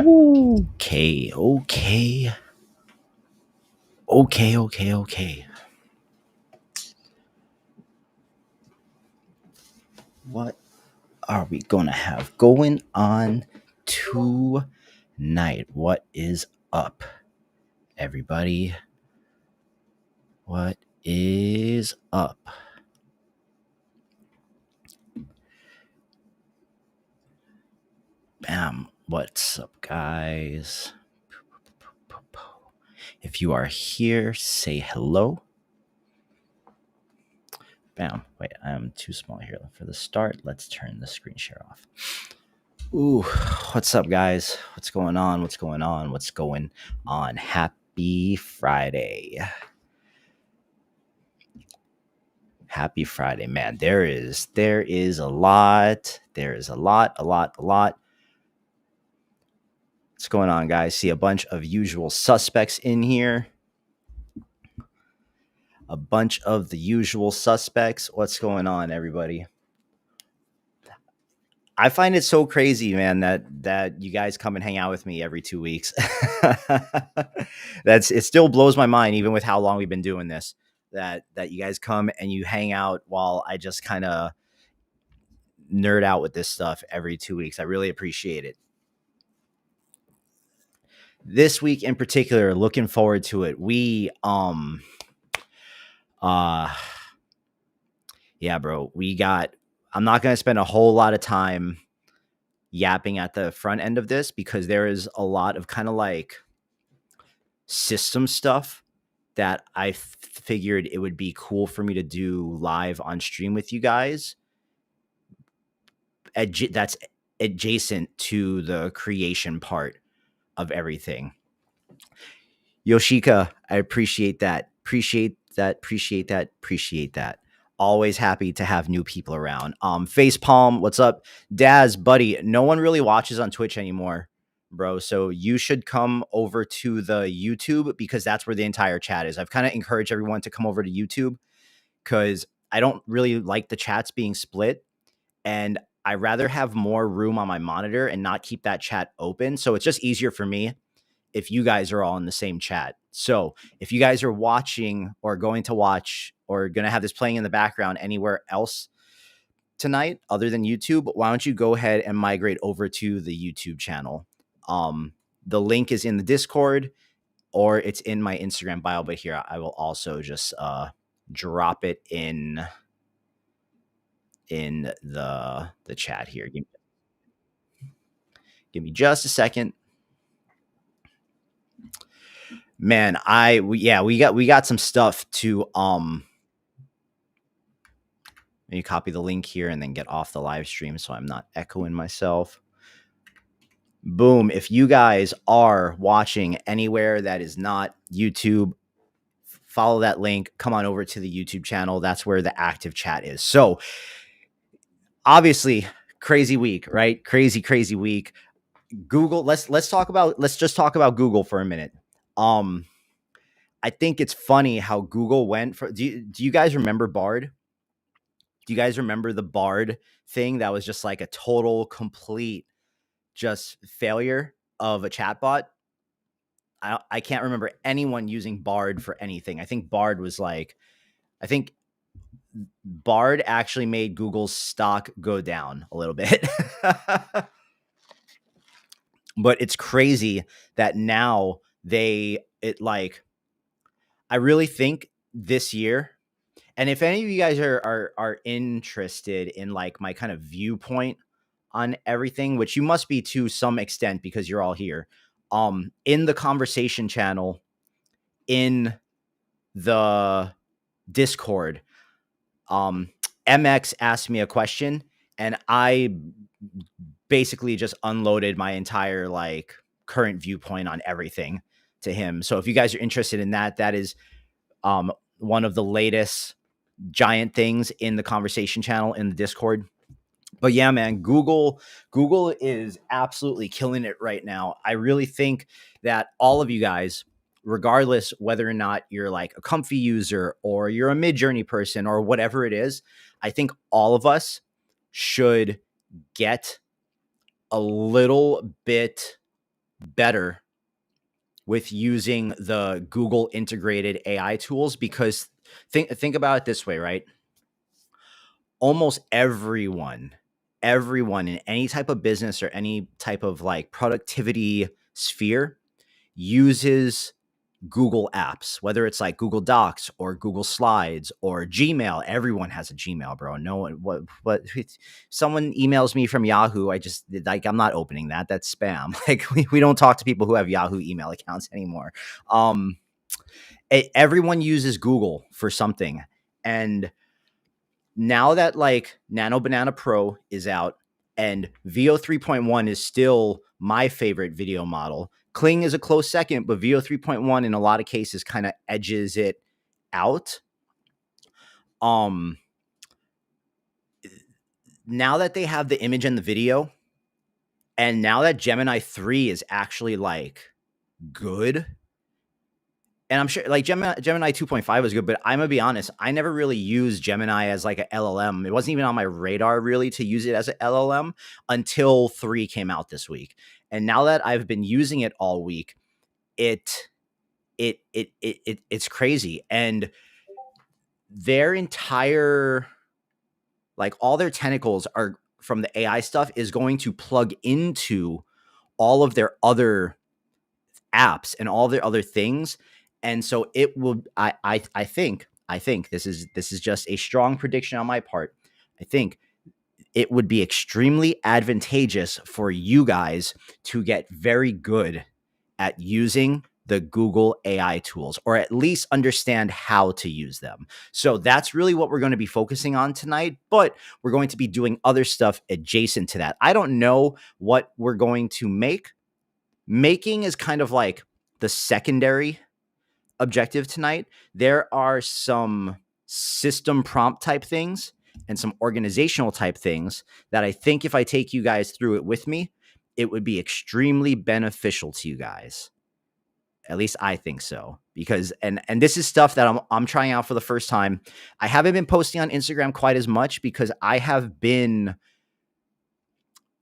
Okay. What are we gonna have going on tonight? What is up, everybody? What is up? Bam. What's up, guys? If you are here, say hello. Bam. Wait, I'm too small here for the start. Let's turn the screen share off. Ooh, what's up, guys? What's going on? What's going on? What's going on? Happy Friday. Happy Friday, man. There is a lot. There is a lot. What's going on, guys? See a bunch of usual suspects in here. A bunch of the usual suspects. What's going on, everybody? I find it so crazy, man, that you guys come and hang out with me every 2 weeks. It still blows my mind, even with how long we've been doing this, that you guys come and you hang out while I just kind of nerd out with this stuff every 2 weeks. I really appreciate it. This week in particular, looking forward to it. Yeah, bro, I'm not going to spend a whole lot of time yapping at the front end of this because there is a lot of kind of like system stuff that I figured it would be cool for me to do live on stream with you guys. That's adjacent to the creation part of everything. Yoshika, I appreciate that. Appreciate that. Always happy to have new people around. Facepalm, what's up? Daz, buddy, no one really watches on Twitch anymore, bro. So you should come over to the YouTube because that's where the entire chat is. I've kind of encouraged everyone to come over to YouTube because I don't really like the chats being split. And I rather have more room on my monitor and not keep that chat open. So it's just easier for me if you guys are all in the same chat. So if you guys are watching or going to watch or going to have this playing in the background anywhere else tonight other than YouTube, why don't you go ahead and migrate over to the YouTube channel? The link is in the Discord or it's in my Instagram bio, but here I will also just drop it in the chat here. Give me just a second. Man, we got some stuff to let me copy the link here and then get off the live stream so I'm not echoing myself. Boom. If you guys are watching anywhere that is not YouTube, follow that link, come on over to the YouTube channel. That's where the active chat is. So obviously crazy week, right? Crazy week. Google, let's just talk about Google for a minute. I think it's funny how Google went for. Do you guys remember Bard? Do you guys remember the Bard thing that was just like a total, complete, just failure of a chatbot? I can't remember anyone using Bard for anything. I think Bard actually made Google's stock go down a little bit. But it's crazy that now I really think this year, and if any of you guys are interested in like my kind of viewpoint on everything, which you must be to some extent because you're all here, in the conversation channel in the Discord, MX asked me a question and I basically just unloaded my entire like current viewpoint on everything to him. So if you guys are interested in that, that is one of the latest giant things in the conversation channel in the Discord. But yeah, man, Google is absolutely killing it right now. I really think that all of you guys, regardless whether or not you're like a Comfy user or you're a Mid-Journey person or whatever it is, I think all of us should get a little bit better with using the Google integrated AI tools, because think about it this way, right? Almost everyone in any type of business or any type of like productivity sphere uses Google apps, whether it's like Google Docs or Google Slides or Gmail. Everyone has a Gmail, bro. No one, what, someone emails me from Yahoo. I just like, I'm not opening that. That's spam. Like we don't talk to people who have Yahoo email accounts anymore. Everyone uses Google for something. And now that like Nano Banana Pro is out and VO 3.1 is still my favorite video model, Kling is a close second, but VO 3.1 in a lot of cases kind of edges it out. Now that they have the image and the video, and now that Gemini 3 is actually like good, and I'm sure like Gemini 2.5 was good, but I'm gonna be honest, I never really used Gemini as like a LLM. It wasn't even on my radar really to use it as an LLM until 3 came out this week. And now that I've been using it all week, it's crazy. And their entire, like all their tentacles are from the AI stuff is going to plug into all of their other apps and all their other things. And so it will, I think this is just a strong prediction on my part. I think it would be extremely advantageous for you guys to get very good at using the Google AI tools, or at least understand how to use them. So that's really what we're going to be focusing on tonight, but we're going to be doing other stuff adjacent to that. I don't know what we're going to make. Making is kind of like the secondary objective tonight. There are some system prompt type things and some organizational type things that I think if I take you guys through it with me, it would be extremely beneficial to you guys. At least I think so, because and this is stuff that I'm trying out for the first time. I haven't been posting on Instagram quite as much because I have been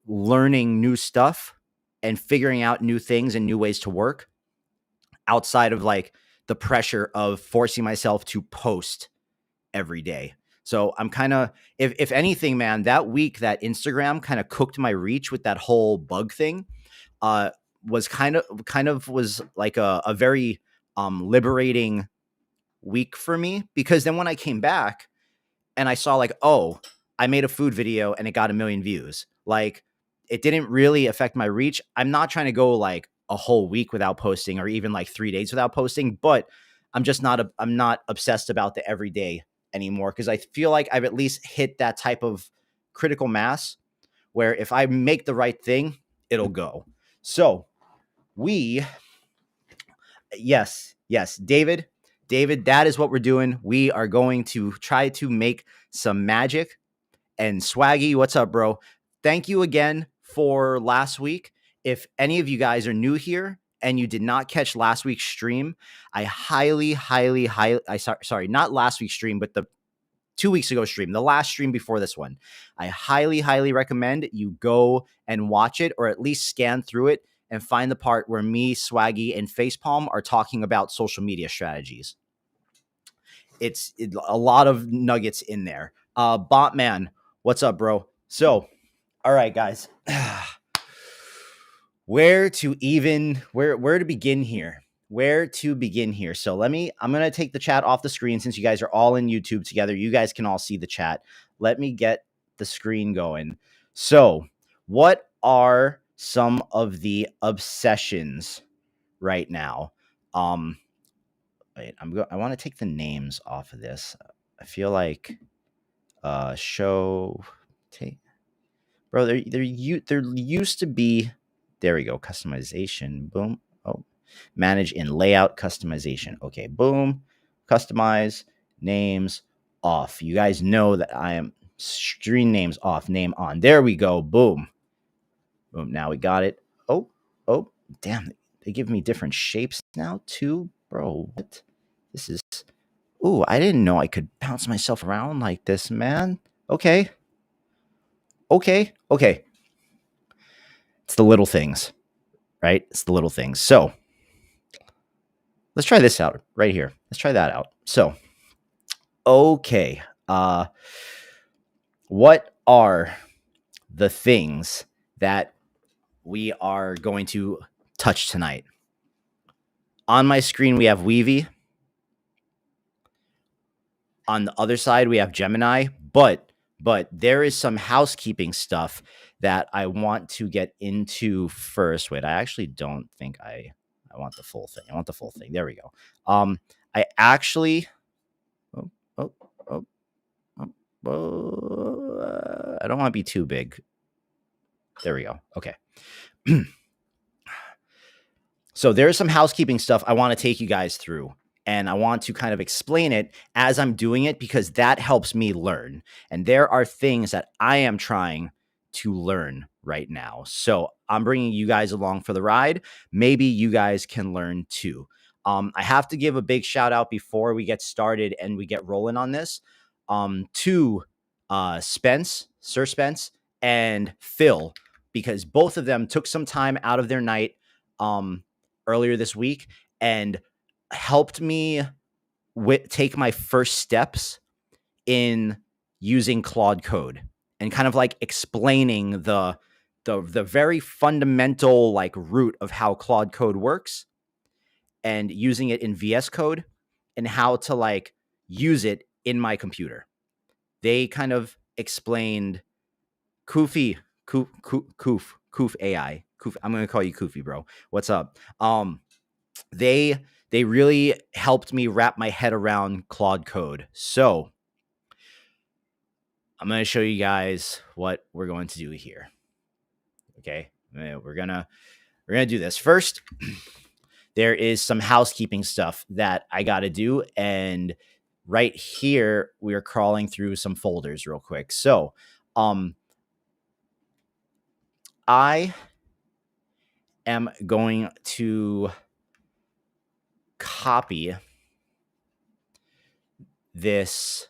learning new stuff and figuring out new things and new ways to work outside of like the pressure of forcing myself to post every day. So I'm kind of, if anything, man, that week that Instagram kind of cooked my reach with that whole bug thing, was kind of was like a very liberating week for me, because then when I came back and I saw like, oh, I made a food video and it got 1 million views. Like it didn't really affect my reach. I'm not trying to go like a whole week without posting or even like 3 days without posting, but I'm not obsessed about the everyday anymore, because I feel like I've at least hit that type of critical mass where if I make the right thing, it'll go. So yes, David, that is what we're doing. We are going to try to make some magic. And Swaggy, what's up, bro? Thank you again for last week. If any of you guys are new here and you did not catch last week's stream, I highly, sorry, not last week's stream, but the 2 weeks ago stream, the last stream before this one, I highly recommend you go and watch it, or at least scan through it and find the part where me, Swaggy, and Facepalm are talking about social media strategies. It's a lot of nuggets in there. Botman, what's up, bro? So, all right, guys, where to begin here? So I'm going to take the chat off the screen since you guys are all in YouTube together. You guys can all see the chat. Let me get the screen going. So what are some of the obsessions right now? Wait, I want to take the names off of this. I feel like bro, there used to be, there we go, customization, boom. Oh, manage in layout customization. Okay, boom, customize, names off. You guys know that I am stream names off, name on. There we go, boom. Boom, now we got it. Oh, damn, they give me different shapes now too, bro. What? This is, ooh, I didn't know I could bounce myself around like this, man. Okay. It's the little things. right? It's the little things. So let's try this out right here. Let's try that out. So, okay. What are the things that we are going to touch tonight? On my screen, we have Weavy. On the other side, we have Gemini, but there is some housekeeping stuff that I want to get into first. Wait, I actually don't think I want the full thing. I want the full thing. There we go. I actually oh, oh, oh, I don't want to be too big. There we go. Okay. So there's some housekeeping stuff I want to take you guys through. And I want to kind of explain it as I'm doing it because that helps me learn. And there are things that I am trying to learn right now. So I'm bringing you guys along for the ride. Maybe you guys can learn too. I have to give a big shout out before we get started and we get rolling on this to Sir Spence, and Phil, because both of them took some time out of their night earlier this week and helped me take my first steps in using Claude Code and kind of like explaining the very fundamental like root of how Claude Code works and using it in VS Code and how to like use it in my computer. They kind of explained Koof AI. Koof, I'm going to call you Koofy, bro. What's up? They really helped me wrap my head around Claude Code. So I'm going to show you guys what we're going to do here. Okay, we're gonna do this first. There is some housekeeping stuff that I got to do, and right here we are crawling through some folders real quick. So, I am going to copy this.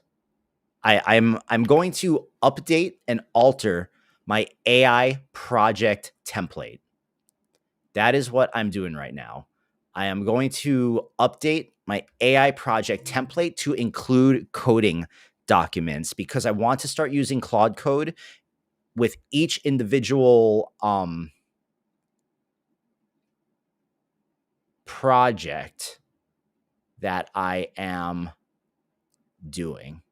I'm going to update and alter my AI project template. That is what I'm doing right now. I am going to update my AI project template to include coding documents because I want to start using Claude Code with each individual project that I am doing.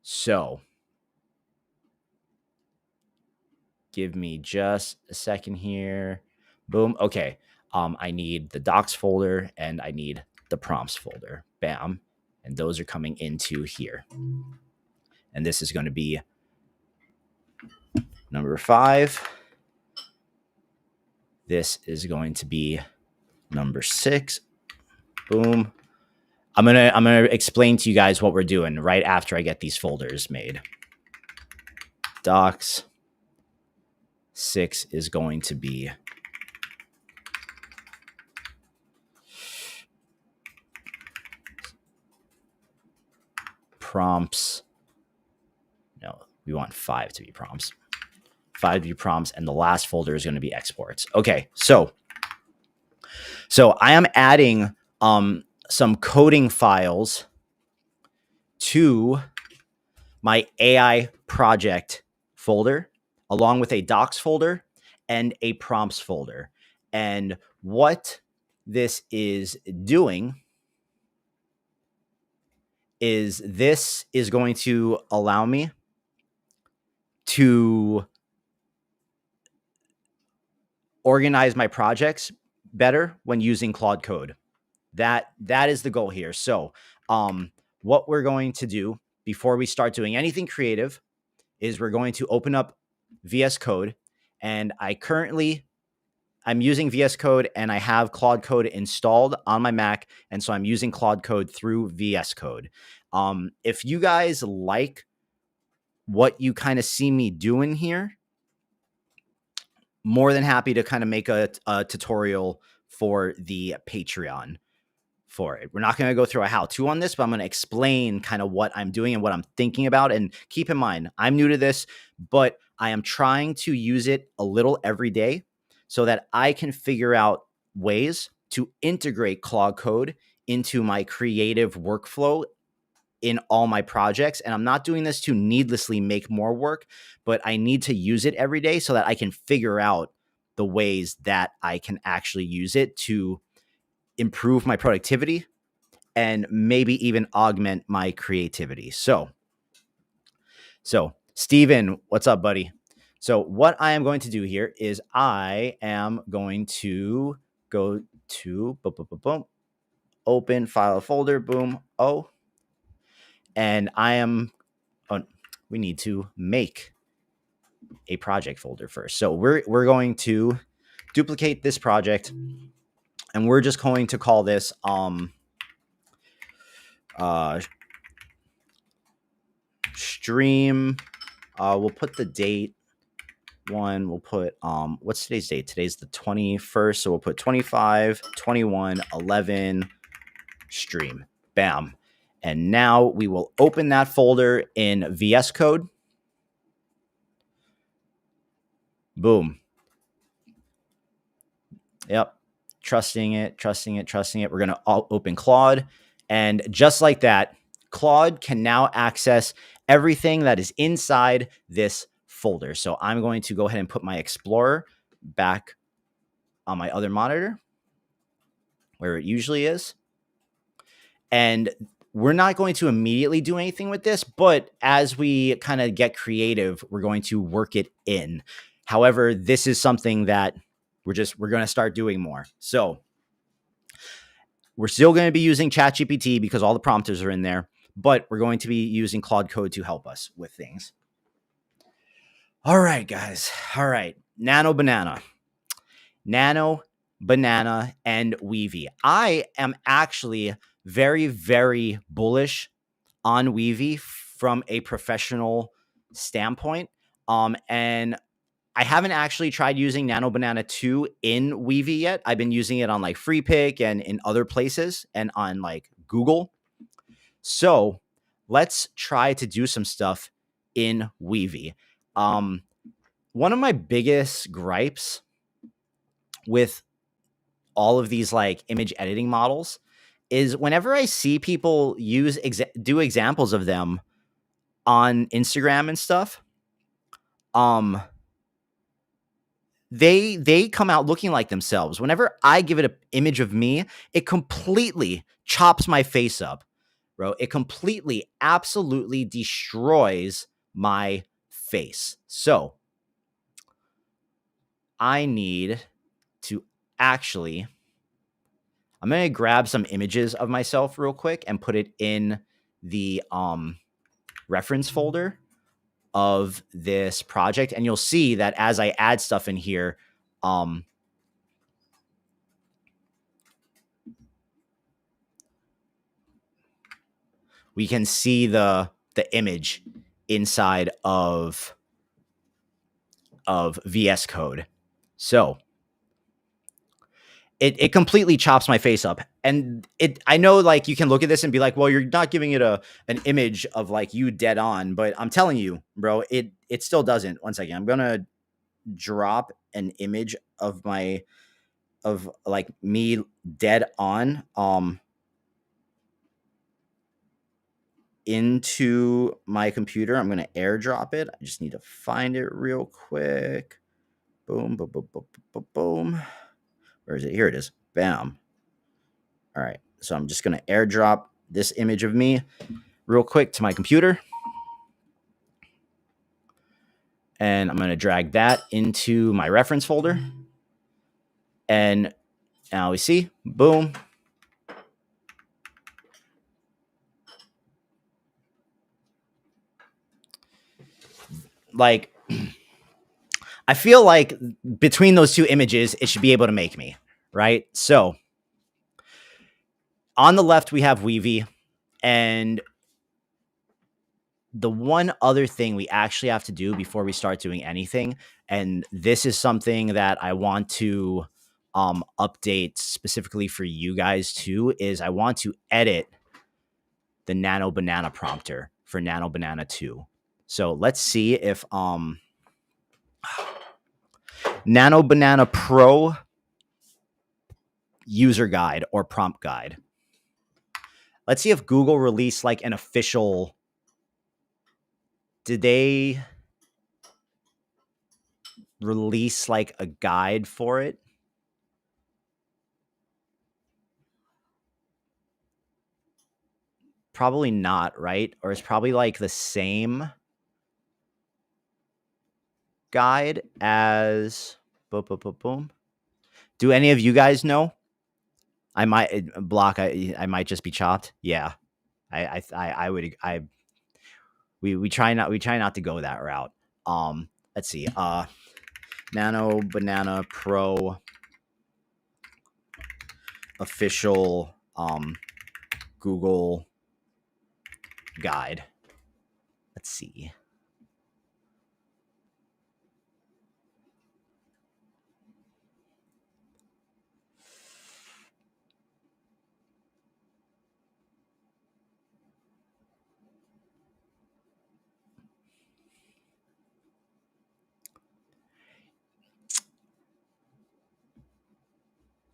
So give me just a second here. Boom. Okay. I need the docs folder and I need the prompts folder. Bam. And those are coming into here. And this is going to be number 5. This is going to be number 6. Boom. I'm gonna explain to you guys what we're doing right after I get these folders made. Docs 6 is going to be prompts. No, we want 5 to be prompts. 5 to be prompts, and the last folder is going to be exports. Okay, so I am adding some coding files to my AI project folder, along with a docs folder and a prompts folder. And what this is doing is this is going to allow me to organize my projects better when using Claude Code. That is the goal here. So what we're going to do before we start doing anything creative is we're going to open up VS Code. And I'm using VS Code and I have Claude Code installed on my Mac. And so I'm using Claude Code through VS Code. If you guys like what you kind of see me doing here, more than happy to kind of make a tutorial for the Patreon for it. We're not going to go through a how-to on this, but I'm going to explain kind of what I'm doing and what I'm thinking about. And keep in mind, I'm new to this, but I am trying to use it a little every day so that I can figure out ways to integrate Claude Code into my creative workflow in all my projects. And I'm not doing this to needlessly make more work, but I need to use it every day so that I can figure out the ways that I can actually use it to improve my productivity and maybe even augment my creativity. So Steven, what's up, buddy? So what I am going to do here is I am going to go to boom, boom, boom, boom, open file folder, boom, and I am we need to make a project folder first. So we're going to duplicate this project, and we're just going to call this stream. We'll put the date one. We'll put what's today's date? Today's the 21st, so we'll put 25 21 11 stream. Bam. And now we will open that folder in VS Code. Boom. Yep. Trusting it. We're going to open Claude. And just like that, Claude can now access everything that is inside this folder. So I'm going to go ahead and put my Explorer back on my other monitor where it usually is. And we're not going to immediately do anything with this, but as we kind of get creative, we're going to work it in. However, this is something that we're going to start doing more. So we're still going to be using ChatGPT because all the prompters are in there, but we're going to be using Claude Code to help us with things. All right, guys. All right. Nano Banana, and Weavy. I am actually very, very bullish on Weavy from a professional standpoint. And I haven't actually tried using Nano Banana 2 in Weavy yet. I've been using it on like FreePic and in other places and on like Google. So let's try to do some stuff in Weavy. One of my biggest gripes with all of these like image editing models is whenever I see people do examples of them on Instagram and stuff, they come out looking like themselves. Whenever I give it an image of me, it completely chops my face up, bro. It completely, absolutely destroys my face. So I need to actually, I'm going to grab some images of myself real quick and put it in the reference folder of this project. And you'll see that as I add stuff in here, we can see the image inside of VS Code. So it completely chops my face up. And I know like you can look at this and be like, well, you're not giving it an image of like you dead on, but I'm telling you, bro, it still doesn't. One second. I'm going to drop an image of like me dead on into my computer. I'm going to airdrop it. I just need to find it real quick. Boom, boom, boom, boom, boom, boom. Where is it? Here it is. Bam. All right. So I'm just going to airdrop this image of me real quick to my computer. And I'm going to drag that into my reference folder. And now we see, boom. Like, I feel like between those two images, it should be able to make me, right? So on the left, we have Weavy. And the one other thing we actually have to do before we start doing anything, and this is something that I want to update specifically for you guys too, is I want to edit the Nano Banana prompter for Nano Banana 2. So let's see if Nano Banana Pro user guide or prompt guide. Let's see if Google released like an official. Did they release like a guide for it? Probably not, right? Or it's probably like the same guide as boom, boom, boom, boom. Do any of you guys know? I might block. I might just be chopped. Yeah, I would. We try not to go that route. Let's see. Nano Banana Pro official Google guide. Let's see.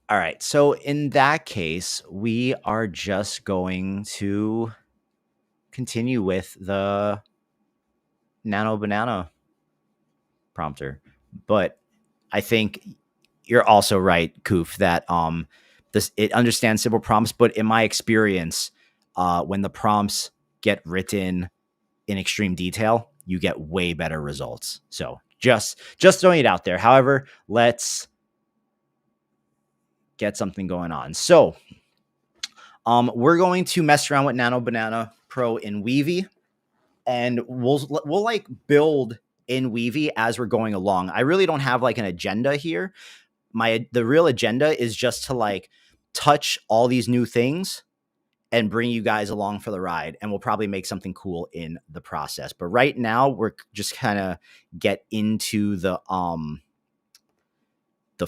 All right. So in that case, we are just going to continue with the Nano Banana prompter. But I think you're also right, Koof, that this it understands simple prompts, but in my experience, when the prompts get written in extreme detail, you get way better results. So just throwing it out there. However, let's get something going on. So we're going to mess around with Nano Banana Pro in Weavy, and we'll like build in Weavy as we're going along. I really don't have like an agenda here. The real agenda is just to like touch all these new things and bring you guys along for the ride, and we'll probably make something cool in the process. But right now we're just kind of get into the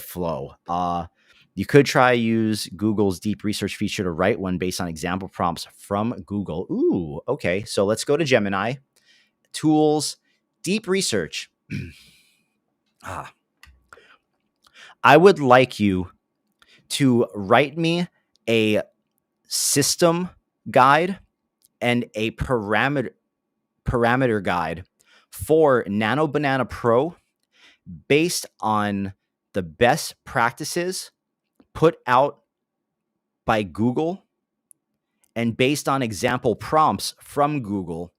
flow. You could try use Google's deep research feature to write one based on example prompts from Google. Ooh, okay. So let's go to Gemini, tools, deep research. I would like you to write me a system guide and a parameter guide for Nano Banana Pro based on the best practices put out by Google and based on example prompts from Google,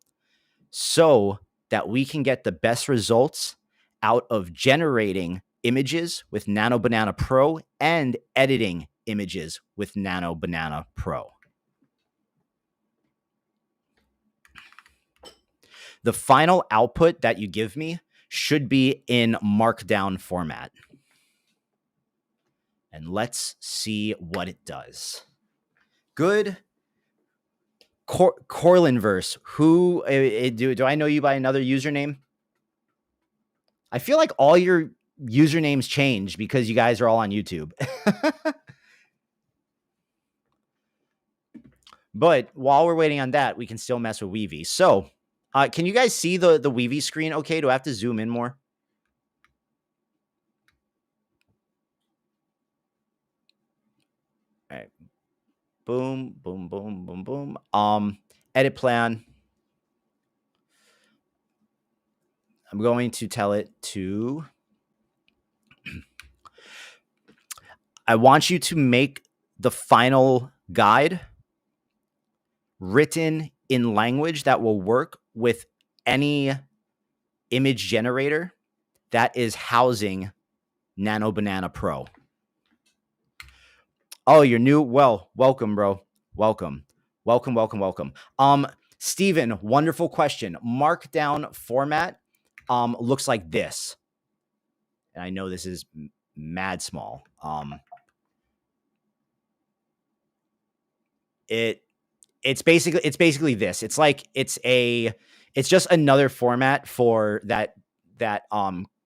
so that we can get the best results out of generating images with Nano Banana Pro and editing images with Nano Banana Pro. The final output that you give me should be in Markdown format. And let's see what it does. Good. Corlinverse, who do I know you by another username? I feel like all your usernames change because you guys are all on YouTube. But while we're waiting on that, we can still mess with Weavy. So, can you guys see the Weavy screen? Okay, do I have to zoom in more? All right. Boom, boom, boom, boom, boom. Edit plan. I'm going to tell it to. I want you to make the final guide written in language that will work with any image generator that is housing Nano Banana Pro. Oh, you're new? Well, welcome, bro. Welcome. Steven, wonderful question. Markdown format looks like this. And I know this is mad small. It's basically this. It's like it's just another format for that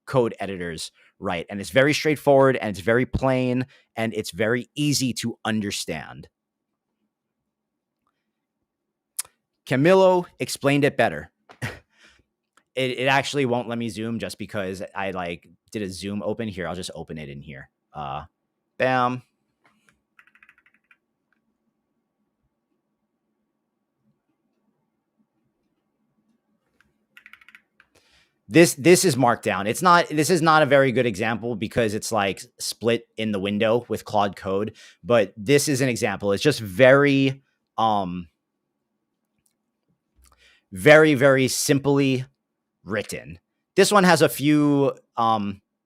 code editors write, and it's very straightforward and it's very plain and it's very easy to understand. Camilo explained it better. it actually won't let me zoom just because I like did a zoom open here. I'll just open it in here. Bam. This is Markdown. It's not. This is not a very good example because it's like split in the window with Claude Code. But this is an example. It's just very, very simply written. This one has a few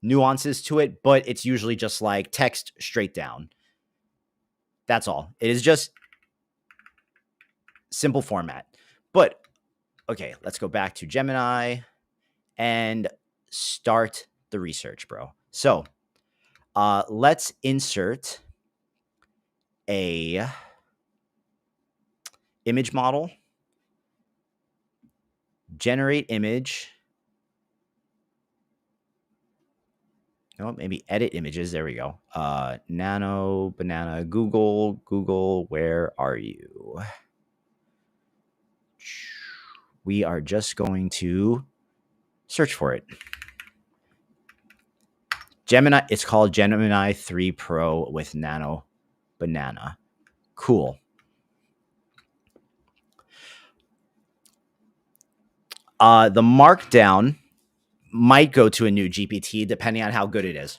nuances to it, but it's usually just like text straight down. That's all. It is just simple format. But okay, let's go back to Gemini and start the research, bro. So let's insert a image model, generate image. No, maybe edit images. There we go. Nano, banana, Google, where are you? We are just going to search for it. Gemini, it's called Gemini 3 Pro with Nano Banana. Cool. The Markdown might go to a new GPT depending on how good it is.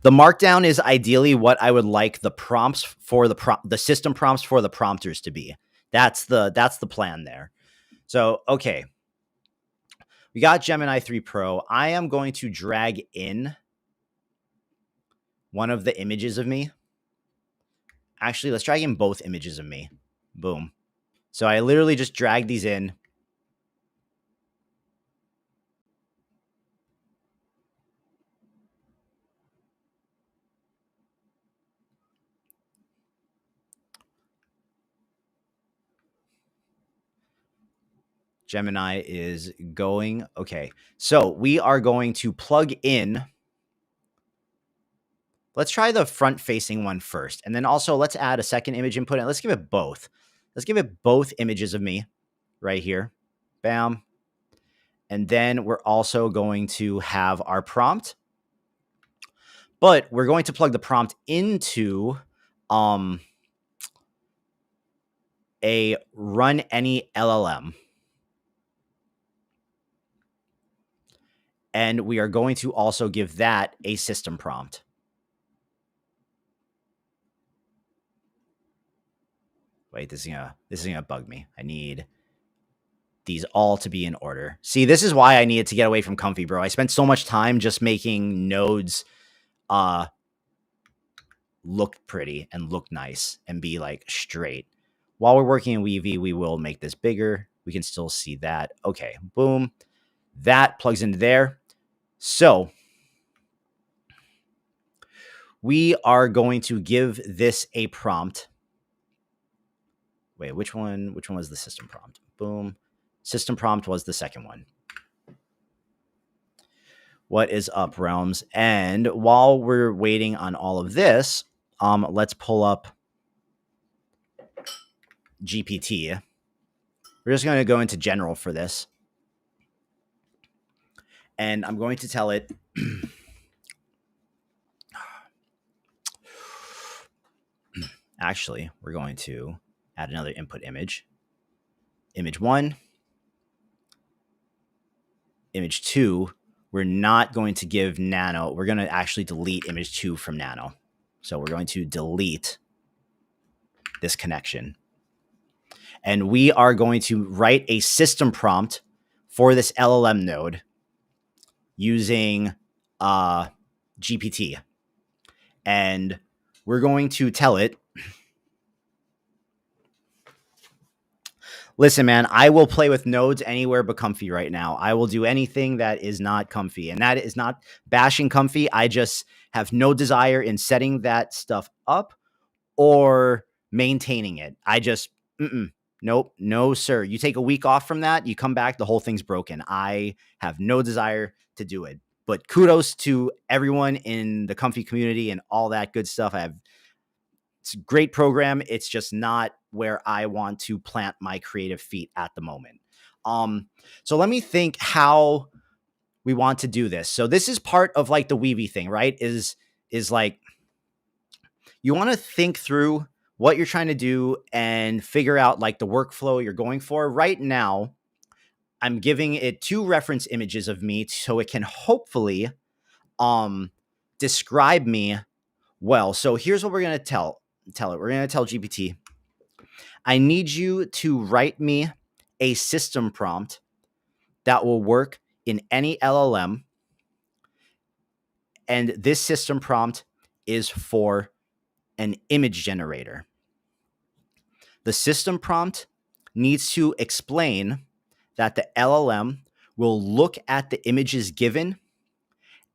The Markdown is ideally what I would like the prompts for the system prompts for the prompters to be. That's the plan there. So, okay. We got Gemini 3 Pro. I am going to drag in one of the images of me. Actually, let's drag in both images of me. Boom. So I literally just drag these in. Gemini is going. Okay. So we are going to plug in. Let's try the front facing one first. And then also let's add a second image input and let's give it both. Let's give it both images of me right here. Bam. And then we're also going to have our prompt. But we're going to plug the prompt into a run any LLM. And we are going to also give that a system prompt. Wait, this is gonna bug me. I need these all to be in order. See, this is why I needed to get away from Comfy, bro. I spent so much time just making nodes look pretty and look nice and be like straight. While we're working in Weavy, we will make this bigger. We can still see that. Okay, boom. That plugs into there. So we are going to give this a prompt. Wait, which one was the system prompt? Boom. System prompt was the second one. What is up, Realms? And while we're waiting on all of this, let's pull up GPT. We're just going to go into general for this. And I'm going to tell it actually, we're going to add another input image. Image 1. Image 2. We're not going to give Nano. We're going to actually delete image 2 from Nano. So we're going to delete this connection. And we are going to write a system prompt for this LLM node using GPT. And we're going to tell it, listen, man, I will play with nodes anywhere but Comfy right now. I will do anything that is not Comfy. And that is not bashing Comfy. I just have no desire in setting that stuff up or maintaining it. I just, nope, no, sir. You take a week off from that, you come back, the whole thing's broken. I have no desire to do it. But kudos to everyone in the Comfy community and all that good stuff. It's a great program. It's just not where I want to plant my creative feet at the moment. So let me think how we want to do this. So this is part of like the Weavy thing, right? Is like you want to think through what you're trying to do and figure out like the workflow you're going for. Right now, I'm giving it 2 reference images of me so it can hopefully describe me well. So here's what we're going to tell it. We're going to tell GPT, I need you to write me a system prompt that will work in any LLM. And this system prompt is for an image generator. The system prompt needs to explain that the LLM will look at the images given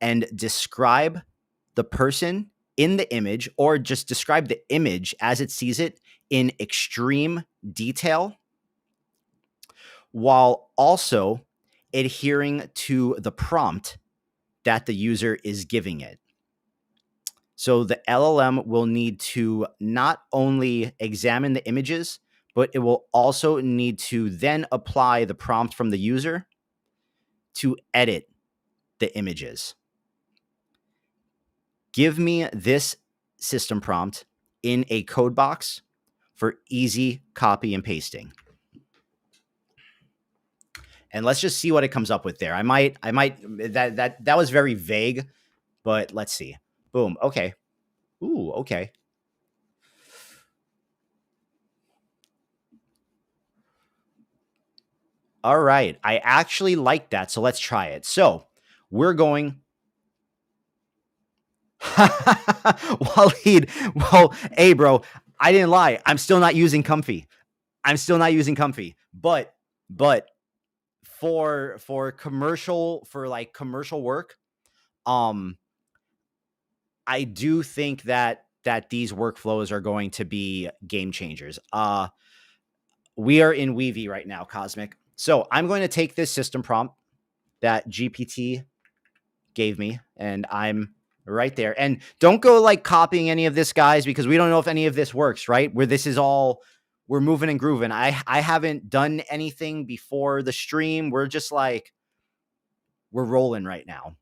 and describe the person in the image, or just describe the image as it sees it in extreme detail, while also adhering to the prompt that the user is giving it. So the LLM will need to not only examine the images, but it will also need to then apply the prompt from the user to edit the images. Give me this system prompt in a code box for easy copy and pasting. And let's just see what it comes up with there. I might that was very vague, but let's see. Boom. Okay. Ooh, okay. All right. I actually like that. So let's try it. So we're going. Waleed, well, hey, bro, I didn't lie. I'm still not using Comfy. But for commercial, for like commercial work, um, I do think that these workflows are going to be game changers. We are in Weavy right now, Cosmic. So I'm going to take this system prompt that GPT gave me, and I'm right there. And don't go like copying any of this, guys, because we don't know if any of this works, right? Where this is all, we're moving and grooving. I haven't done anything before the stream. We're just like, we're rolling right now.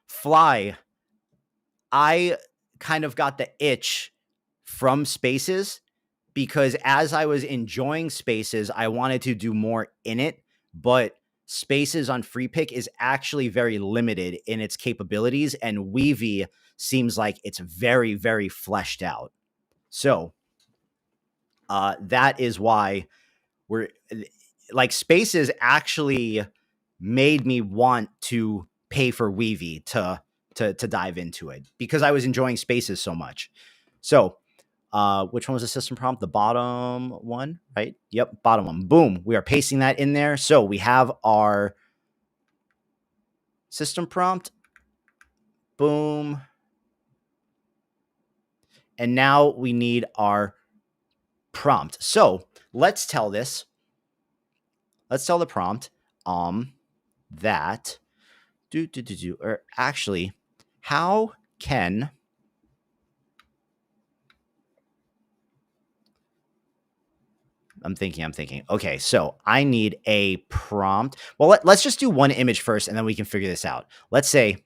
Fly, I kind of got the itch from Spaces because as I was enjoying Spaces, I wanted to do more in it, but Spaces on Free Pick is actually very limited in its capabilities, and Weavy seems like it's very, very fleshed out. So that is why we're like Spaces actually made me want to pay for Weavy to dive into it because I was enjoying Spaces so much. So which one was the system prompt? The bottom one, right? Yep, bottom one. Boom. We are pasting that in there. So we have our system prompt. Boom. And now we need our prompt. So let's tell the prompt that or actually, how can I'm thinking. Okay, so I need a prompt. Well, let's just do one image first, and then we can figure this out. Let's say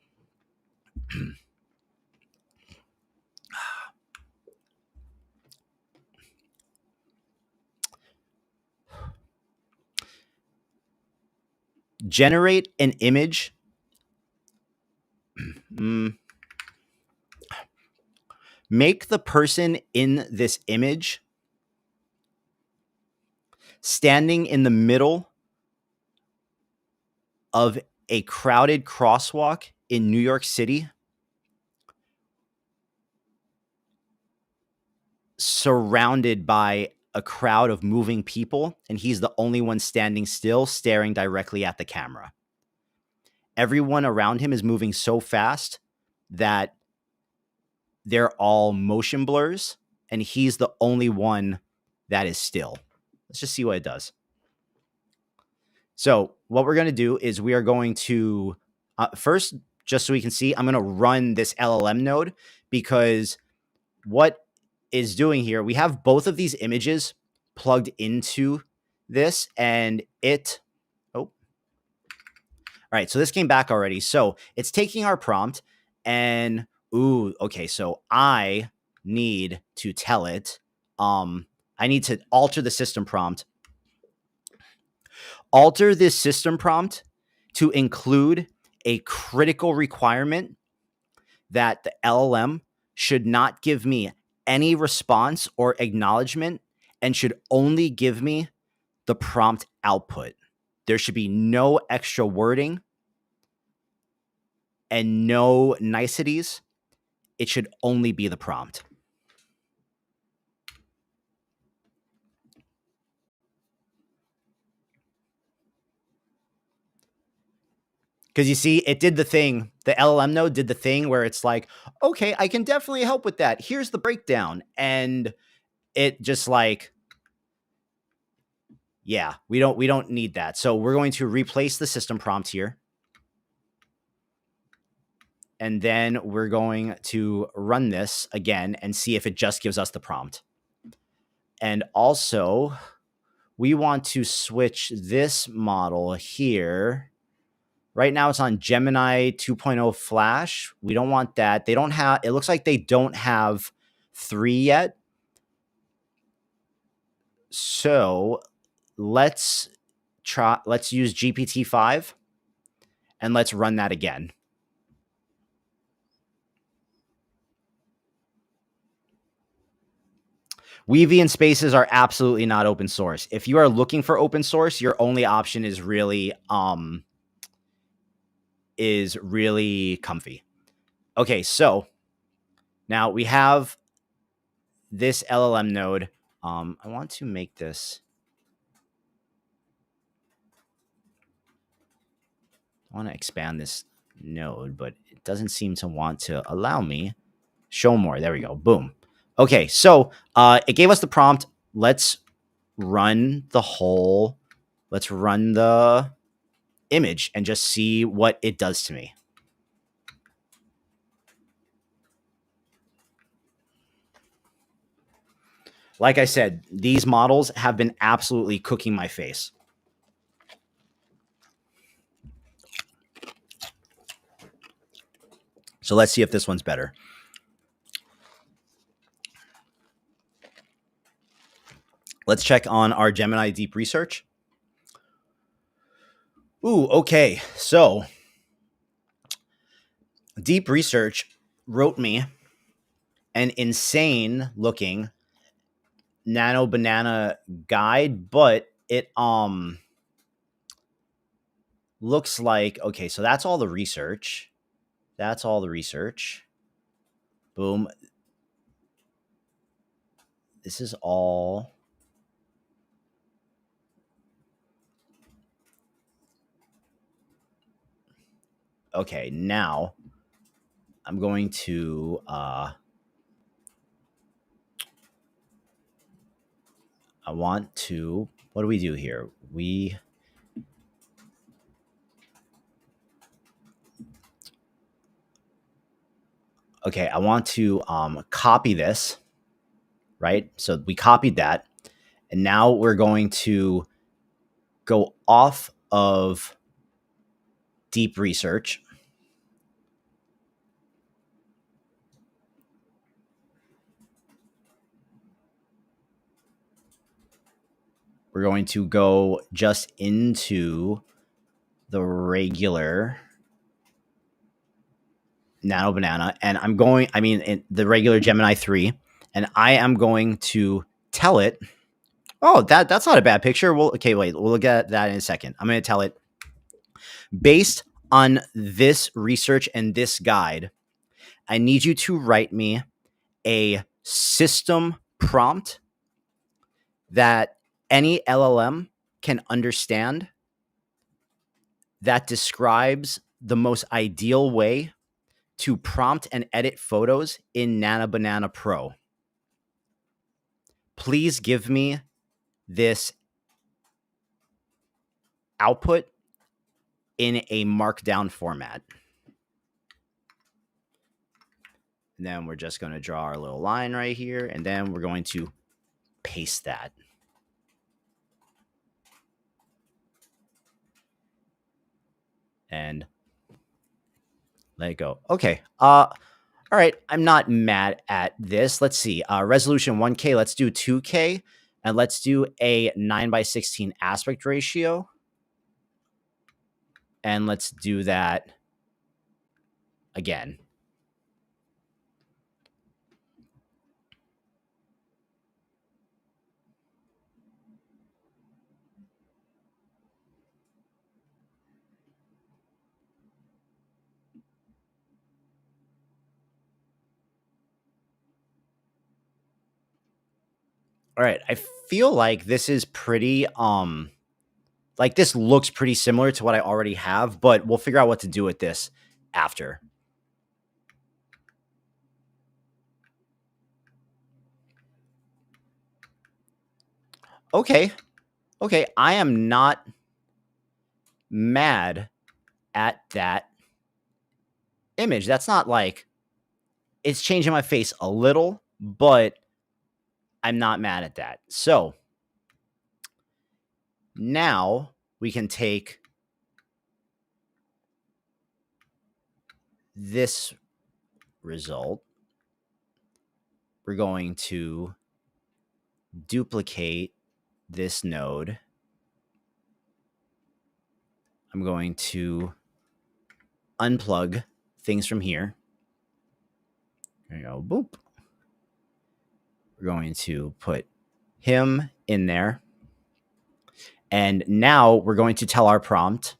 generate an image. Make the person in this image standing in the middle of a crowded crosswalk in New York City, surrounded by a crowd of moving people, and he's the only one standing still, staring directly at the camera. Everyone around him is moving so fast that they're all motion blurs, and he's the only one that is still. Let's just see what it does. So what we're going to do is we are going to first, just so we can see, I'm going to run this LLM node because what is doing here, we have both of these images plugged into this, and it, oh, all right, so this came back already. So it's taking our prompt and, ooh, okay, so I need to tell it, I need to alter the system prompt. Alter this system prompt to include a critical requirement that the LLM should not give me any response or acknowledgement and should only give me the prompt output. There should be no extra wording and no niceties. It should only be the prompt. Because you see, it did the thing. The LLM node did the thing where it's like, okay, I can definitely help with that. Here's the breakdown. And it just like, yeah, we don't need that. So we're going to replace the system prompt here. And then we're going to run this again and see if it just gives us the prompt. And also, we want to switch this model here. Right now it's on Gemini 2.0 Flash. We don't want that. They don't have, it looks like they don't have 3 yet. So let's use GPT-5 and let's run that again. Weavy and Spaces are absolutely not open source. If you are looking for open source, your only option is really comfy. Okay, so now we have this LLM node. I want to make this. I want to expand this node, but it doesn't seem to want to allow me. Show more. There we go. Boom. Okay, so it gave us the prompt. Let's run the image and just see what it does to me. Like I said, these models have been absolutely cooking my face. So let's see if this one's better. Let's check on our Gemini deep research. Ooh, okay. So deep research wrote me an insane looking Nano banana guide, but it looks like, okay, so that's all the research. That's all the research. Boom. This is all. Okay, now I'm going to I want to, what do we do here? Okay, I want to copy this, right? So we copied that. And now we're going to go off of deep research. We're going to go just into the regular Nano Banana, and the regular Gemini 3, and I am going to tell it, oh, that's not a bad picture. Well, okay, wait, we'll look at that in a second. I'm going to tell it, based on this research and this guide, I need you to write me a system prompt that any LLM can understand that describes the most ideal way to prompt and edit photos in Nano Banana Pro. Please give me this output in a markdown format. And then we're just going to draw our little line right here. And then we're going to paste that. And let it go. Okay. All right. I'm not mad at this. Let's see. Resolution 1K. Let's do 2K. And let's do a 9:16 aspect ratio. And let's do that again. All right. I feel like this is pretty like this looks pretty similar to what I already have, but we'll figure out what to do with this after. Okay. Okay, I am not mad at that image. That's not like it's changing my face a little, but I'm not mad at that. So now we can take this result. We're going to duplicate this node. I'm going to unplug things from here. There you go. Boop. We're going to put him in there. And now we're going to tell our prompt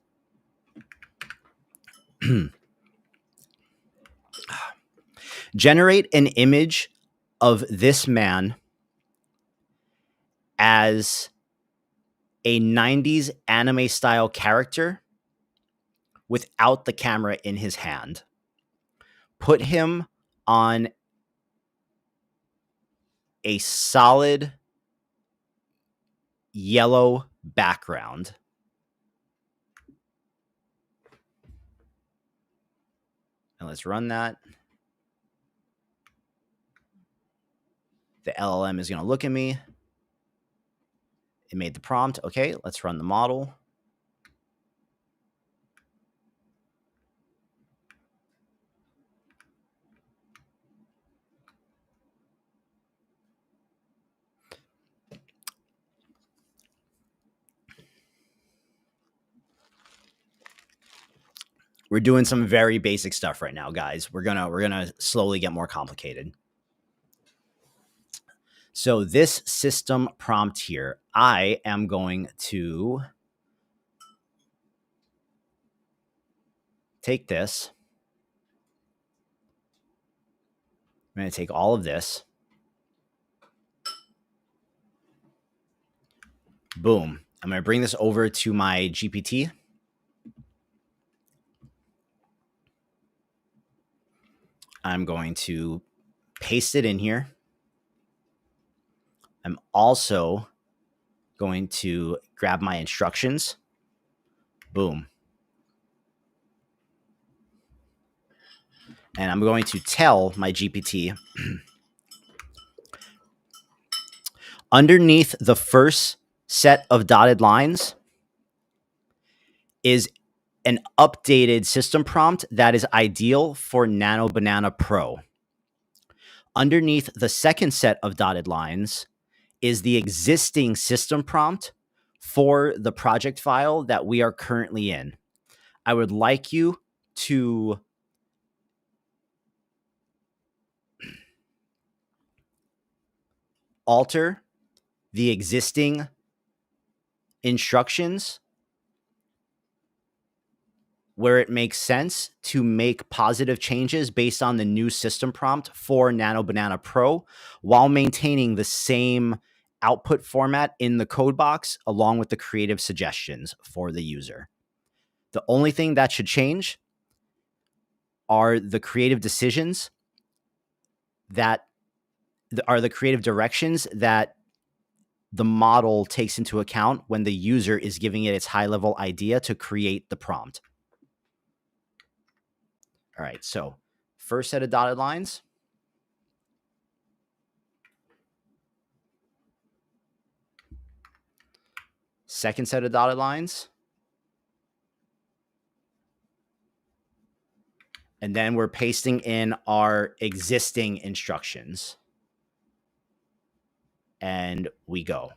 generate an image of this man as a 90s anime style character without the camera in his hand. Put him on a solid yellow background. And let's run that. The LLM is going to look at me. It made the prompt. Okay, let's run the model. We're doing some very basic stuff right now, guys. We're gonna slowly get more complicated. So this system prompt here, I am going to take this. I'm going to take all of this. Boom. I'm going to bring this over to my GPT. I'm going to paste it in here. I'm also going to grab my instructions. Boom. And I'm going to tell my GPT underneath the first set of dotted lines is an updated system prompt that is ideal for Nano Banana Pro. Underneath the second set of dotted lines is the existing system prompt for the project file that we are currently in. I would like you to alter the existing instructions where it makes sense to make positive changes based on the new system prompt for Nano Banana Pro while maintaining the same output format in the code box along with the creative suggestions for the user. The only thing that should change are the creative decisions that are the creative directions that the model takes into account when the user is giving it its high-level idea to create the prompt. All right, so first set of dotted lines. second set of dotted lines. And then we're pasting in our existing instructions. And we go.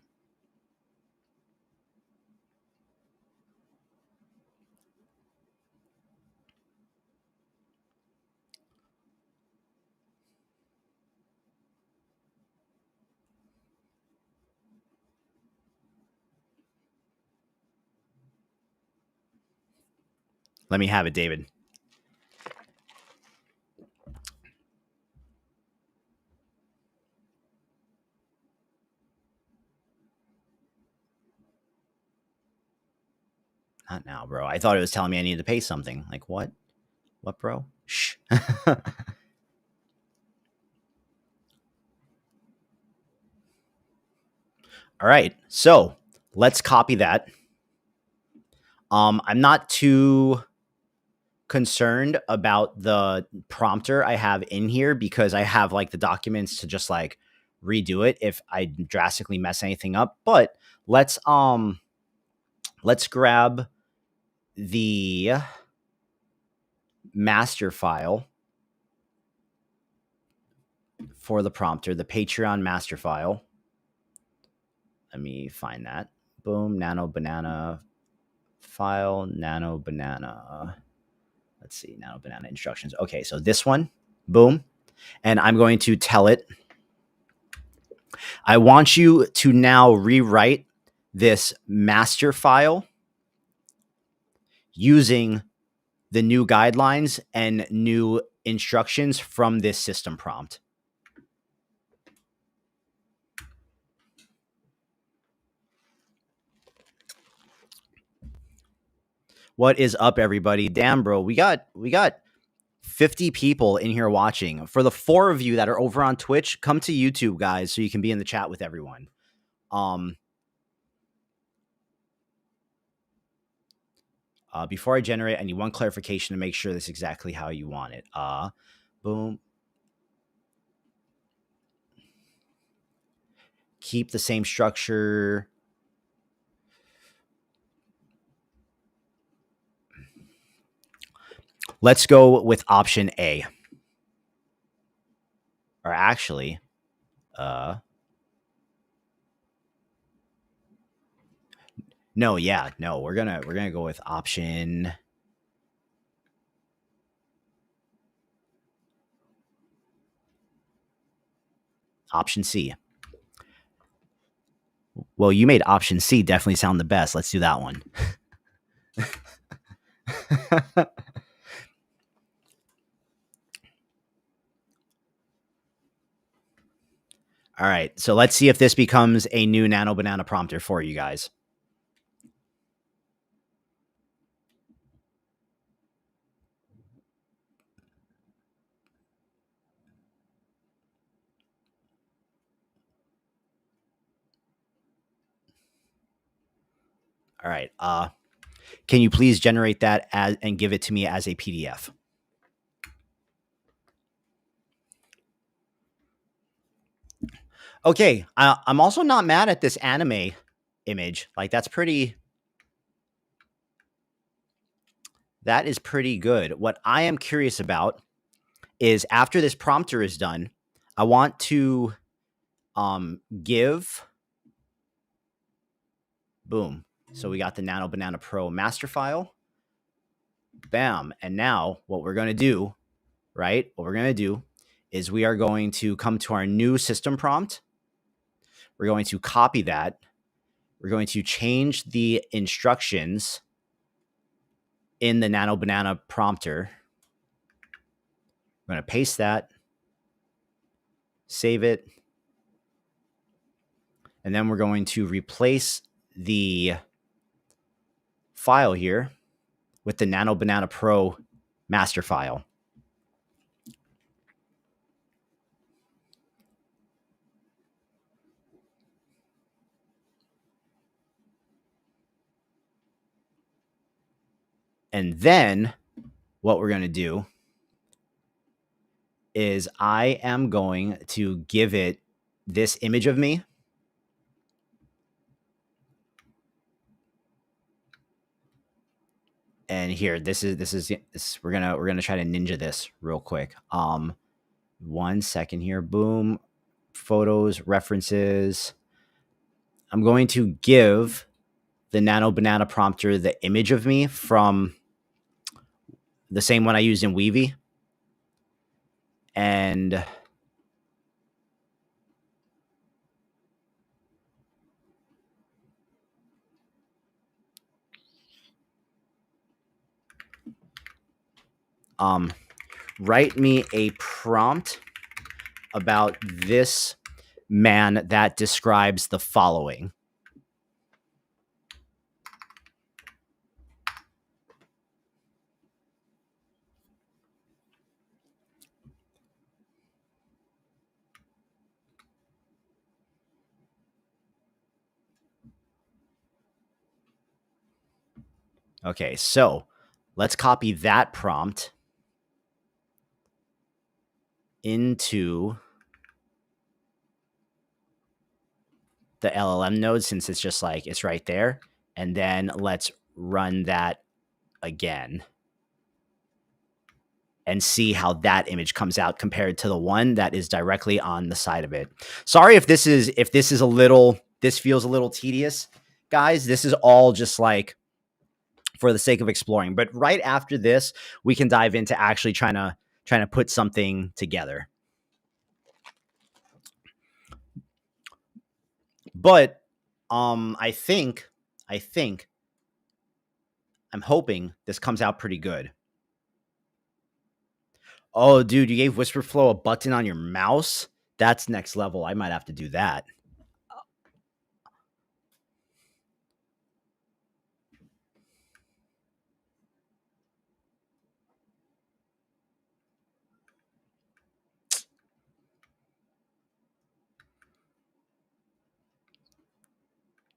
Let me have it, David. Not now, bro. I thought it was telling me I needed to pay something. Like, what? What, bro? Shh. All right. So let's copy that. I'm not too concerned about the prompter I have in here because I have like the documents to just like redo it if I drastically mess anything up. But let's grab the master file for the prompter, the Patreon master file. Let me find that. Boom, Nano Banana file, Nano Banana. Let's see, Nano Banana instructions. Okay, so this one, boom. And I'm going to tell it, I want you to now rewrite this master file using the new guidelines and new instructions from this system prompt. What is up, everybody? Damn, bro, we got 50 people in here watching. For the 4 of you that are over on Twitch, come to YouTube, guys, so you can be in the chat with everyone. Before I generate, I need one clarification to make sure this is exactly how you want it. Boom. Keep the same structure. Let's go with option A. Or actually, no, we're gonna go with option C. Well, you made option C definitely sound the best. Let's do that one. All right, so let's see if this becomes a new Nano Banana prompter for you guys. All right, can you please generate that and give it to me as a PDF? Okay, I'm also not mad at this anime image. Like, that is pretty good. What I am curious about is after this prompter is done, I want to give, boom. So we got the Nano Banana Pro master file. Bam. And now what we're going to do, right? What we're going to do is we are going to come to our new system prompt. We're going to copy that. We're going to change the instructions in the Nano Banana prompter. We're going to paste that, save it, and then we're going to replace the file here with the Nano Banana Pro master file. And then what we're going to do is I am going to give it this image of me. And here, this we're gonna try to ninja this real quick. 1 second here. Boom. Photos, references. I'm going to give the Nano Banana prompter the image of me from the same one I used in Weavy. And write me a prompt about this man that describes the following. Okay, so let's copy that prompt into the LLM node, since it's just like it's right there. And then let's run that again and see how that image comes out compared to the one that is directly on the side of it. Sorry if this is this feels a little tedious, guys. This is all just like for the sake of exploring. But right after this, we can dive into actually trying to put something together. But I think I'm hoping this comes out pretty good. Oh, dude, you gave Whisperflow a button on your mouse? That's next level. I might have to do that.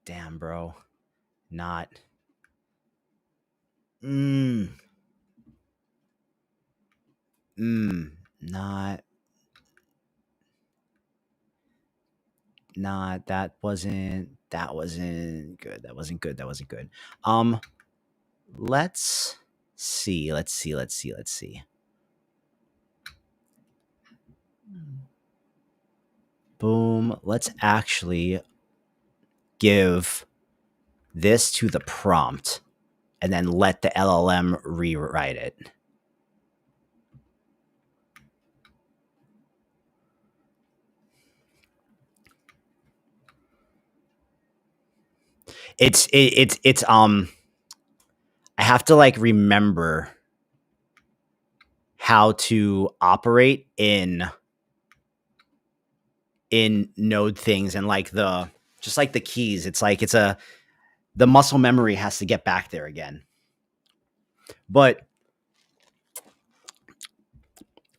Damn, bro. Not. Not. Not. That wasn't good. That wasn't good. That wasn't good. Let's see. Let's see. Boom. Let's actually give this to the prompt and then let the LLM rewrite it. It's I have to like remember how to operate in node things and like the just like the keys. It's like the muscle memory has to get back there again. But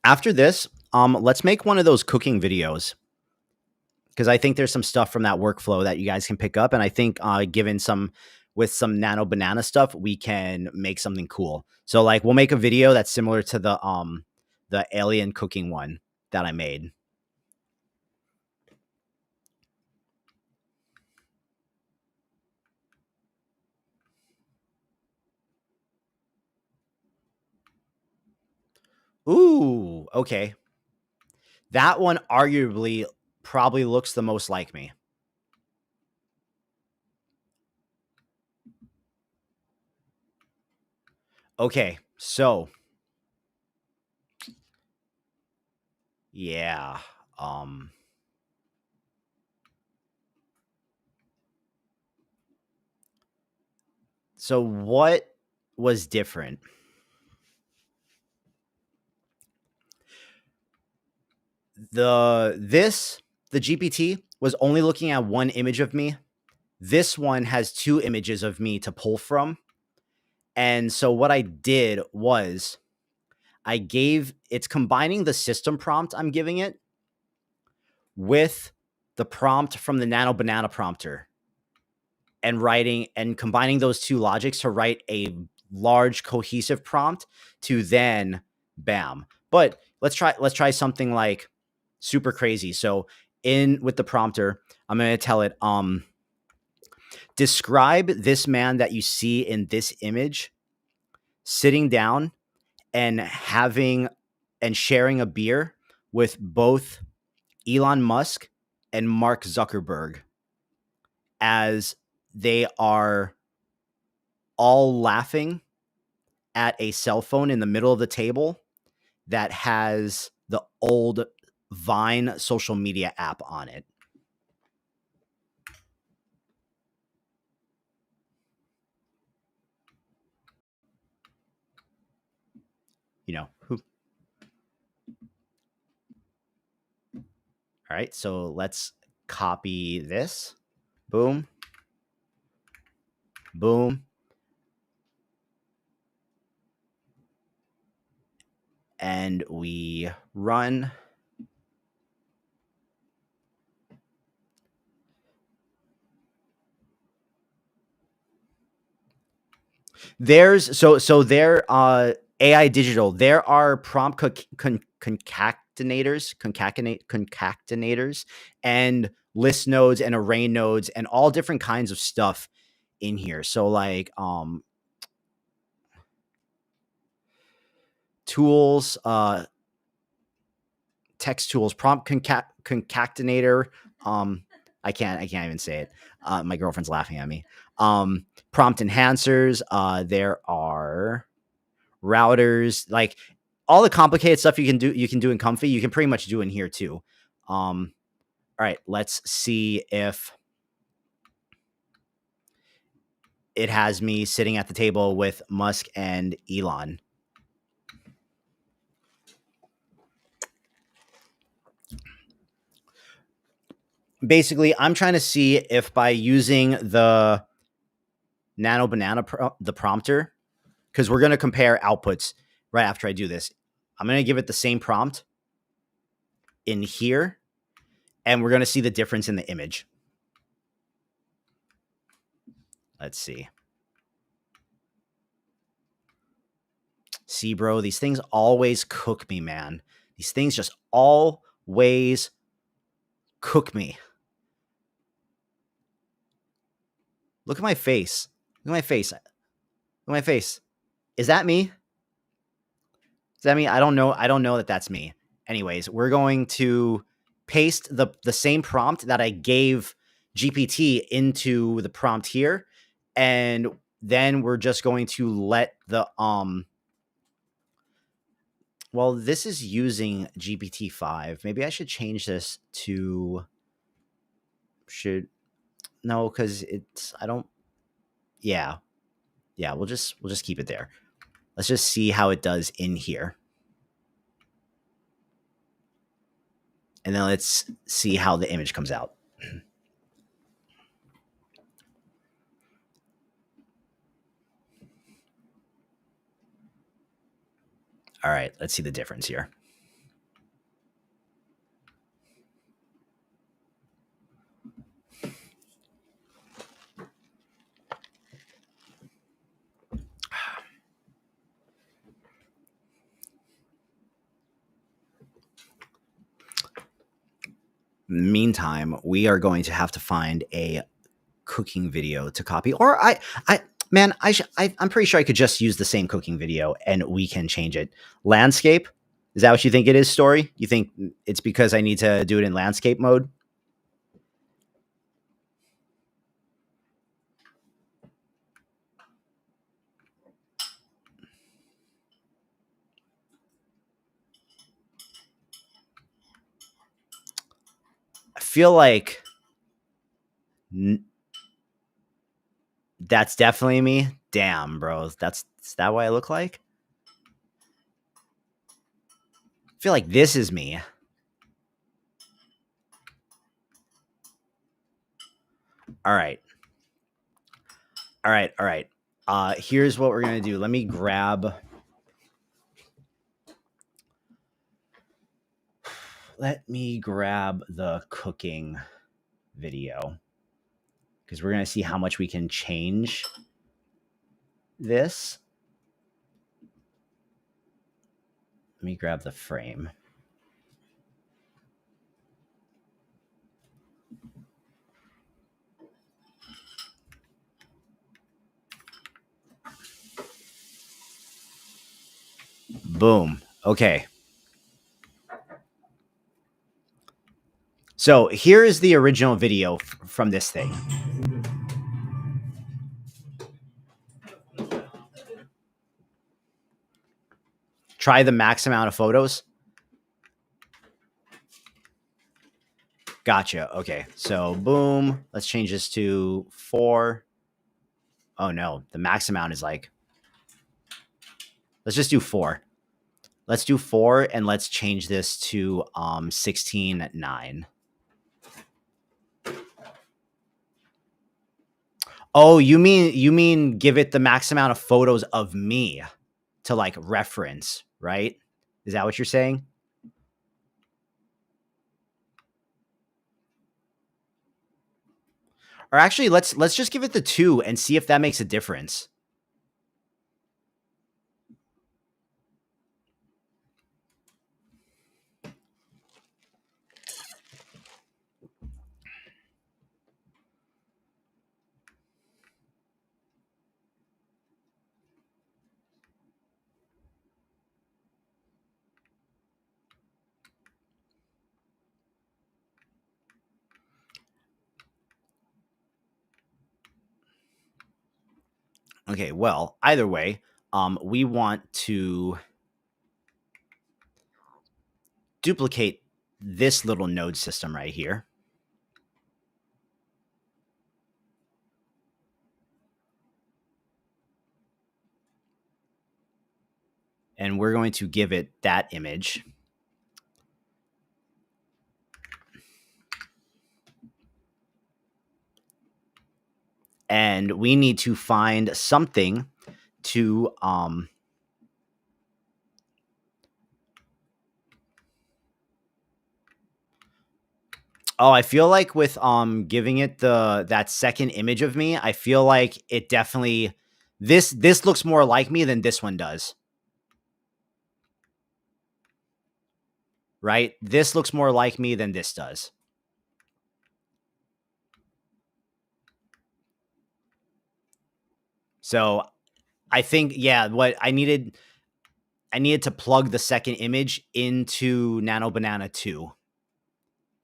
after this, let's make one of those cooking videos, because I think there's some stuff from that workflow that you guys can pick up, and I think given some with some Nano Banana stuff, we can make something cool. So like we'll make a video that's similar to the alien cooking one that I made. Ooh, okay. That one arguably probably looks the most like me. Okay, so yeah. So what was different? The GPT was only looking at one image of me. This one has two images of me to pull from. And so what I did was it's combining the system prompt I'm giving it with the prompt from the Nano Banana prompter and combining those two logics to write a large cohesive prompt to then bam. But let's try something like super crazy. So with the prompter, I'm going to tell it describe this man that you see in this image sitting down and having and sharing a beer with both Elon Musk and Mark Zuckerberg as they are all laughing at a cell phone in the middle of the table that has the old Vine social media app on it. You know, who all right, so let's copy this. Boom. Boom. And we run. There's so there AI digital. There are prompt concatenators and list nodes and array nodes and all different kinds of stuff in here. So like tools, text tools, prompt concatenator. I can't even say it. My girlfriend's laughing at me. Prompt enhancers. There are routers, like all the complicated stuff you can do in Comfy, you can pretty much do in here too. All right, let's see if it has me sitting at the table with Musk and Elon. Basically, I'm trying to see if by using the Nano Banana the prompter, because we're going to compare outputs right after I do this. I'm going to give it the same prompt in here, and we're going to see the difference in the image. Let's see. See, bro, these things always cook me, man. These things just always cook me. Look at my face. Look at my face. Look at my face. Is that me? Is that me? I don't know. I don't know that that's me. Anyways, we're going to paste the same prompt that I gave GPT into the prompt here, and then we're just going to let the well, this is using GPT-5. Maybe I should change this to no, because it's I don't. Yeah, we'll just keep it there. Let's just see how it does in here, and then let's see how the image comes out. All right, let's see the difference here. Meantime, we are going to have to find a cooking video to copy, or I'm pretty sure I could just use the same cooking video and we can change it. Landscape, is that what you think it is, Story? You think it's because I need to do it in landscape mode? I feel like that's definitely me. Damn, bro. Is that what I look like? I feel like this is me. All right. All right. All right. Here's what we're going to do. Let me grab the cooking video because we're going to see how much we can change this. Let me grab the frame. Boom. Okay. So here is the original video from this thing. Try the max amount of photos. Gotcha. Okay. So boom. Let's change this to 4. Oh no, the max amount is like, let's just do 4. Let's do 4 and let's change this to 16:9. Oh, you mean give it the max amount of photos of me to like reference, right? Is that what you're saying? Or actually, let's just give it the 2 and see if that makes a difference. Okay, well, either way, we want to duplicate this little node system right here. And we're going to give it that image. And we need to find something to oh, I feel like with giving it that second image of me, I feel like it definitely this looks more like me than this one does. Right? This looks more like me than this does. So I think, yeah, what I needed to plug the second image into Nano Banana 2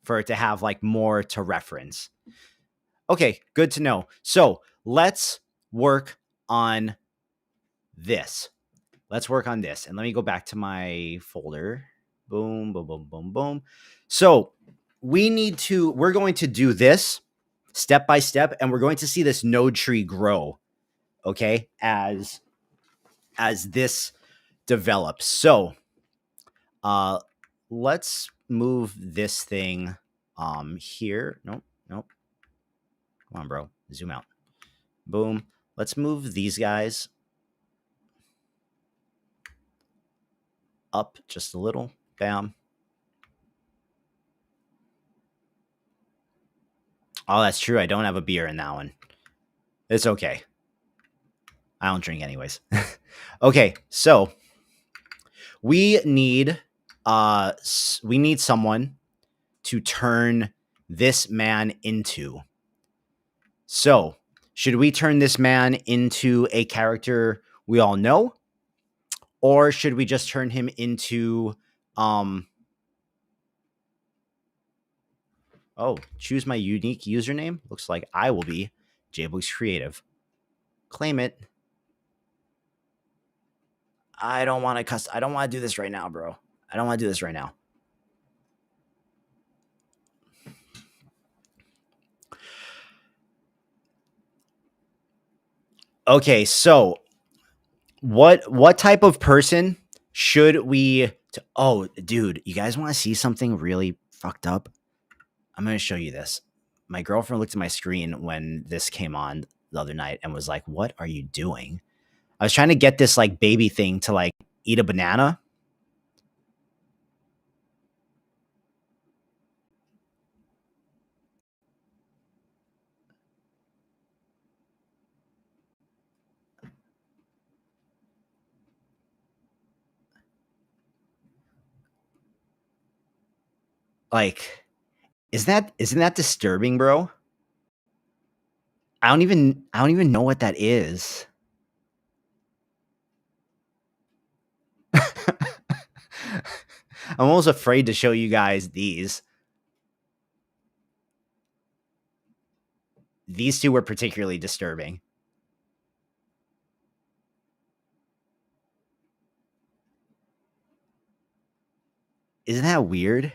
for it to have like more to reference. Okay, good to know. So let's work on this. Let's work on this. And let me go back to my folder. Boom, boom, boom, boom, boom. So we're going to do this step by step, and we're going to see this node tree grow, okay, as this develops. So let's move this thing here. Nope. Come on, bro. Zoom out. Boom. Let's move these guys up just a little. Bam. Oh, that's true. I don't have a beer in that one. It's okay. I don't drink anyways. Okay, so we need someone to turn this man into. So, should we turn this man into a character we all know? Or should we just turn him into oh, choose my unique username? Looks like I will be jboogx.creative. Claim it. I don't want to do this right now, bro. I don't want to do this right now. Okay, so what type of person should we oh, dude, you guys want to see something really fucked up? I'm going to show you this. My girlfriend looked at my screen when this came on the other night and was like, "What are you doing?" I was trying to get this like baby thing to like eat a banana. Like, isn't that disturbing, bro? I don't even know what that is. I'm almost afraid to show you guys these. These two were particularly disturbing. Isn't that weird?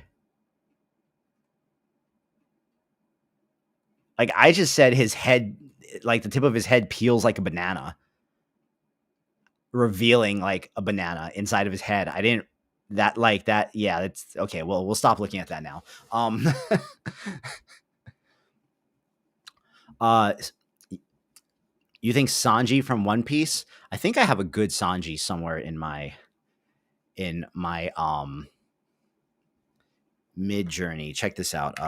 Like I just said his head, like the tip of his head peels like a banana, revealing like a banana inside of his head. I didn't that like that. Yeah, that's okay. Well, we'll stop looking at that now. uh you think Sanji from One Piece? I think I have a good Sanji somewhere in my mid journey. Check this out.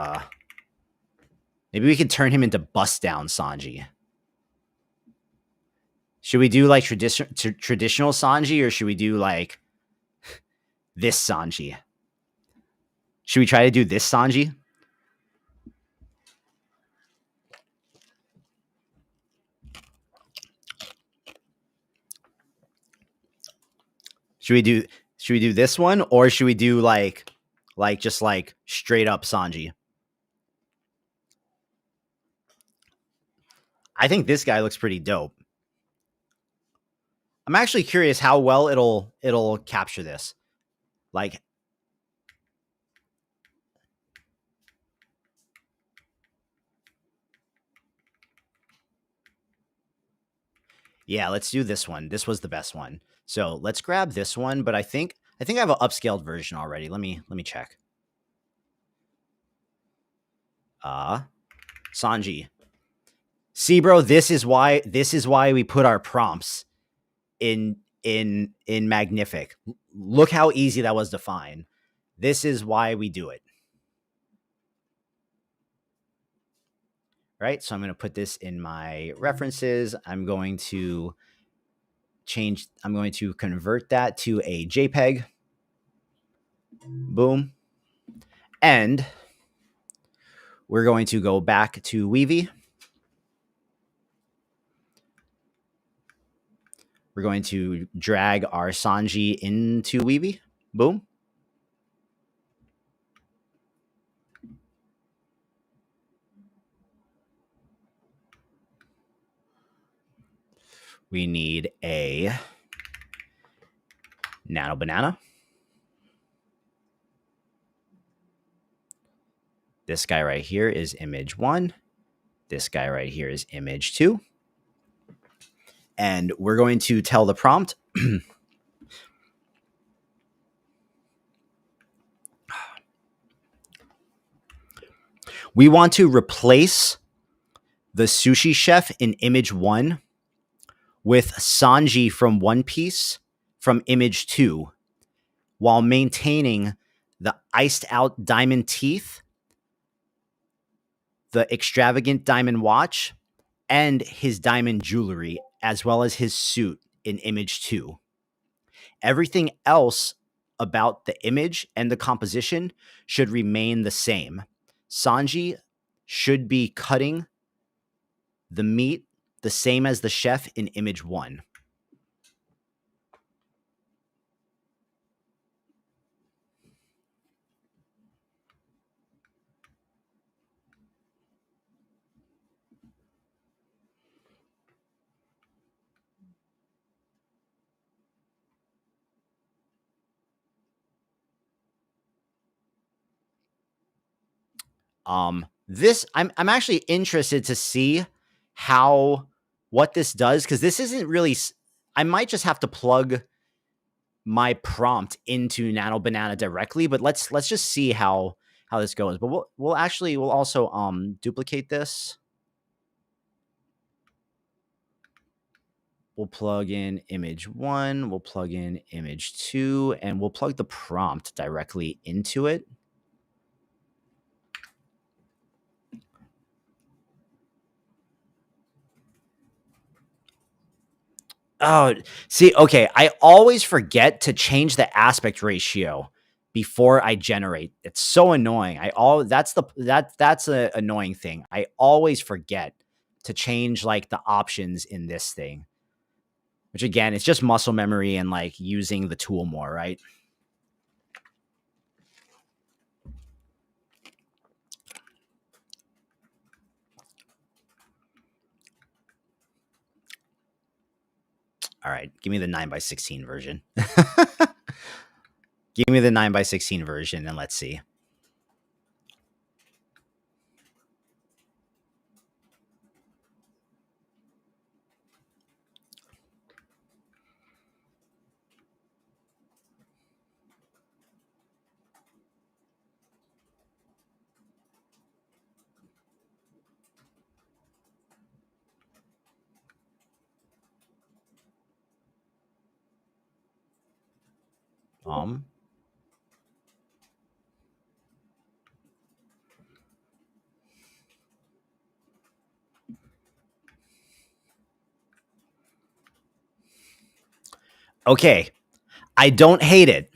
Maybe we could turn him into bust down Sanji. Should we do like traditional Sanji or should we do like this Sanji? Should we try to do this Sanji? Should we do this one or should we do like just like straight up Sanji? I think this guy looks pretty dope. I'm actually curious how well it'll capture this. Like yeah, let's do this one. This was the best one. So let's grab this one, but I think I have an upscaled version already. Let me check. Sanji. See, bro, this is why we put our prompts in Magnific. Look how easy that was to find. This is why we do it. Right? So I'm going to put this in my references. I'm going to convert that to a JPEG. Boom. And we're going to go back to Weavy. We're going to drag our Sanji into Weavy. Boom. We need a Nano banana. This guy right here is image 1. This guy right here is image 2. And we're going to tell the prompt we want to replace the sushi chef in image 1 with Sanji from One Piece from image 2 while maintaining the iced out diamond teeth, the extravagant diamond watch, and his diamond jewelry, as well as his suit in image 2. Everything else about the image and the composition should remain the same. Sanji should be cutting the meat the same as the chef in image 1. This I'm actually interested to see what this does because this isn't really. I might just have to plug my prompt into Nano Banana directly, but let's just see how this goes. But we'll also duplicate this. We'll plug in image 1, we'll plug in image 2, and we'll plug the prompt directly into it. Oh, see, okay. I always forget to change the aspect ratio before I generate. It's so annoying. That's an annoying thing. I always forget to change like the options in this thing. which again, it's just muscle memory and like using the tool more, right? All right, give me the 9x16 version. Give me the 9x16 version and let's see. Um, okay. I don't hate it.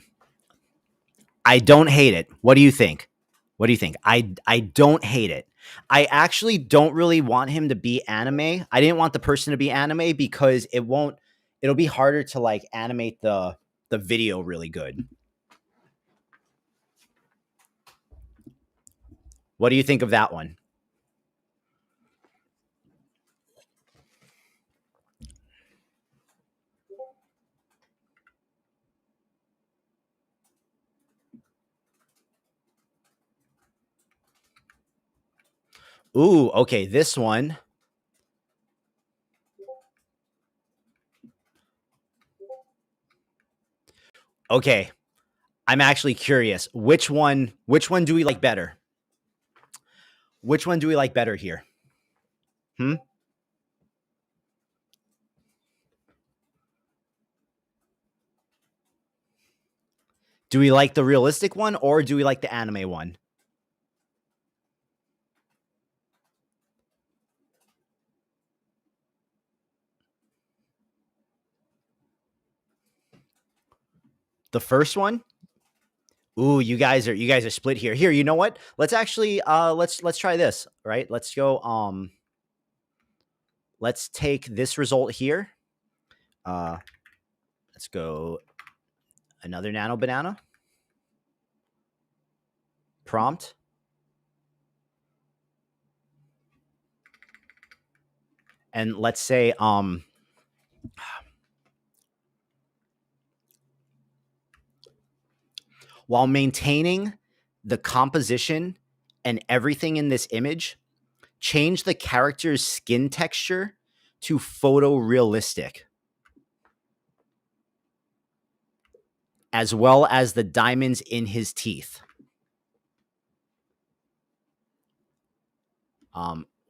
I don't hate it. What do you think? What do you think? I don't hate it. I actually don't really want him to be anime. I didn't want the person to be anime because it'll be harder to like animate the video really good. What do you think of that one? Ooh, okay, this one. Okay, I'm actually curious. Which one do we like better? Which one do we like better here? Hmm? Do we like the realistic one or do we like the anime one? The first one? Ooh, you guys are split here. Here, you know what? Let's actually let's try this, right? Let's go let's take this result here. Uh let's go another nano banana prompt. And let's say while maintaining the composition and everything in this image, change the character's skin texture to photorealistic, as well as the diamonds in his teeth.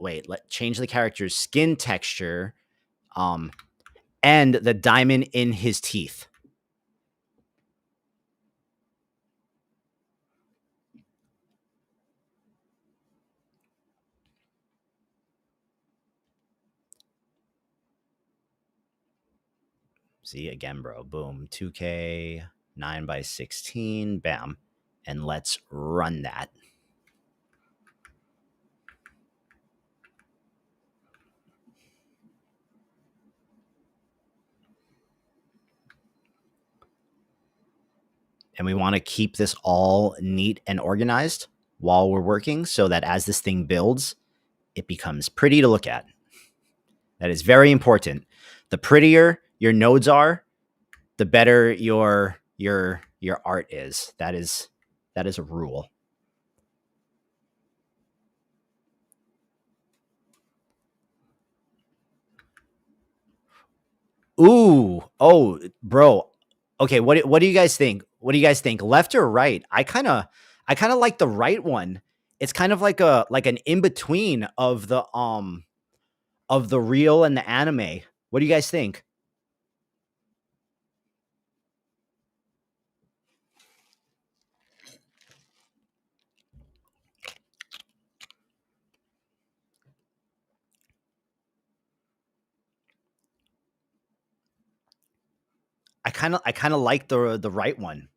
Wait, let change the character's skin texture, um, and the diamond in his teeth. See again, bro. Boom. 2K, 9x16. Bam. And let's run that. And we want to keep this all neat and organized while we're working so that as this thing builds, it becomes pretty to look at. That is very important. The prettier your nodes are, the better your art is. That is a rule. Ooh, oh, bro. Okay, what do you guys think? What do you guys think? Left or right? I kind of like the right one. It's kind of like an in between of the real and the anime. What do you guys think? I kind of like the right one.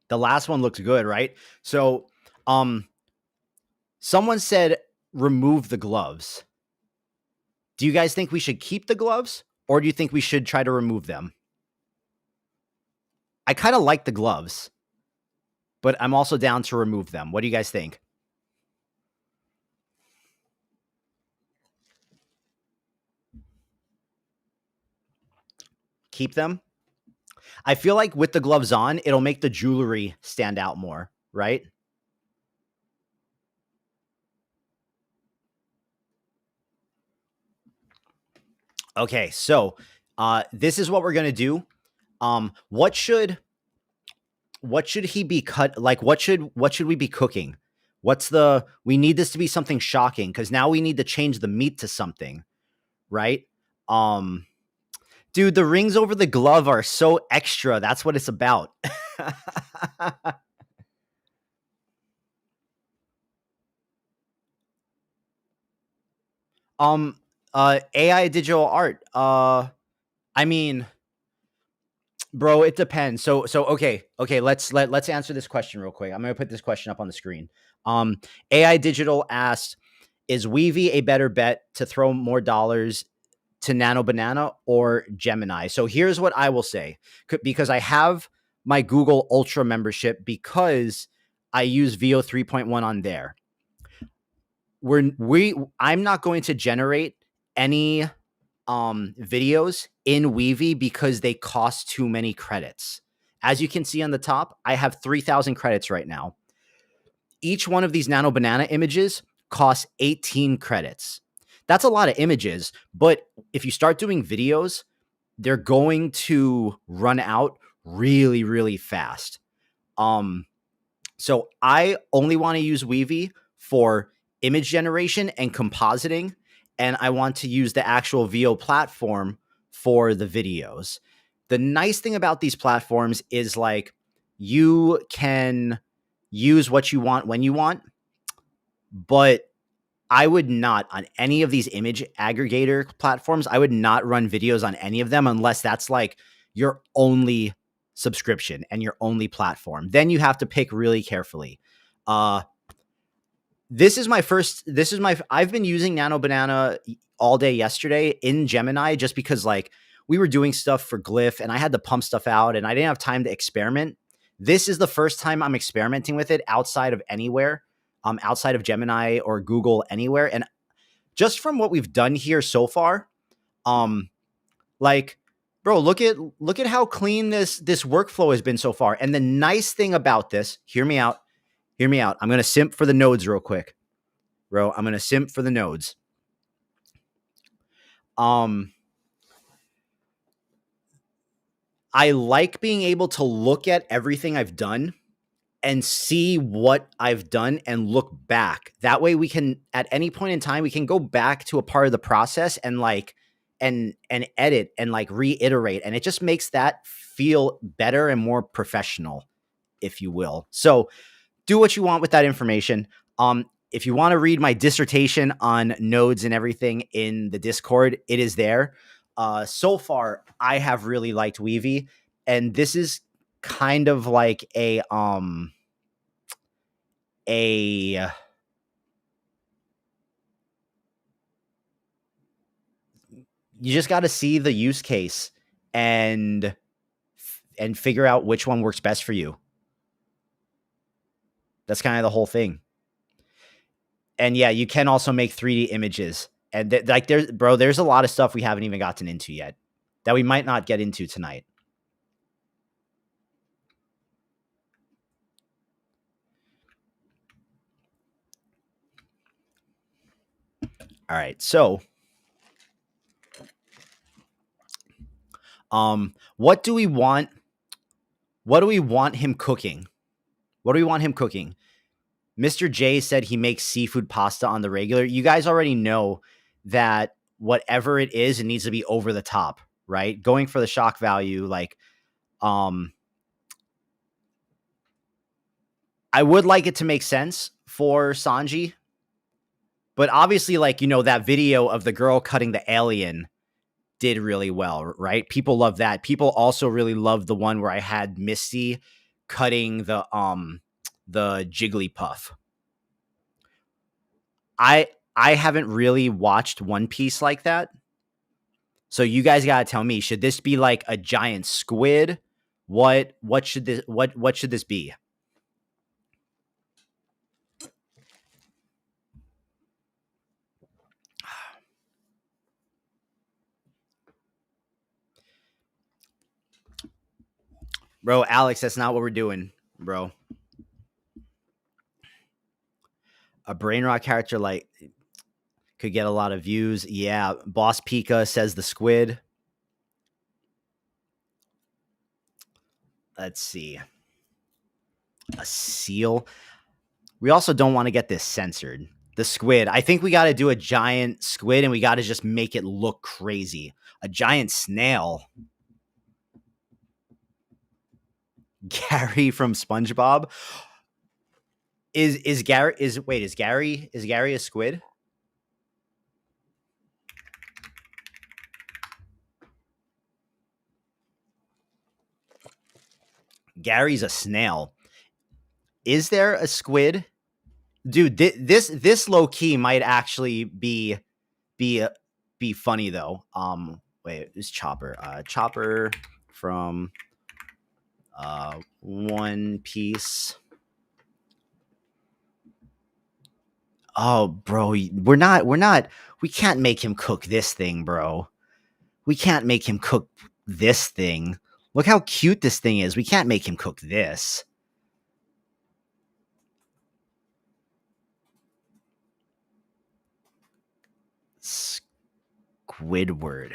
The last one looks good, right? So, um someone said remove the gloves. Do you guys think we should keep the gloves, or do you think we should try to remove them? I kind of like the gloves, but I'm also down to remove them. What do you guys think? Keep them? I feel like with the gloves on, it'll make the jewelry stand out more, right? Okay, so this is what we're gonna do. What should he be cut? Like, what should we be cooking? We need this to be something shocking because now we need to change the meat to something, right? Um, dude, the rings over the glove are so extra. That's what it's about. um, AI digital art. I mean, bro, it depends. Okay, let's answer this question real quick. I'm gonna put this question up on the screen. AI Digital asked, is Weavy a better bet to throw more dollars to Nano Banana or Gemini? So here's what I will say, because I have my Google Ultra membership because I use VO 3.1 on there. I'm not going to generate any videos in Weavy because they cost too many credits. As you can see on the top, I have 3,000 credits right now. Each one of these Nano Banana images costs 18 credits. That's a lot of images, but if you start doing videos, they're going to run out really, really fast. So I only want to use Weavy for image generation and compositing, and I want to use the actual VO platform for the videos. The nice thing about these platforms is like you can use what you want when you want, but I would not on any of these image aggregator platforms. I would not run videos on any of them unless that's like your only subscription and your only platform. Then you have to pick really carefully. Uh, I've been using Nano Banana all day yesterday in Gemini just because like we were doing stuff for Glyph and I had to pump stuff out and I didn't have time to experiment. This is the first time I'm experimenting with it outside of anywhere, outside of Gemini or Google anywhere. And just from what we've done here so far, um, like, bro, look at how clean this workflow has been so far. And the nice thing about this, hear me out. I'm gonna simp for the nodes real quick, bro. I'm gonna simp for the nodes. Um, I like being able to look at everything I've done and see what I've done and look back. That way we can at any point in time we can go back to a part of the process and like and edit and like reiterate, and it just makes that feel better and more professional, if you will. So do what you want with that information. If you want to read my dissertation on nodes and everything in the Discord, it is there. So far, I have really liked Weavy, and this is kind of like a you just got to see the use case and figure out which one works best for you. That's kind of the whole thing. And yeah, you can also make 3D images. And like there's a lot of stuff we haven't even gotten into yet that we might not get into tonight. All right. So, what do we want? What do we want him cooking? What do we want him cooking? Mr. J said he makes seafood pasta on the regular. You guys already know that whatever it is, it needs to be over the top, right? Going for the shock value, like, I would like it to make sense for Sanji, but obviously, like, you know, that video of the girl cutting the alien did really well, right? People love that. People also really love the one where I had Misty cutting the Jigglypuff. I haven't really watched One Piece like that. So you guys gotta tell me, should this be like a giant squid? What should this be? Bro, Alex, that's not what we're doing, bro. A brain rot character like could get a lot of views. Yeah, Boss Pika says the squid. Let's see. A seal. We also don't want to get this censored. The squid. I think we got to do a giant squid and we got to just make it look crazy. A giant snail. Gary from SpongeBob. Is Gary is Gary a squid? Gary's a snail. Is there a squid? Dude, this low key might actually be be funny though. Wait, it's Chopper. Chopper from One Piece. Oh, bro, we can't make him cook this thing, bro. We can't make him cook this thing. Look how cute this thing is. We can't make him cook this. Squidward.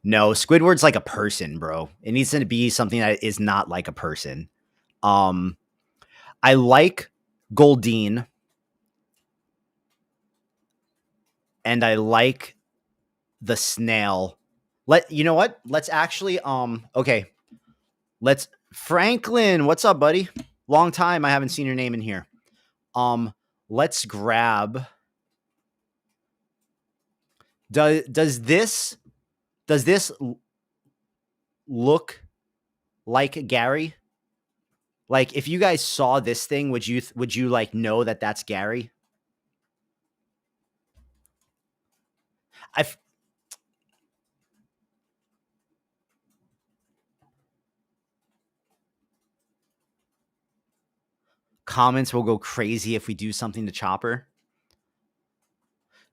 No, Squidward's like a person, bro. It needs to be something that is not like a person. Um, I like Goldine, and I like the snail. You know what? Let's actually okay. Let's Franklin, what's up, buddy? Long time I haven't seen your name in here. Let's grab does this look like Gary? Like if you guys saw this thing, would you like know that that's Gary? I Comments will go crazy if we do something to Chopper.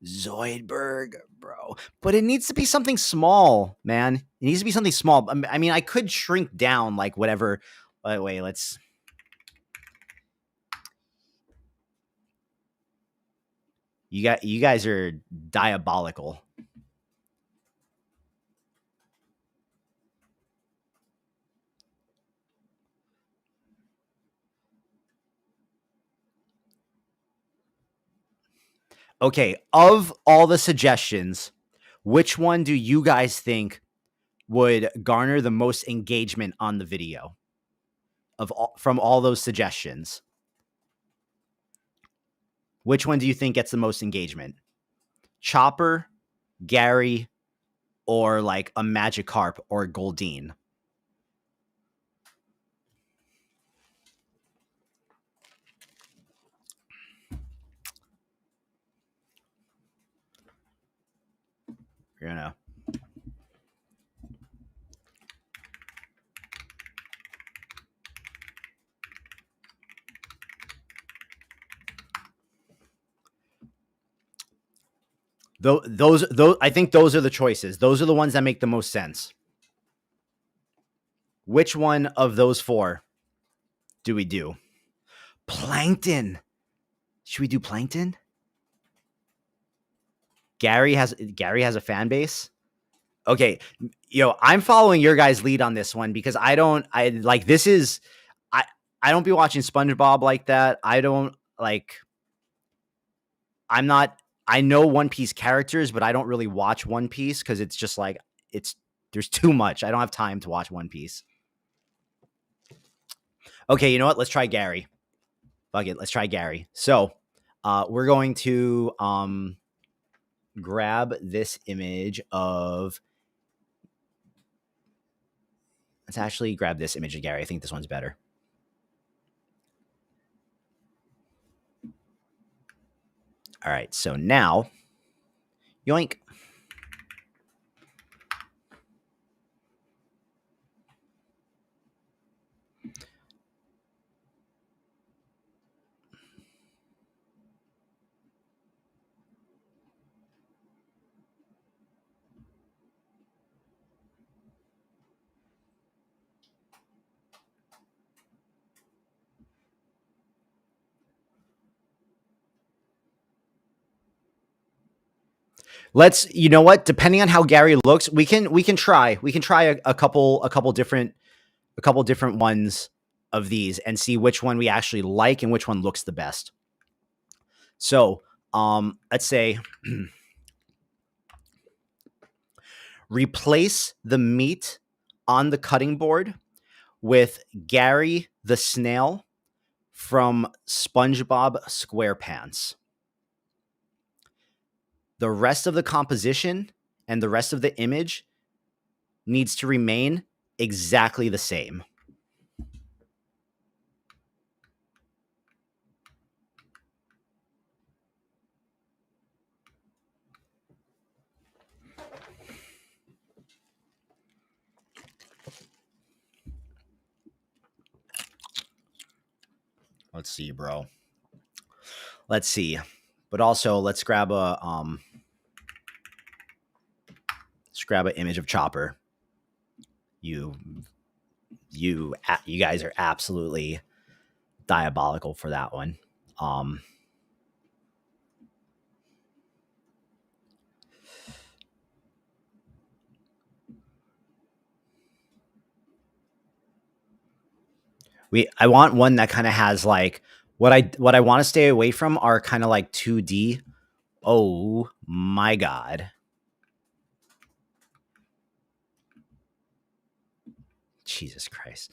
Zoidberg, bro. But it needs to be something small, man. It needs to be something small. I mean, I could shrink down like whatever. Wait, let's. You guys are diabolical. Okay, of all the suggestions, which one do you guys think would garner the most engagement on the video from all those suggestions? Which one do you think gets the most engagement? Chopper, Gary, or like a Magikarp or Goldine? You're gonna. Those, I think those are the choices. Those are the ones that make the most sense. Which one of those four do we do? Plankton. Should we do Plankton? Gary has a fan base. Okay, I'm following your guys' lead on this one because I like this is I don't be watching SpongeBob like that. I don't like I'm not I know One Piece characters, but I don't really watch One Piece because it's just like there's too much. I don't have time to watch One Piece. Okay, you know what? Let's try Gary. Fuck it, let's try Gary. So we're going to grab this image of Let's actually grab this image of Gary. I think this one's better. All right, so now, yoink. Let's, you know what? Depending on how Gary looks, we can try a couple different ones of these and see which one we actually like and which one looks the best. So, let's say replace the meat on the cutting board with Gary the snail from SpongeBob SquarePants. The rest of the composition and the rest of the image needs to remain exactly the same. Let's see, bro. Let's see. But also let's grab an image of Chopper. You guys are absolutely diabolical for that one. I want one that kind of has like what I want to stay away from are kind of like 2D. Oh my god. Jesus Christ.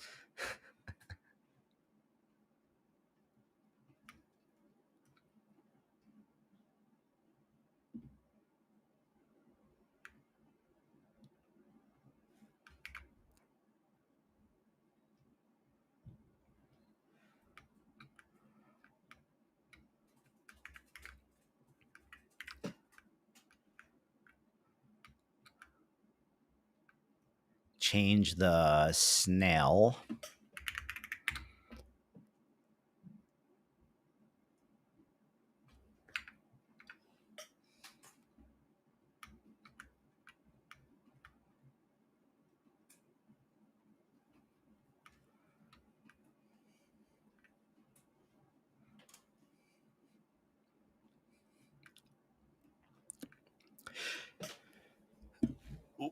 Change the snail.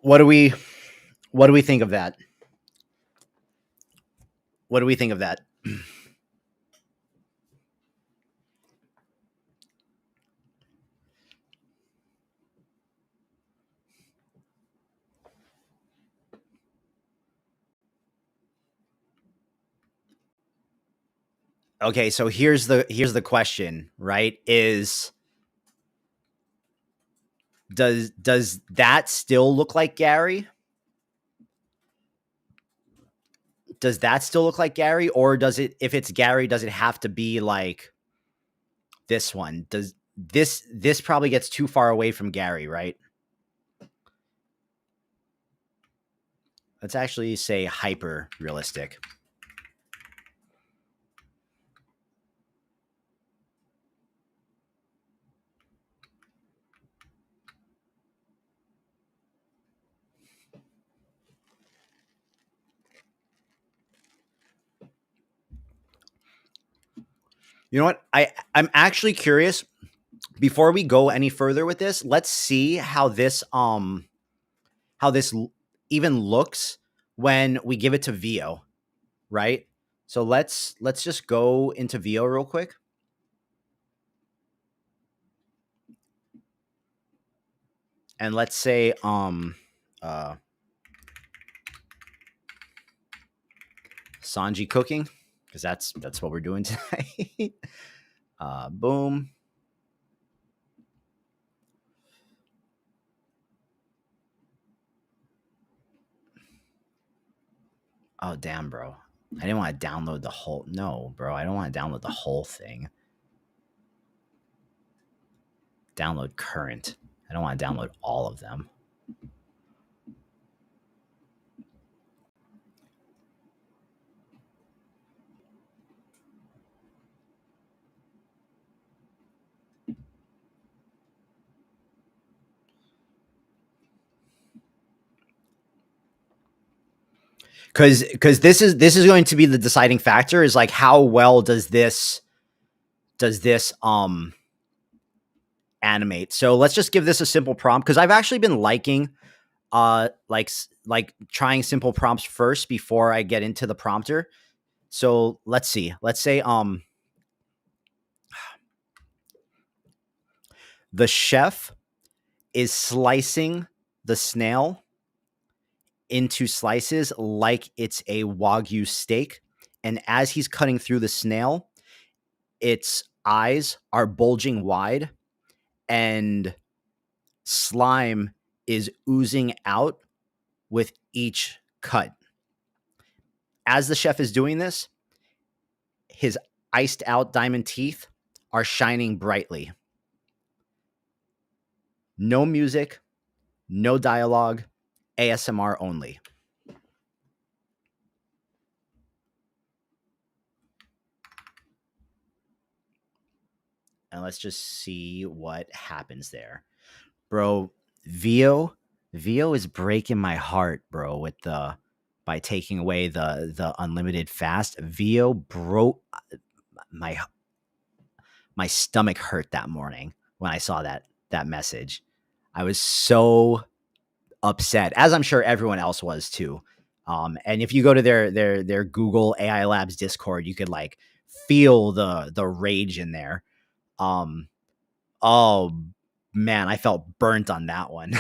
What do we think of that? What do we think of that? Okay, so here's the question, right? Is does that still look like Gary? Does that still look like Gary, or does it, if it's Gary, does it have to be like this one? Does this probably gets too far away from Gary, right? Let's actually say hyper realistic. You know what? I'm actually curious. Before we go any further with this, let's see how this even looks when we give it to Veo, right? So let's just go into Veo real quick. And let's say Sanji cooking, because that's what we're doing tonight. Boom. Oh damn, bro. I didn't want to download the whole. No, bro. I don't want to download the whole thing. Download current. I don't want to download all of them. Because this is going to be the deciding factor, is like how well does this animate. So let's just give this a simple prompt, because I've actually been liking like trying simple prompts first before I get into the prompter. So let's see. Let's say the chef is slicing the snail into slices like it's a Wagyu steak. And as he's cutting through the snail, its eyes are bulging wide and slime is oozing out with each cut. As the chef is doing this, his iced out diamond teeth are shining brightly. No music, no dialogue, ASMR only. And let's just see what happens there. Bro, Vio is breaking my heart, bro, with the by taking away the unlimited fast. Vio broke my my stomach hurt that morning when I saw that message. I was so upset, as I'm sure everyone else was too. And if you go to their Google AI Labs Discord, you could like feel the rage in there. Um, oh man, I felt burnt on that one.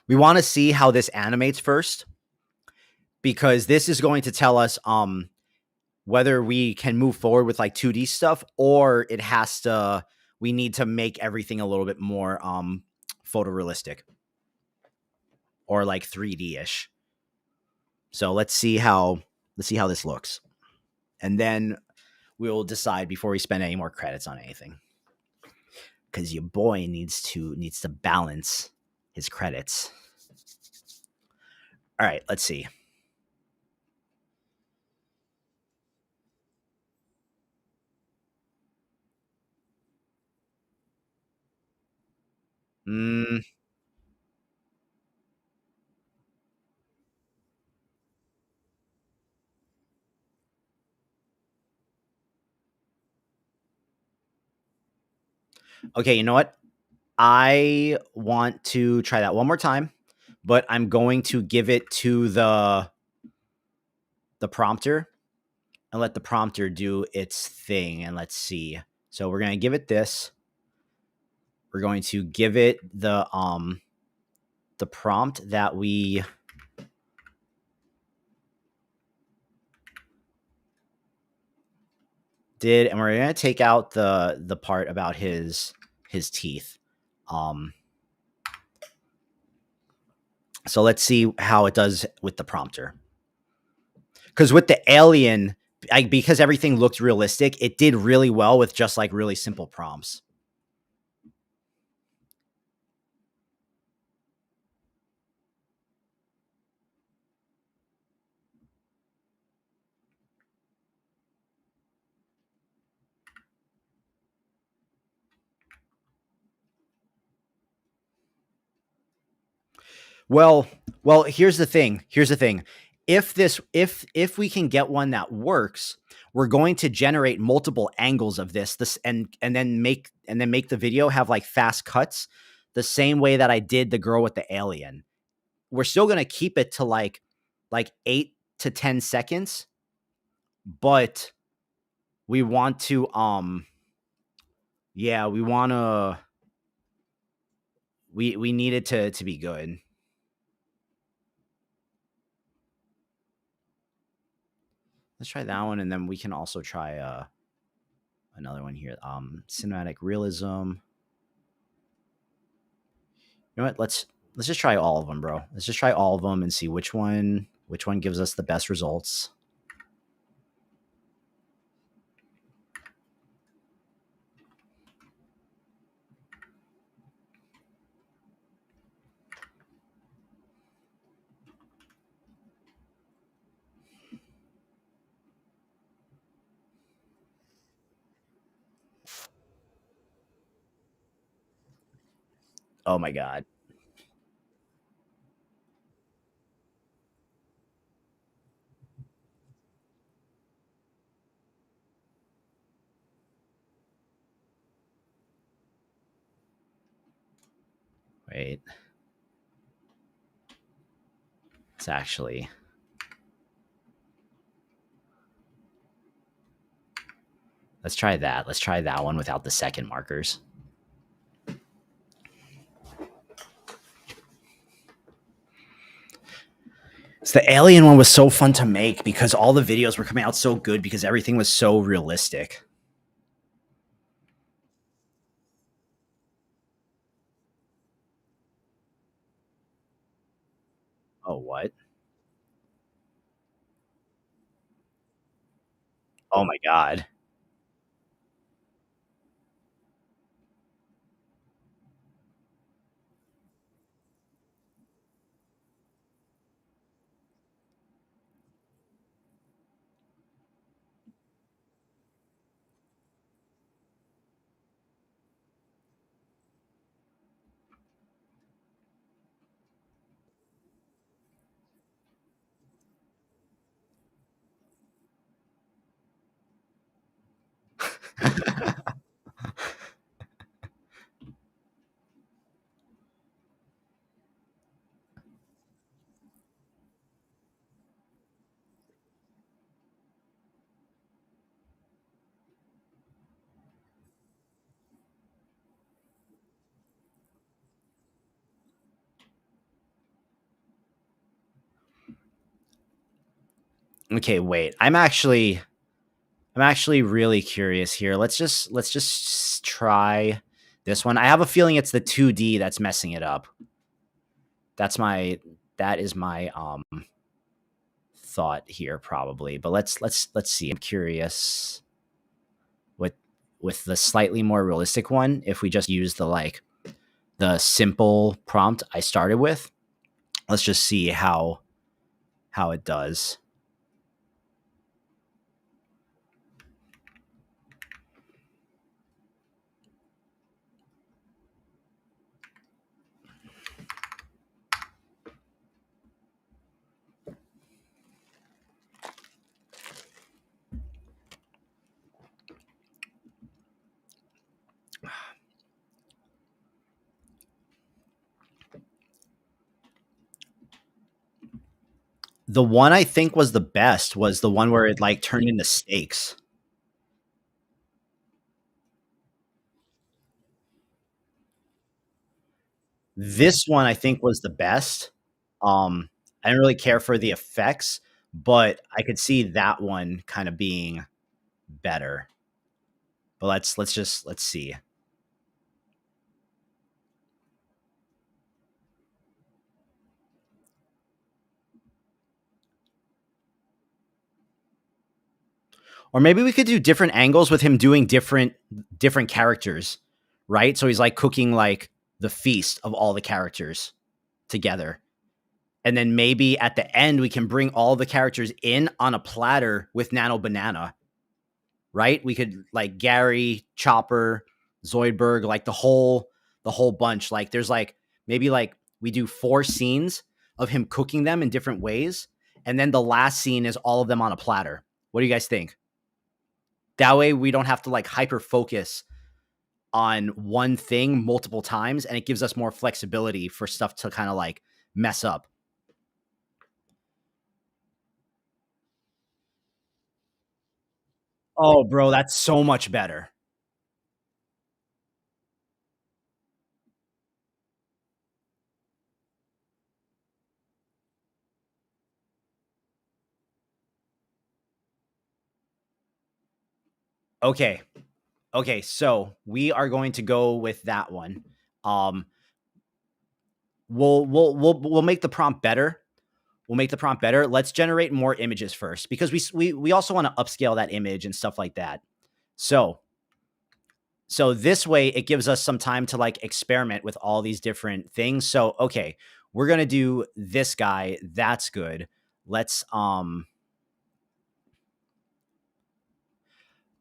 We want to see how this animates first, because this is going to tell us whether we can move forward with like 2D stuff, or it has to we need to make everything a little bit more photorealistic or like 3D-ish. So let's see how this looks. And then we'll decide before we spend any more credits on anything. Cuz your boy needs to balance his credits. All right, let's see. Mm, okay, you know what? I want to try that one more time, but I'm going to give it to the prompter and let the prompter do its thing, and let's see. So we're going to give it this. We're going to give it the prompt that we did, and we're going to take out the part about his teeth. Um so let's see how it does with the prompter. Cuz with the alien, because everything looked realistic, it did really well with just like really simple prompts. Well, well, here's the thing. Here's the thing. If we can get one that works, we're going to generate multiple angles of this and then make the video have like fast cuts, the same way that I did the girl with the alien. We're still going to keep it to like 8 to 10 seconds, but we want to yeah, we need it to be good. Let's try that one, and then we can also try another one here. Cinematic realism. You know what? Let's just try all of them, bro. Let's just try all of them and see which one gives us the best results. Oh my god. Wait. It's actually let's try that. Let's try that one without the second markers. So the alien one was so fun to make because all the videos were coming out so good because everything was so realistic. Oh, what? Oh my god. Okay, wait. I'm actually really curious here. Let's just try this one. I have a feeling it's the 2D that's messing it up. That's my that is my thought here probably. But let's see. I'm curious with the slightly more realistic one if we just use the simple prompt I started with. Let's just see how it does. The one I think was the best was the one where it like turned into steaks. This one I think was the best. I didn't really care for the effects, but I could see that one kind of being better. But let's see. Or maybe we could do different angles with him doing different characters, right? So he's like cooking like the feast of all the characters together. And then maybe at the end we can bring all the characters in on a platter with Nano Banana, right? We could like Gary, Chopper, Zoidberg, like the whole bunch. Like there's like maybe like we do 4 scenes of him cooking them in different ways, and then the last scene is all of them on a platter. What do you guys think? That way we don't have to like hyper focus on one thing multiple times, and it gives us more flexibility for stuff to kind of like mess up. Oh, bro, that's so much better. Okay. Okay, so we are going to go with that one. Um we'll make the prompt better. We'll make the prompt better. Let's generate more images first because we also want to upscale that image and stuff like that. So this way it gives us some time to like experiment with all these different things. So, okay, we're going to do this guy. That's good. Let's,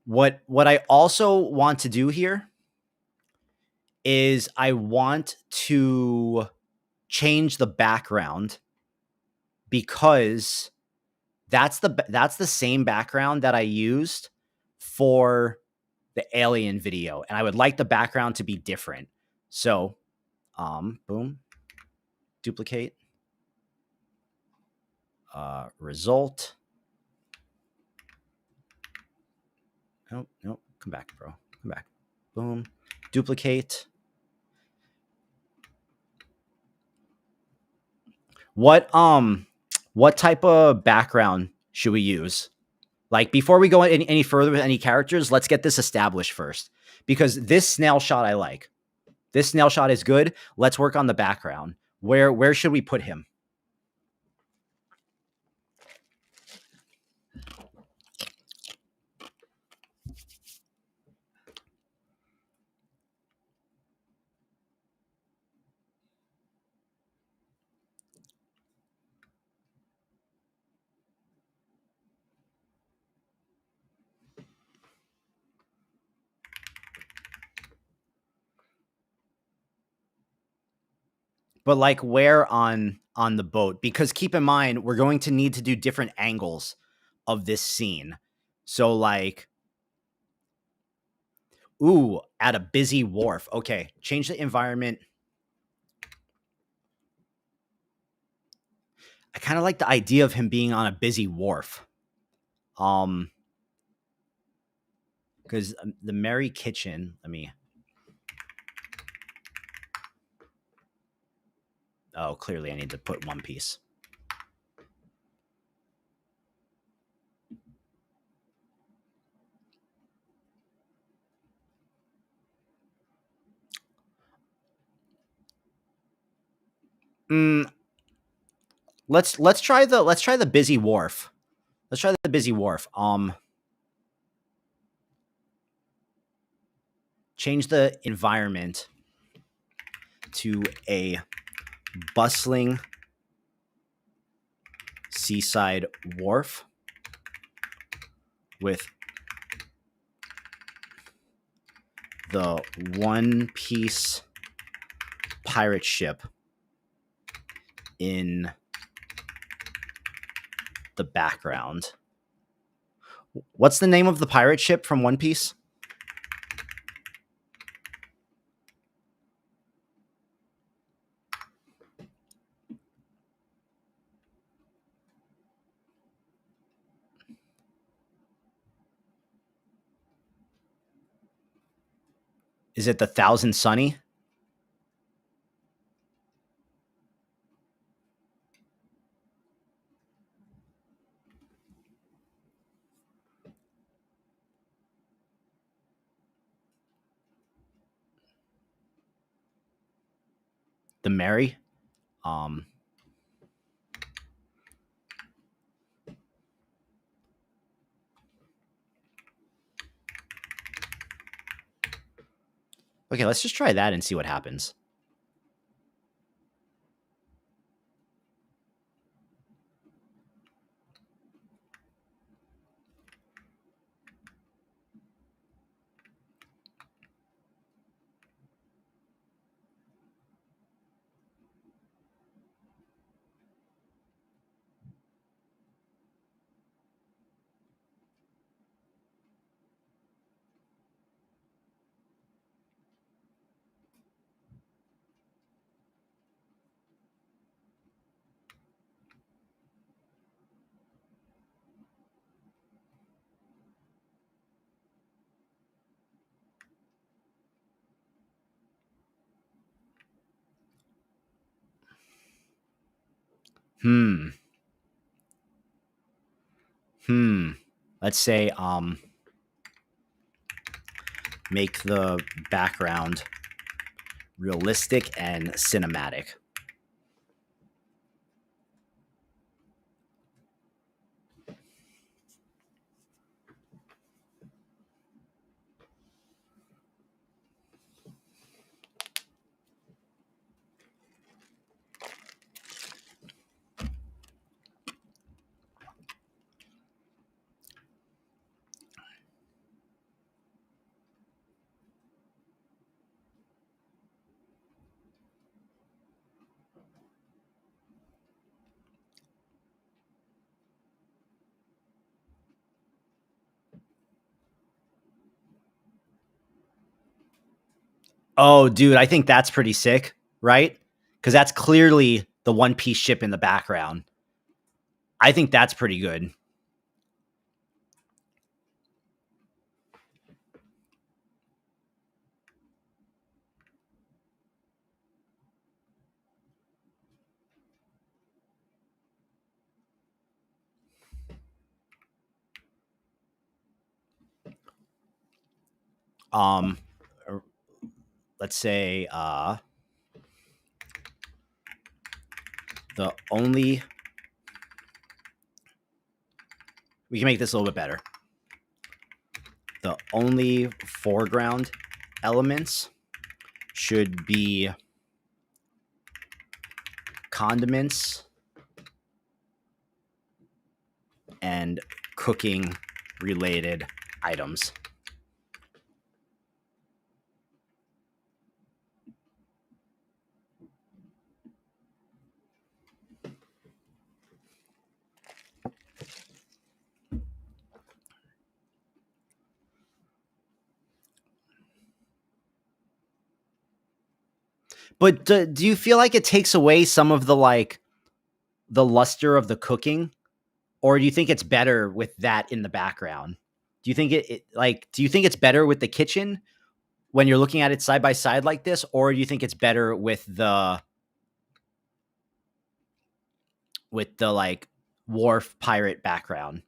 what I also want to do here is I want to change the background because that's the same background that I used for the alien video, and I would like the background to be different. So, boom, duplicate, result. Nope, come back, bro. Come back. Boom, duplicate. What type of background should we use? Like before we go any further with any characters, let's get this established first because this snail shot I like. This snail shot is good. Let's work on the background. Where should we put him? But like where on the boat? Because keep in mind, we're going to need to do different angles of this scene. So like, ooh, at a busy wharf. Okay, change the environment. I kind of like the idea of him being on a busy wharf. Because the Merry Kitchen, oh, clearly I need to put one piece. Let's try the busy wharf. Let's try the busy wharf. Change the environment to a bustling seaside wharf with the One Piece pirate ship in the background. What's the name of the pirate ship from One Piece? Is it the Thousand Sunny? The Mary? Okay, let's just try that and see what happens. Let's say make the background realistic and cinematic. Oh, dude, I think that's pretty sick, right? Because that's clearly the One Piece ship in the background. I think that's pretty good. Um, let's say the only we can make this a little bit better. The only foreground elements should be condiments and cooking related items. But do you feel like it takes away some of the like the luster of the cooking, or do you think it's better with that in the background? Do you think it like do you think it's better with the kitchen when you're looking at it side by side like this, or do you think it's better with the like wharf pirate background?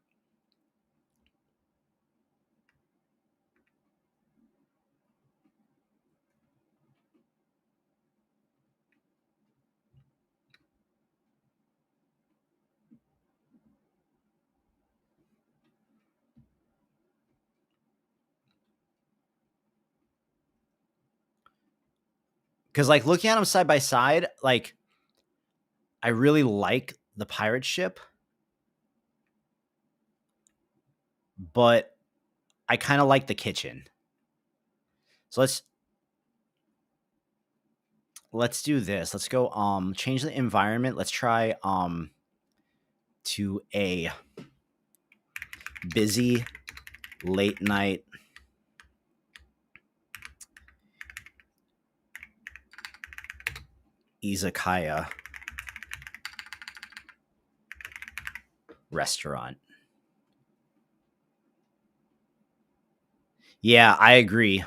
Because like looking at them side by side, like I really like the pirate ship, but I kind of like the kitchen. So let's do this. Let's go change the environment. Let's try to a busy late night izakaya restaurant. Yeah, I agree.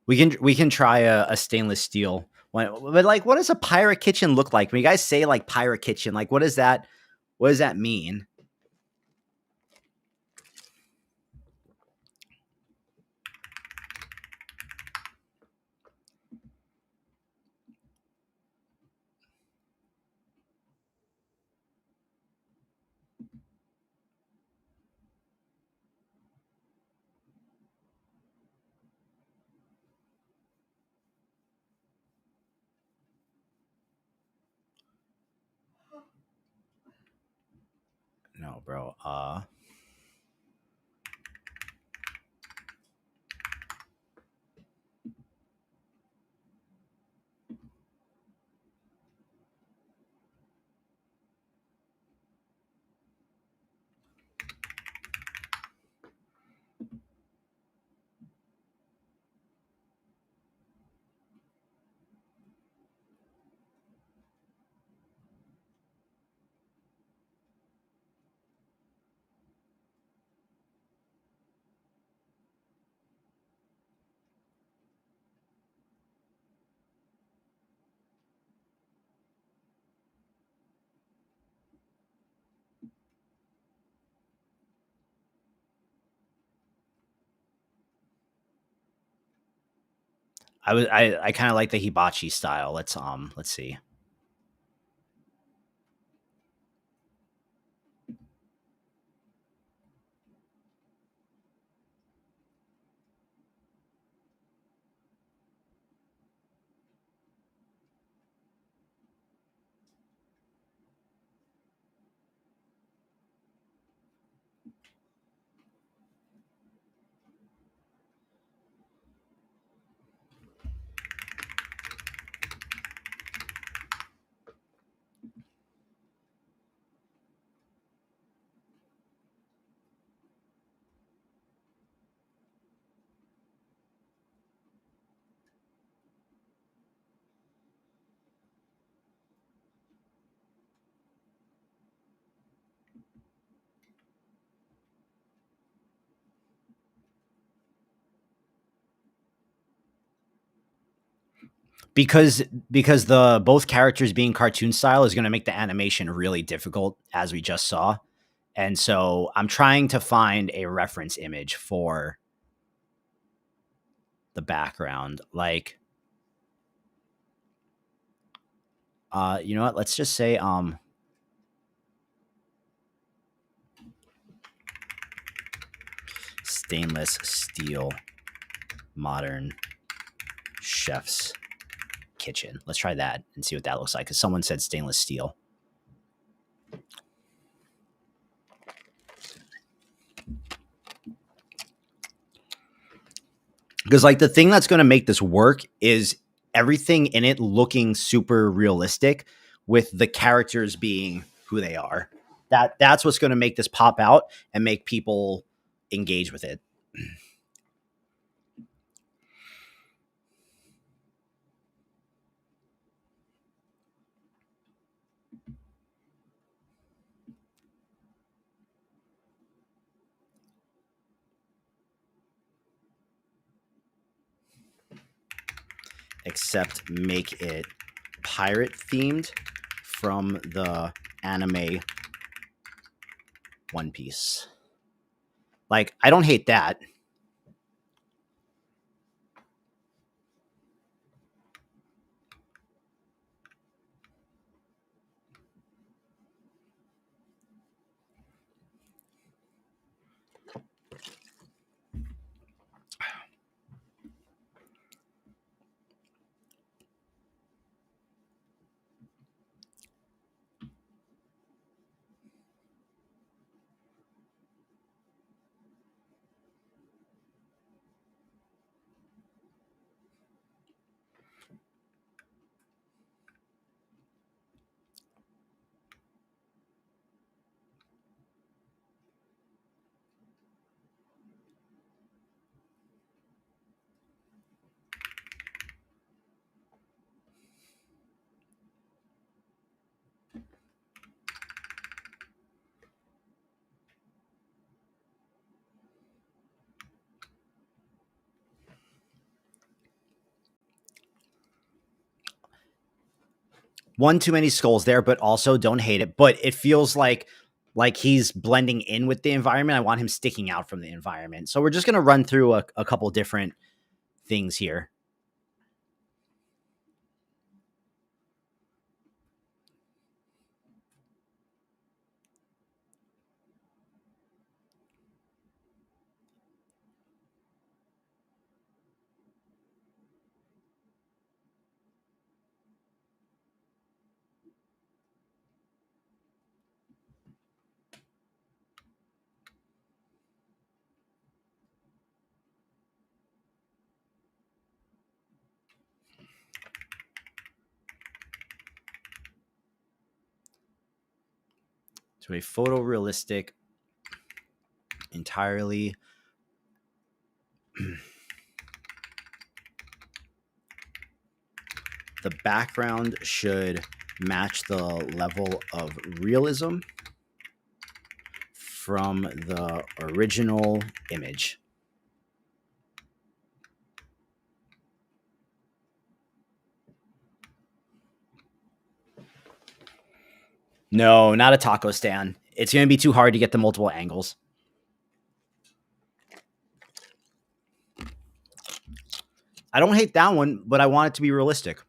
We can try a stainless steel one. But like, what does a pirate kitchen look like? When you guys say like pirate kitchen, like what does that mean? No, bro. I kind of like the hibachi style. Let's see. because the both characters being cartoon style is going to make the animation really difficult, as we just saw. And so I'm trying to find a reference image for the background. Like, you know what? Let's just say stainless steel modern chef's kitchen. Let's try that and see what that looks like. Because someone said stainless steel. Because like the thing that's going to make this work is everything in it looking super realistic, with the characters being who they are. That's what's going to make this pop out and make people engage with it. Except make it pirate themed from the anime One Piece. Like, I don't hate that. One too many skulls there, but also don't hate it. But it feels like he's blending in with the environment. I want him sticking out from the environment. So we're just gonna run through a couple different things here. To a photorealistic, entirely the background should match the level of realism from the original image. No, not a taco stand. It's going to be too hard to get the multiple angles. I don't hate that one, but I want it to be realistic.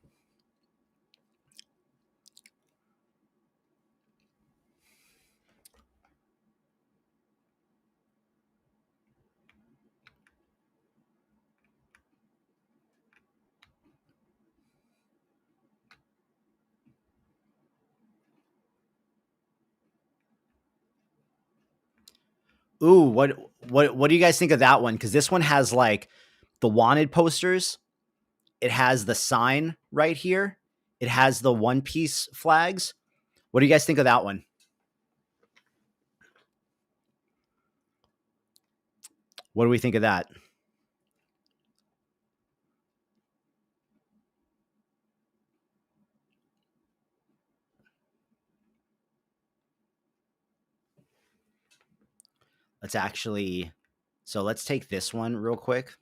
Ooh, what do you guys think of that one? Because this one has like the wanted posters. It has the sign right here. It has the One Piece flags. What do you guys think of that one? What do we think of that? Let's actually, so let's take this one real quick.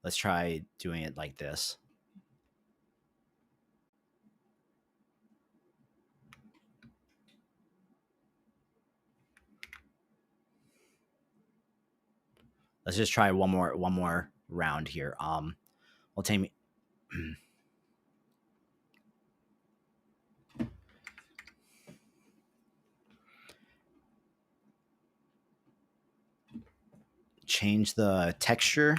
Let's try doing it like this. Let's just try one more round here. Will take me. Change the texture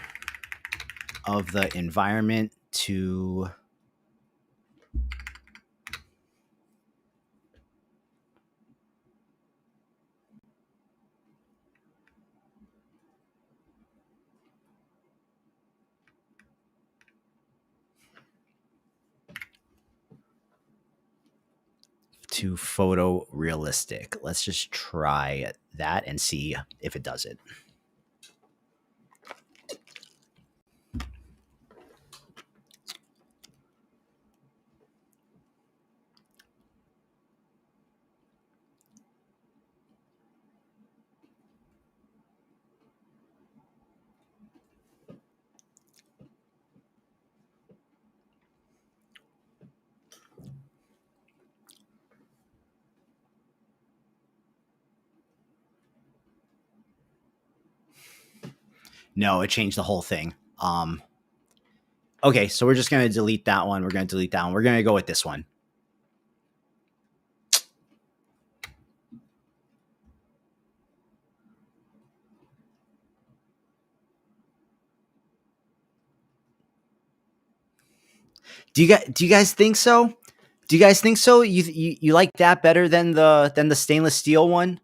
of the environment to photorealistic. Let's just try that and see if it does it. No, it changed the whole thing. Okay, so we're just going to delete that one. We're going to delete that one. We're going to go with this one. Do you guys think so? Do you guys think so? You like that better than the stainless steel one?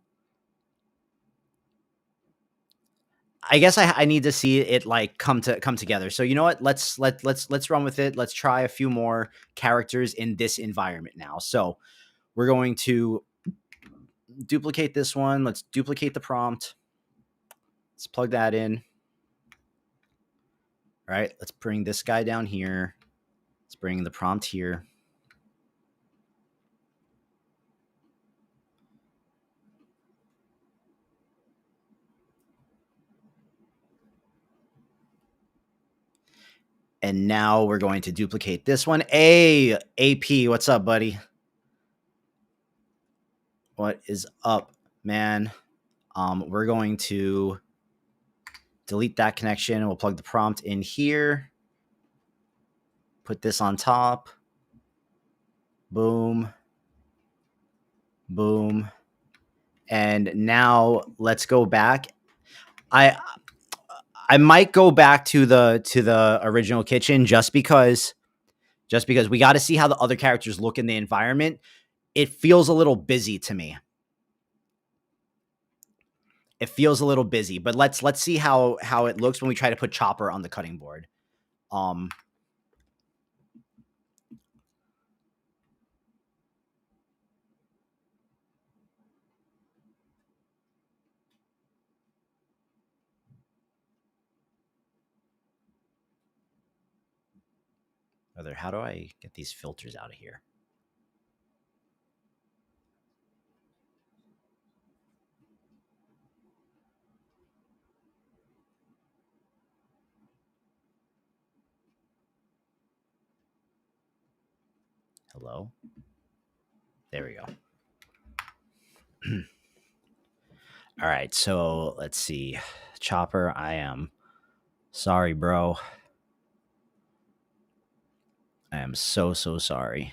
I guess I need to see it like come together. So you know what? Let's run with it. Let's try a few more characters in this environment now. So we're going to duplicate this one. Let's duplicate the prompt. Let's plug that in. All right, let's bring this guy down here. Let's bring the prompt here. And now we're going to duplicate this one. Hey, AP, what's up, buddy? What is up, man? We're going to delete that connection. We'll plug the prompt in here. Put this on top. Boom. Boom. And now let's go back. I might go back to the original kitchen just because we got to see how the other characters look in the environment. It feels a little busy to me. It feels a little busy, but let's see how it looks when we try to put Chopper on the cutting board. How do I get these filters out of here? Hello? There we go. All right, so let's see. Chopper, I am sorry, bro. I am so sorry.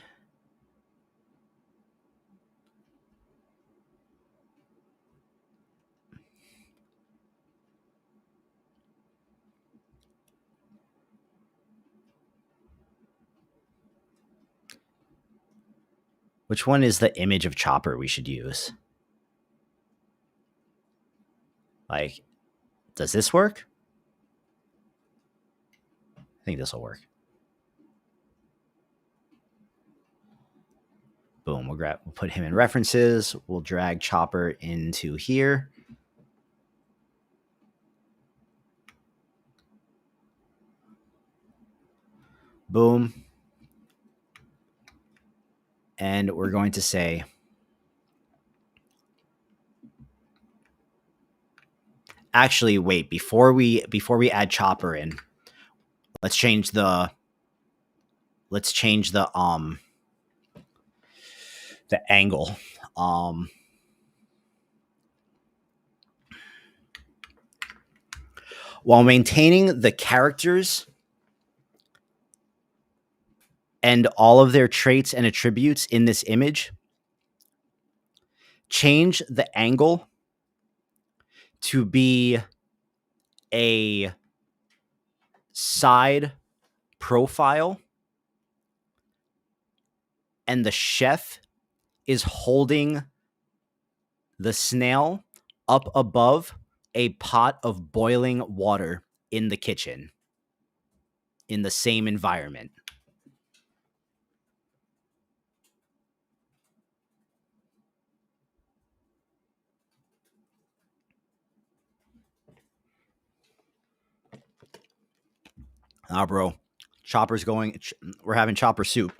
Which one is the image of Chopper we should use? Like, does this work? I think this will work. Boom. We'll put him in references. We'll drag Chopper into here. Boom. And we're going to say, actually, wait, before we add chopper in, let's change the angle. While maintaining the characters and all of their traits and attributes in this image, change the angle to be a side profile, and the chef is holding the snail up above a pot of boiling water in the kitchen in the same environment. Bro, chopper's going. We're having chopper soup.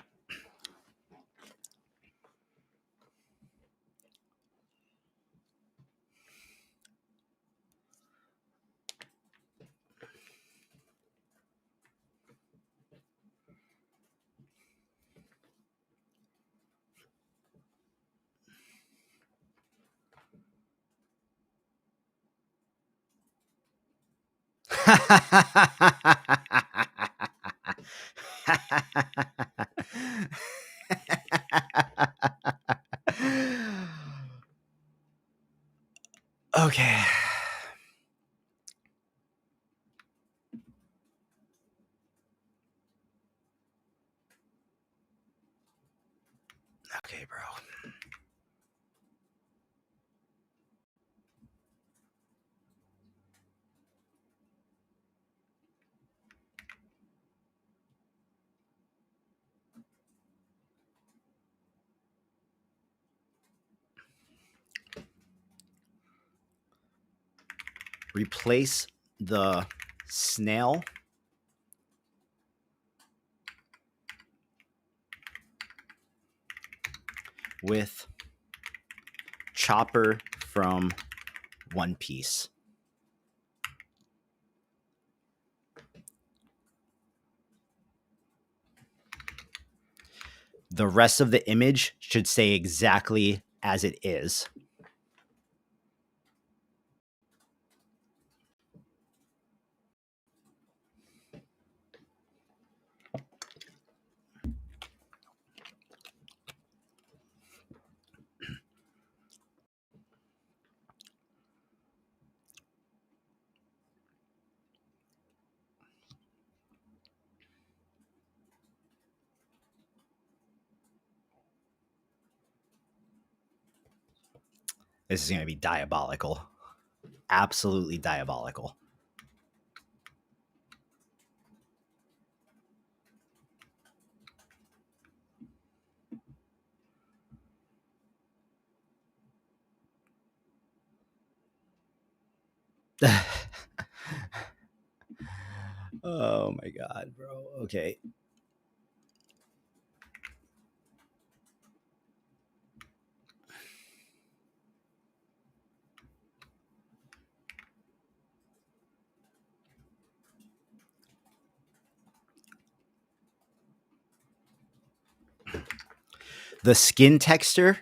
Okay. Okay, bro. Replace the snail with Chopper from One Piece. The rest of the image should stay exactly as it is. This is going to be diabolical. Absolutely diabolical. Oh my God, bro. Okay. The skin texture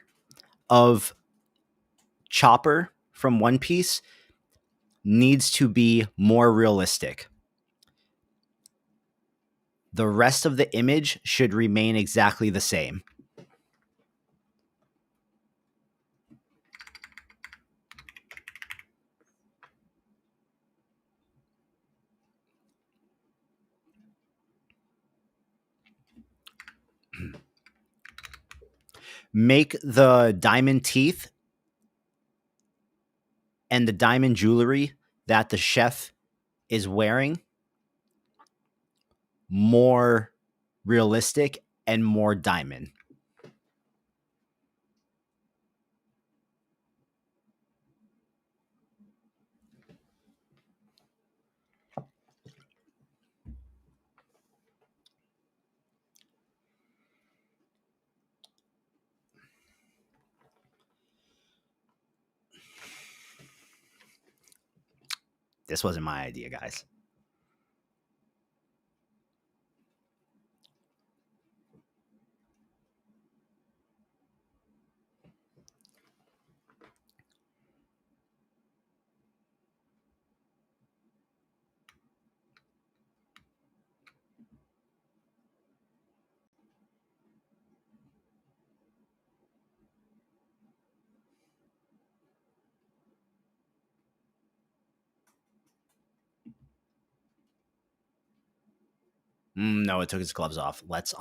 of Chopper from One Piece needs to be more realistic. The rest of the image should remain exactly the same. Make the diamond teeth and the diamond jewelry that the chef is wearing more realistic and more diamond. This wasn't my idea, guys. No, it took its gloves off. Let's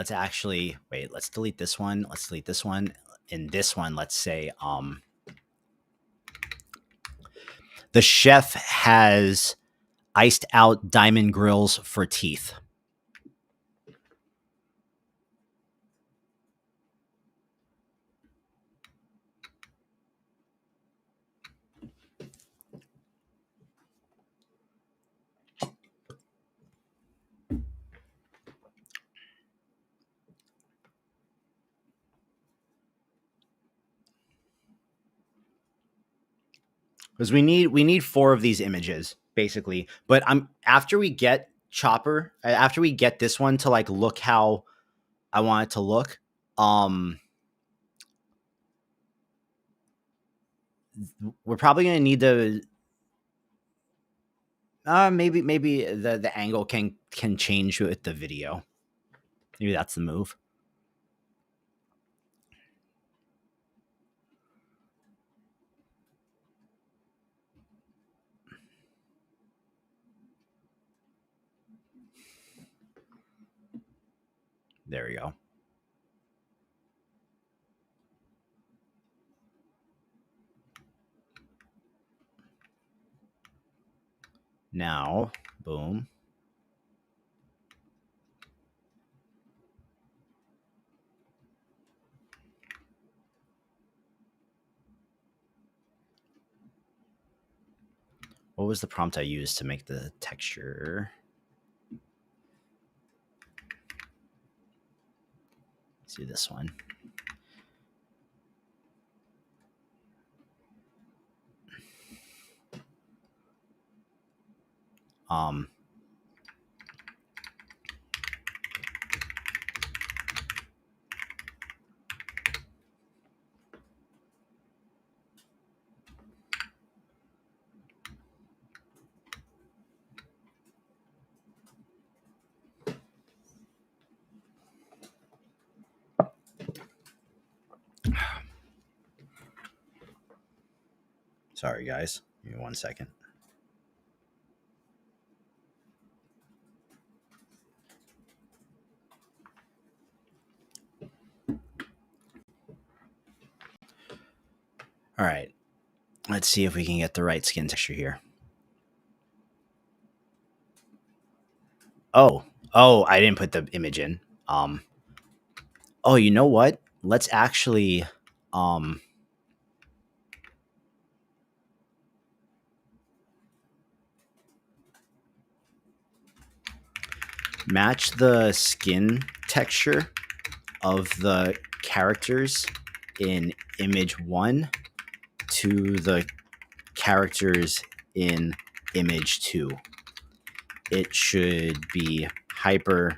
actually wait. Let's delete this one. Let's delete this one. In this one, let's say the chef has iced out diamond grills for teeth. Because we need 4 of these images basically. But I'm after we get Chopper, after we get this one to like look how I want it to look, we're probably gonna need to maybe the angle can change with the video. Maybe that's the move. There we go. Now, boom. What was the prompt I used to make the texture? Let's do this one. Um, sorry, guys. Give me 1 second. All right. Let's see if we can get the right skin texture here. Oh, I didn't put the image in. Oh, you know what? Let's actually match the skin texture of the characters in image 1 to the characters in image 2. It should be hyper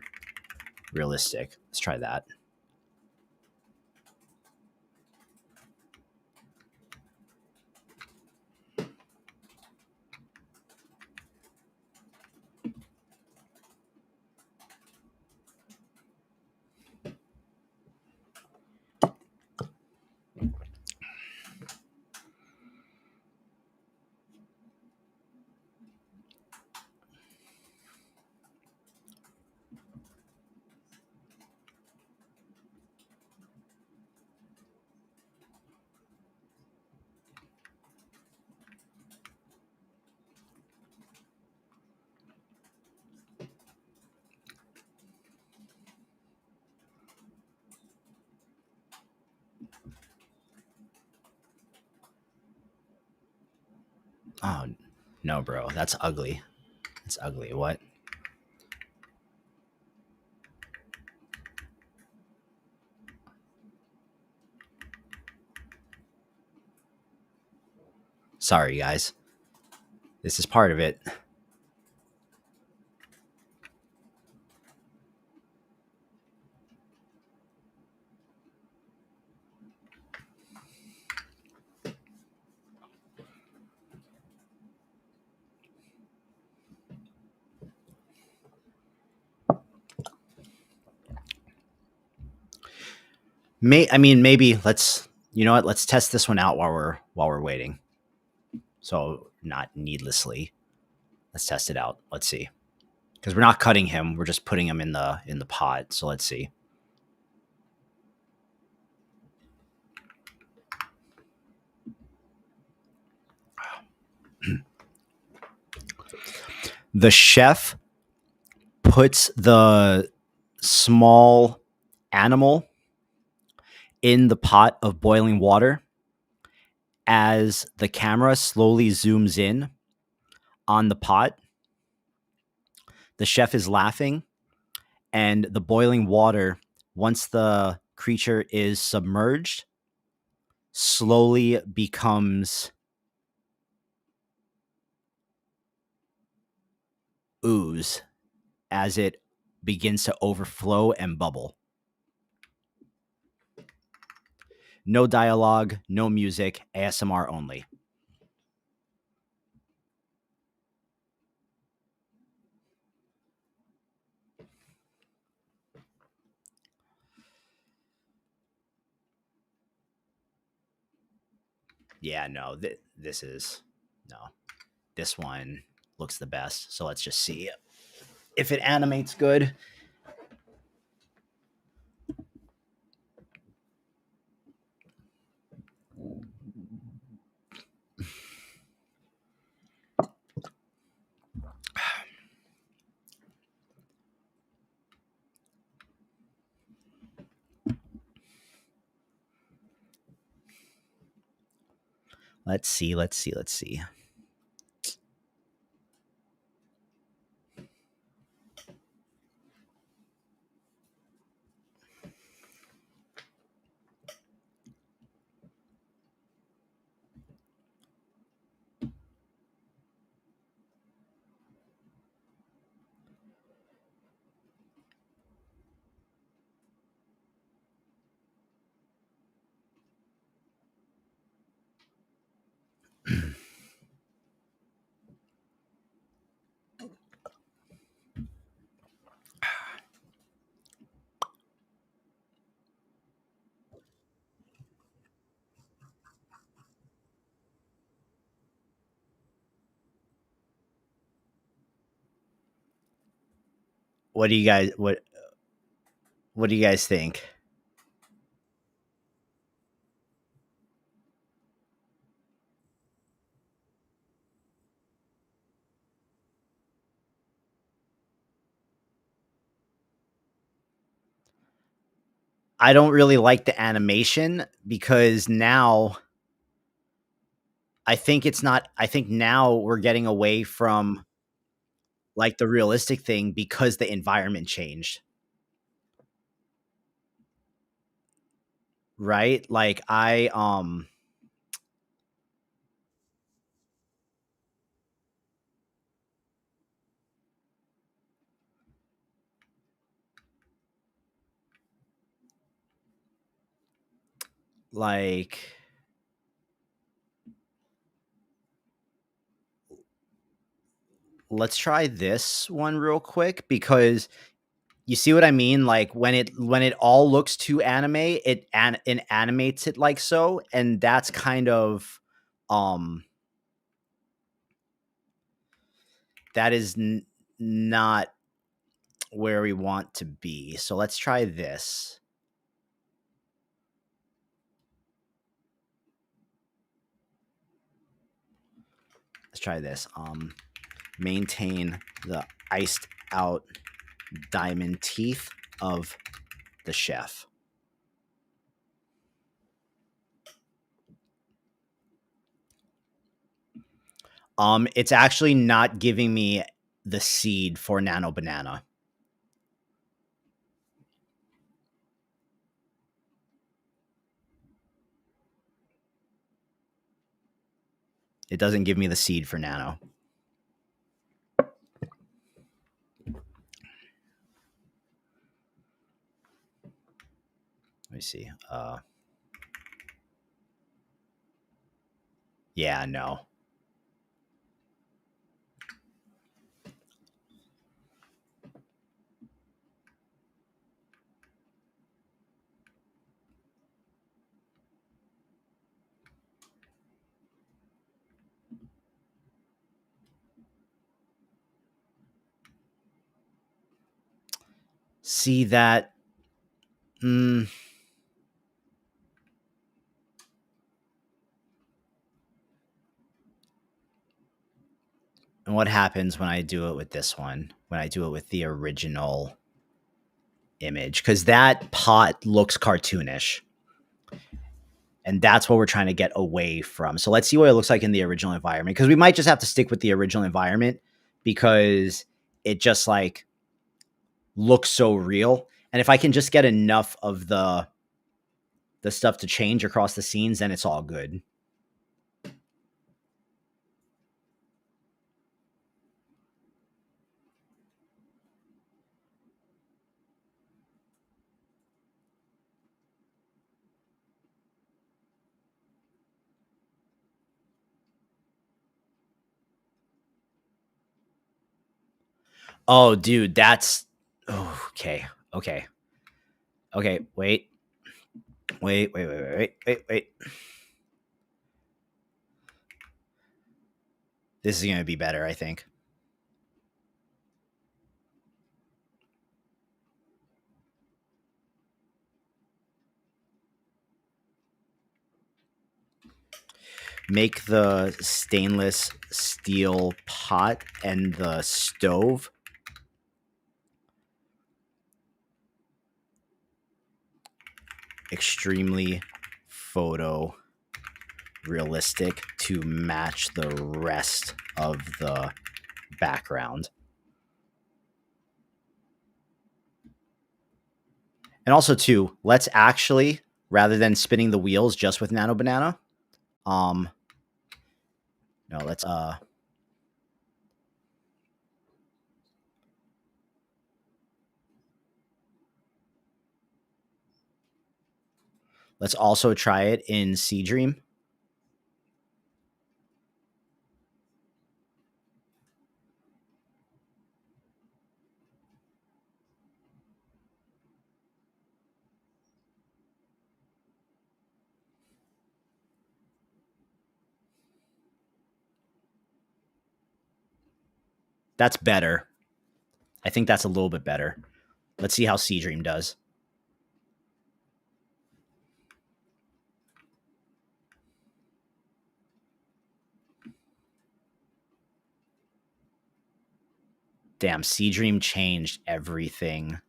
realistic. Let's try that. Oh, no, bro. That's ugly. That's ugly. What? Sorry, guys. This is part of it. I mean, maybe let's. You know what? Let's test this one out while we're waiting. So not needlessly. Let's test it out. Let's see. Because we're not cutting him. We're just putting him in the pot. So let's see. The chef puts the small animal in the pot of boiling water as the camera slowly zooms in on the pot. The chef is laughing, and the boiling water, once the creature is submerged, slowly becomes ooze as it begins to overflow and bubble. No dialogue, no music, ASMR only. Yeah, no, this is no. This one looks the best. So let's just see if it animates good. Let's see, let's see, let's see. What do you guys what do you guys think? I don't really like the animation because now I think now we're getting away from like the realistic thing because the environment changed. Right? Like I like let's try this one real quick because you see what I mean? Like when it all looks too anime, it animates it like so, and that's kind of um that is not where we want to be. So let's try this. Let's try this. Maintain the iced out diamond teeth of the chef. It's actually not giving me the seed for Nano Banana. It doesn't give me the seed for Nano. Let me see. Yeah, no. See that? And what happens when I do it with this one? When I do it with the original image? Because that pot looks cartoonish. And that's what we're trying to get away from. So let's see what it looks like in the original environment. Because we might just have to stick with the original environment because it just like looks so real. And if I can just get enough of the stuff to change across the scenes, then it's all good. Oh, dude, that's okay. Okay. Okay. Wait. Wait. This is going to be better, I think. Make the stainless steel pot and the stove extremely photo realistic to match the rest of the background. And also too, let's actually, rather than spinning the wheels just with Nano Banana, no, let's also try it in Sea Dream. That's better. I think that's a little bit better. Let's see how Sea Dream does. Damn, Sea Dream changed everything.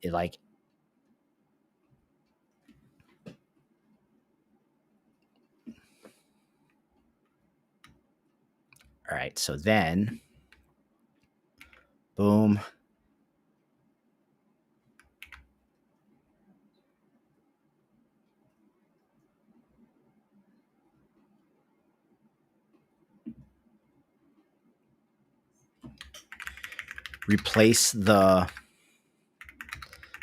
It like all right, so then boom. Replace the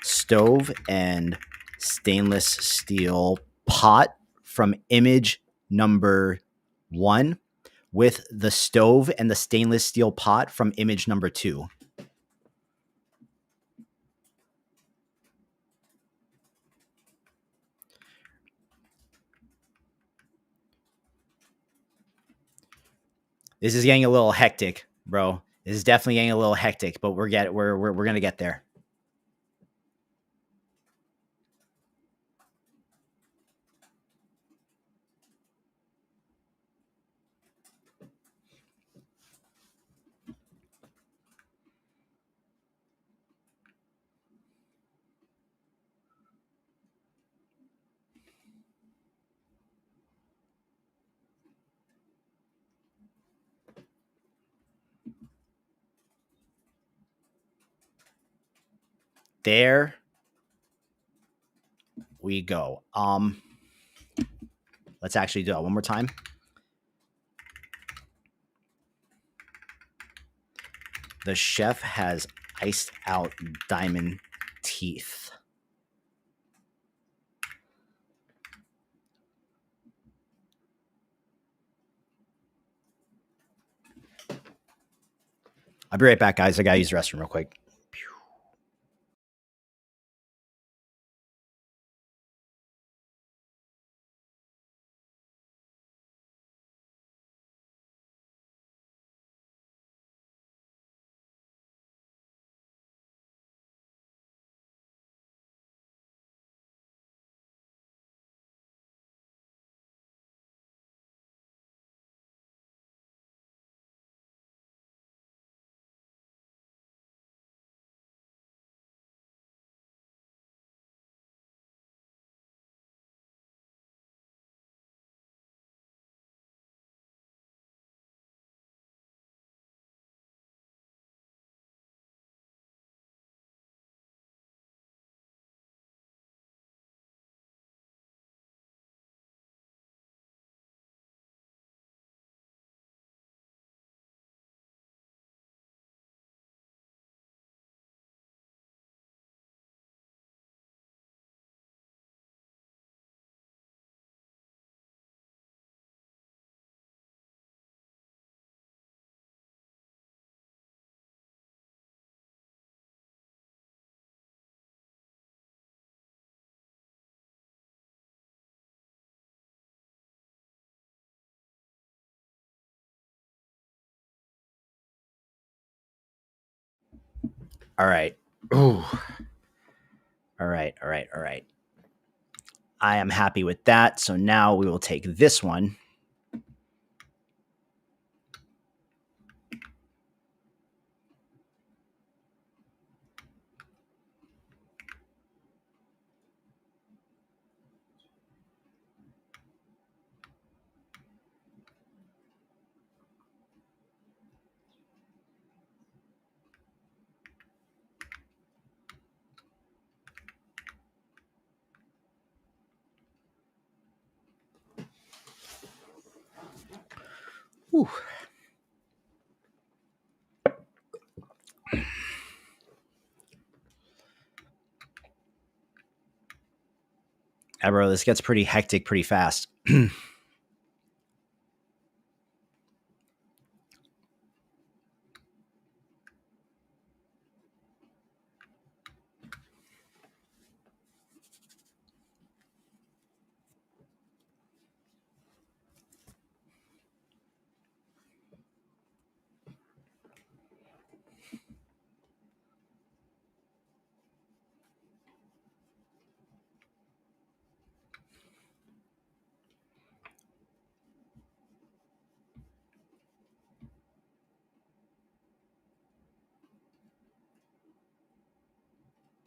stove and stainless steel pot from image number 1 with the stove and the stainless steel pot from image number 2. This is getting a little hectic, bro. This is definitely getting a little hectic, but we're going to get there. There we go. Let's actually do it one more time. The chef has iced out diamond teeth. I'll be right back, guys. I gotta use the restroom real quick. All right. Ooh. All right. All right. All right. I am happy with that. So now we will take this one. Whew. Bro, this gets pretty hectic pretty fast.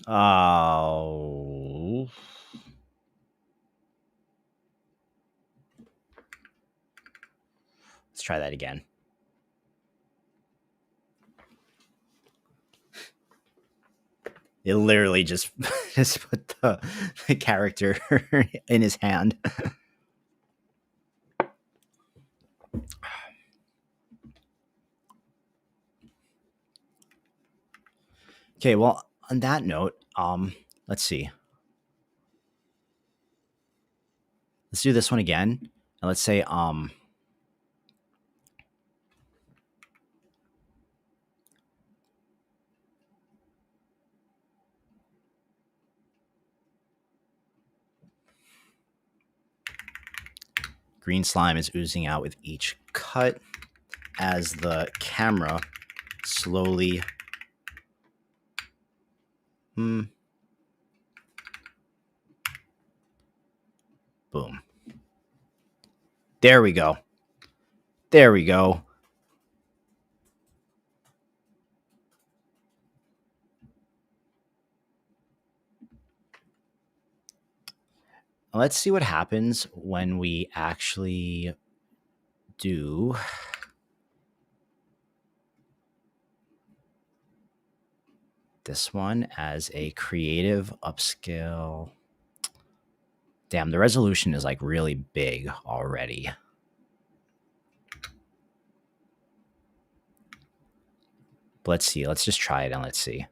Oh. Let's try that again. It literally just put the character in his hand. Okay, well, on that note, let's see. Let's do this one again. And let's say green slime is oozing out with each cut as the camera slowly boom. There we go. There we go. Let's see what happens when we actually do this one as a creative upscale. Damn, the resolution is like really big already. But let's see. Let's just try it and let's see.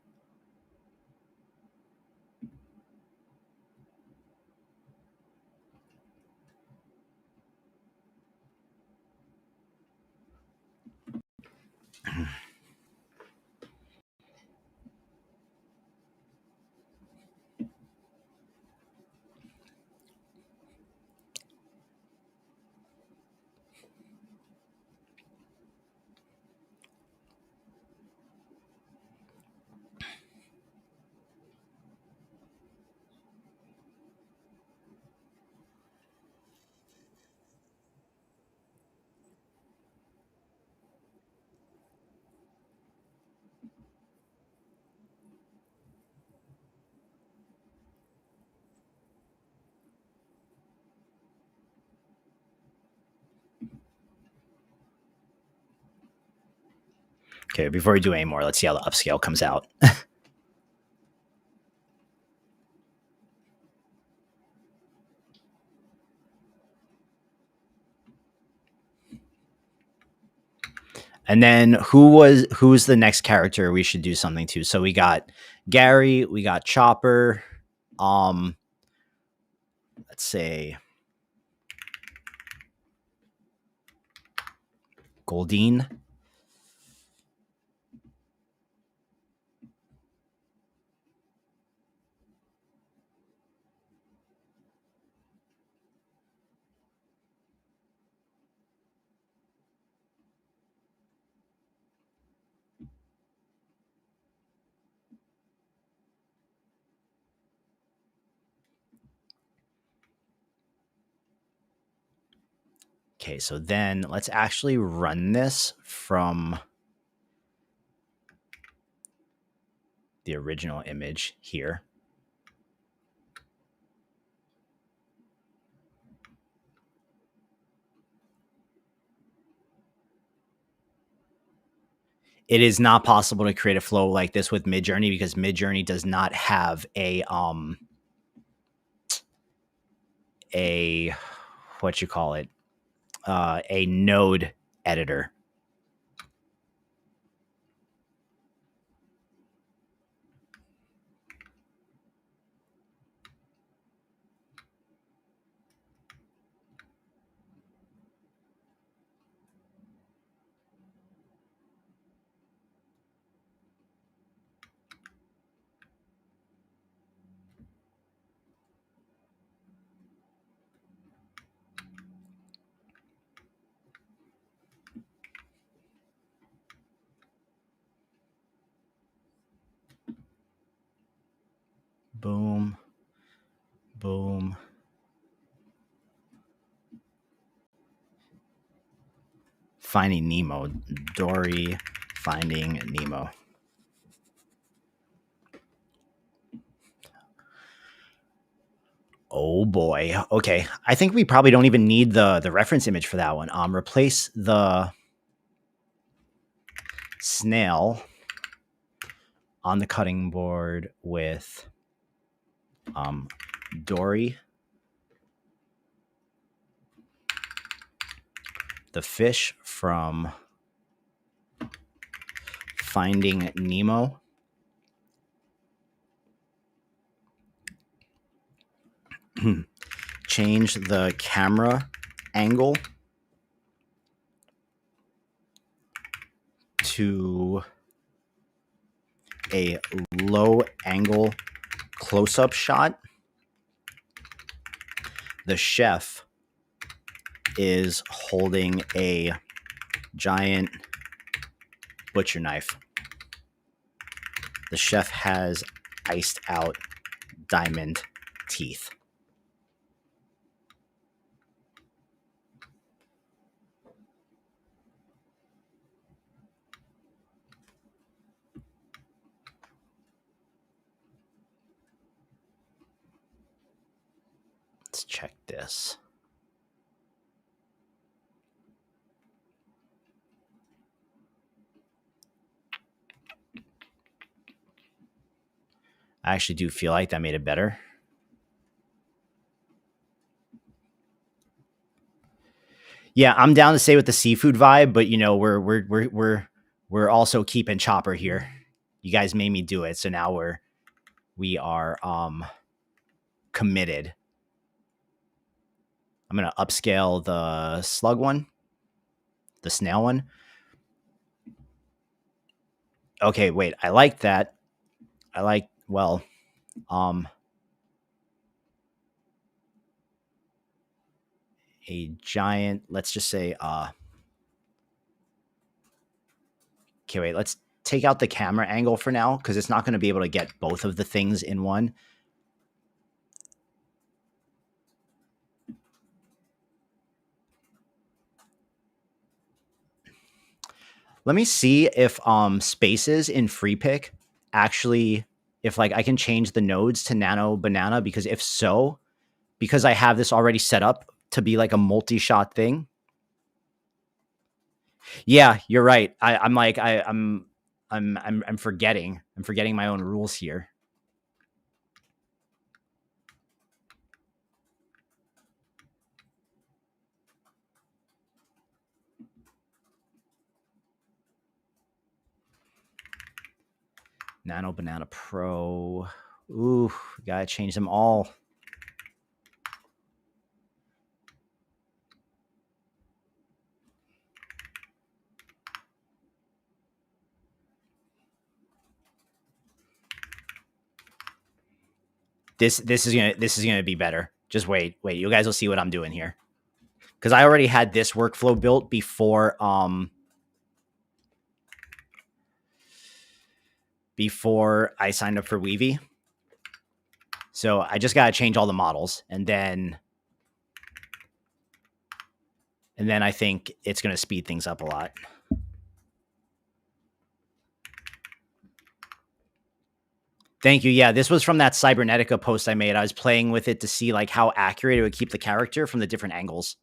Okay, before we do any more, let's see how the upscale comes out. And then who's the next character we should do something to? So we got Gary, we got Chopper, let's say Goldine. Okay, so then let's actually run this from the original image here. It is not possible to create a flow like this with Midjourney because Midjourney does not have a what you call it, a node editor. Boom, boom. Finding Nemo, Dory, Finding Nemo. Oh boy. Okay. I think we probably don't even need the reference image for that one. Replace the snail on the cutting board with Dory, the fish from Finding Nemo, change the camera angle to a low angle close-up shot. The chef is holding a giant butcher knife. The chef has iced out diamond teeth. Let's check this. I actually do feel like that made it better. Yeah, I'm down to stay with the seafood vibe, but you know, we're We're also keeping Chopper here. You guys made me do it, so now we are committed. I'm gonna upscale the slug one, the snail one. Okay, wait, I like that. I like, well, a giant, let's just say, okay, wait, let's take out the camera angle for now because it's not going to be able to get both of the things in one. Let me see if spaces in free pick actually, if like I can change the nodes to nano banana, because if so, because I have this already set up to be like a multi-shot thing. Yeah, you're right. I'm forgetting. I'm forgetting my own rules here. Nano Banana Pro. Ooh, gotta change them all. This is gonna be better. Just wait. You guys will see what I'm doing here. Because I already had this workflow built before I signed up for Weavy. So I just gotta change all the models, and then I think it's gonna speed things up a lot. Thank you. Yeah, this was from that Cybernetica post I made. I was playing with it to see like how accurate it would keep the character from the different angles.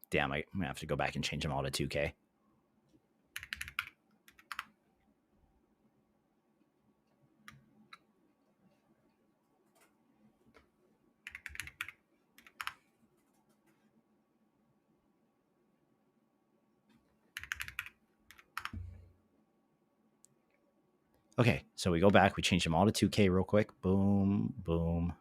Damn, I'm gonna have to go back and change them all to 2K. Okay, so we go back, we change them all to 2K real quick. Boom, boom.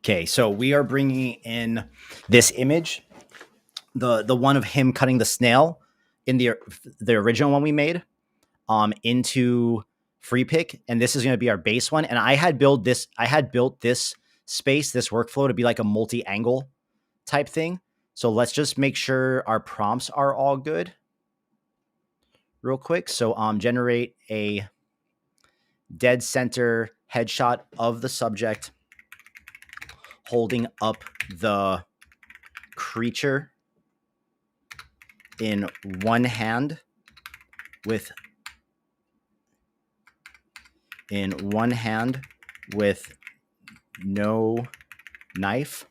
Okay, so we are bringing in this image, the one of him cutting the snail in the original one we made, into free pick, and this is going to be our base one. And I had built this space, this workflow to be like a multi-angle type thing. So let's just make sure our prompts are all good real quick. So generate a dead center headshot of the subject holding up the creature in one hand with no knife.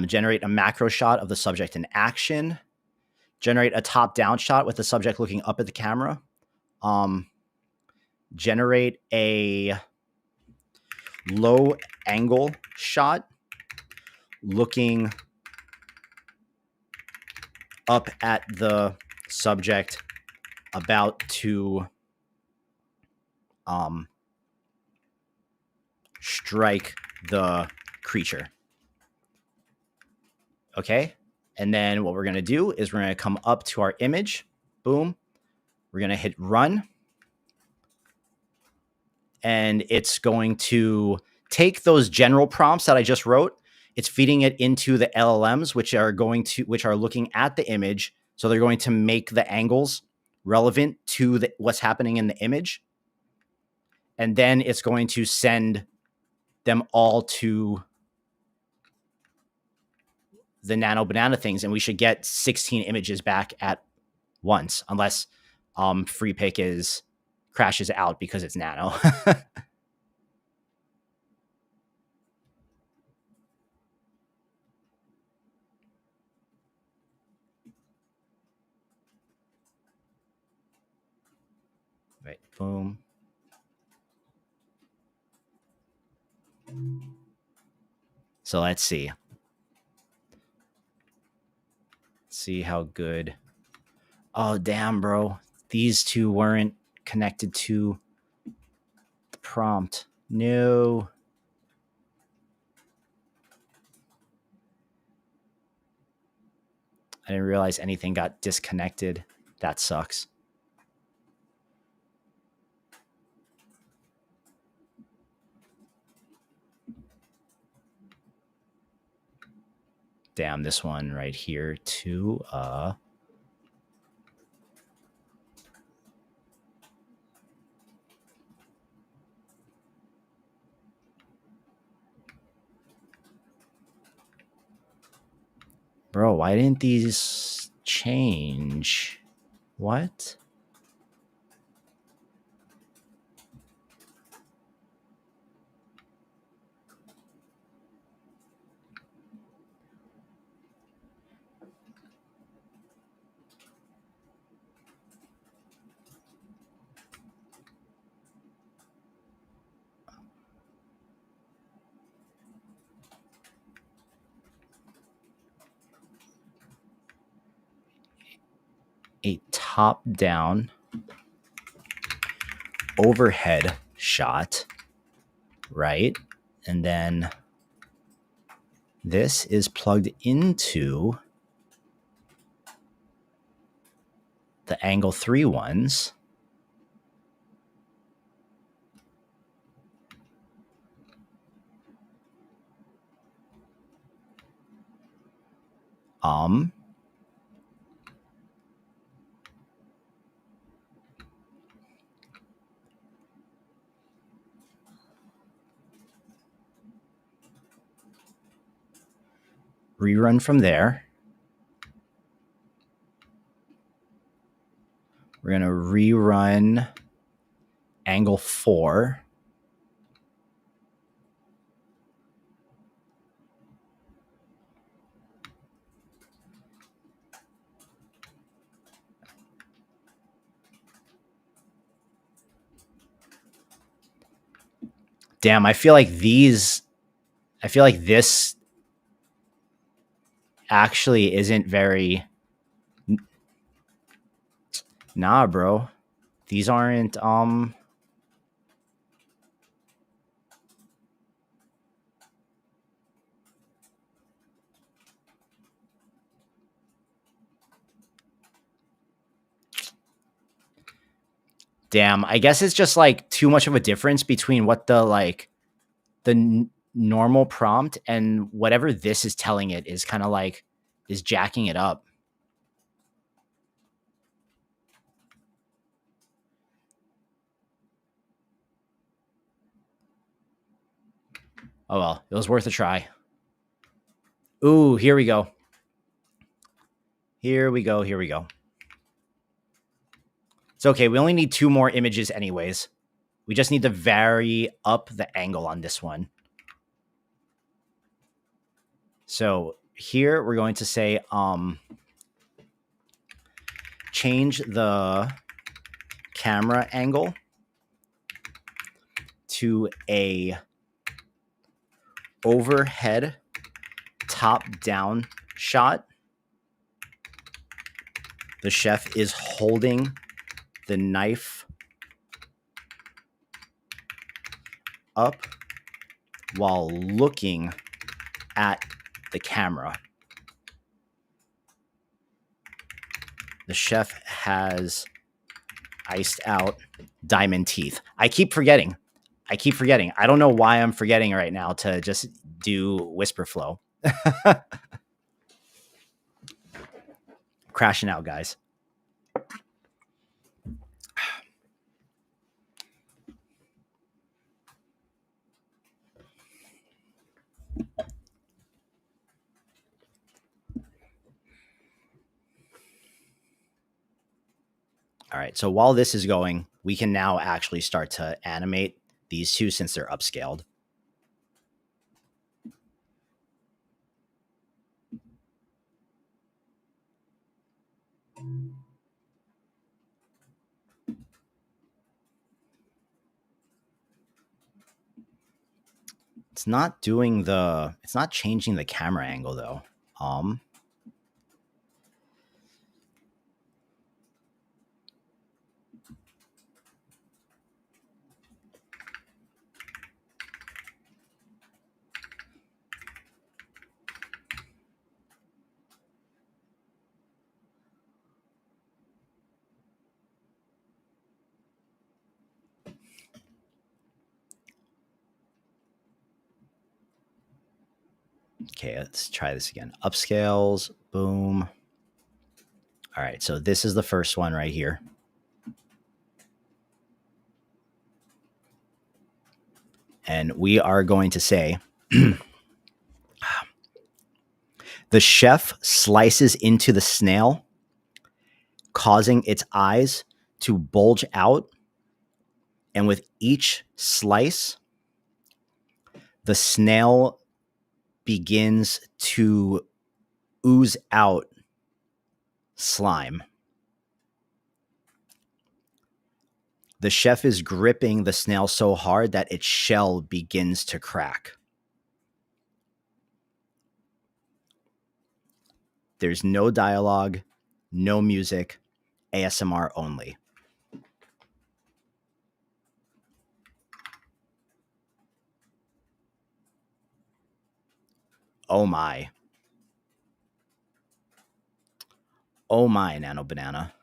Generate a macro shot of the subject in action. Generate a top-down shot with the subject looking up at the camera. Generate a low angle shot looking up at the subject about to strike the creature. Okay. And then what we're going to do is we're going to come up to our image. Boom. We're going to hit run. And it's going to take those general prompts that I just wrote. It's feeding it into the LLMs, which are looking at the image. So they're going to make the angles relevant to what's happening in the image. And then it's going to send them all to the Nano banana things. And we should get 16 images back at once, unless free pick crashes out because it's Nano. Right, boom. So let's see. See how good. Oh, damn, bro. These two weren't connected to the prompt. No. I didn't realize anything got disconnected. That sucks. Damn, this one right here too. Bro, why didn't these change? What? A top-down overhead shot, right? And then this is plugged into the angle 3 ones. Rerun from there. We're going to rerun angle 4. Damn, I feel like this actually isn't very. Nah, bro. These aren't damn, I guess it's just like too much of a difference between what the normal prompt and whatever this is telling it is kind of like is jacking it up. Oh well, it was worth a try. Ooh, here we go. Here we go. Here we go. It's okay. We only need 2 more images anyways. We just need to vary up the angle on this one. So here we're going to say change the camera angle to a overhead top-down shot. The chef is holding the knife up while looking at the camera. The chef has iced out diamond teeth. I keep forgetting. I don't know why I'm forgetting right now to just do whisper flow. Crashing out, guys. All right. So while this is going, we can now actually start to animate these two since they're upscaled. It's not changing the camera angle though. Okay, let's try this again. Upscales, boom. All right, so this is the first one right here. And we are going to say, the chef slices into the snail, causing its eyes to bulge out. And with each slice, the snail begins to ooze out slime. The chef is gripping the snail so hard that its shell begins to crack. There's no dialogue, no music, ASMR only. Oh my. Oh my, Nano Banana.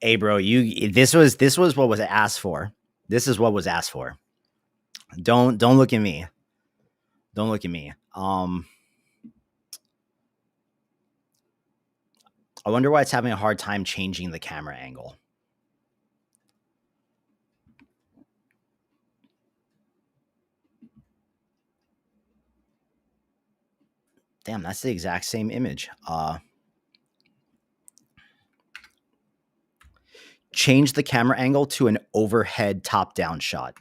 Hey bro, this was what was asked for. This is what was asked for. Don't look at me. Don't look at me. I wonder why it's having a hard time changing the camera angle. Damn, that's the exact same image. Change the camera angle to an overhead top-down shot.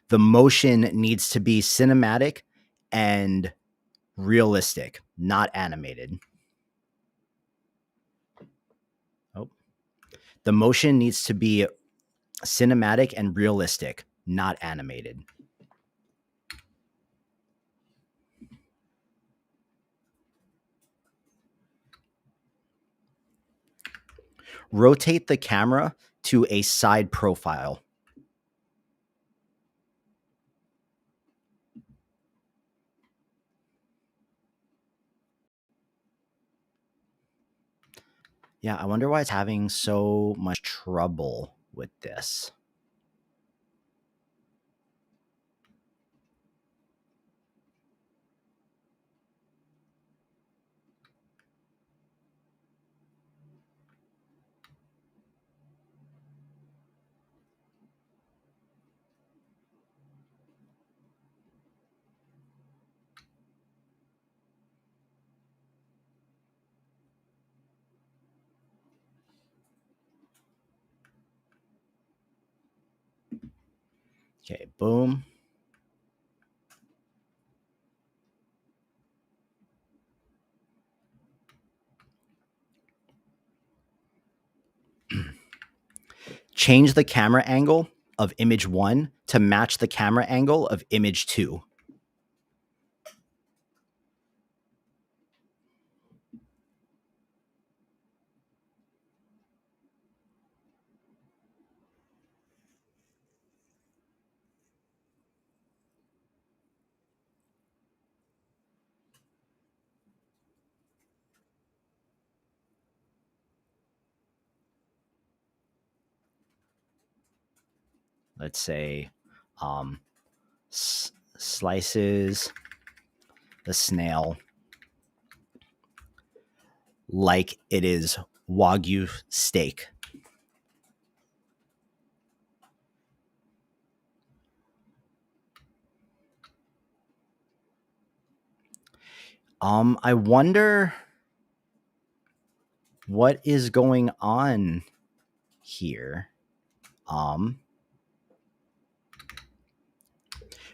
The motion needs to be cinematic and realistic, not animated. Oh. The motion needs to be cinematic and realistic, not animated. Rotate the camera to a side profile. Yeah, I wonder why it's having so much trouble with this. Okay, boom. Change the camera angle of image 1 to match the camera angle of image 2. Let's say um, slices the snail like it is Wagyu steak. I wonder what is going on here.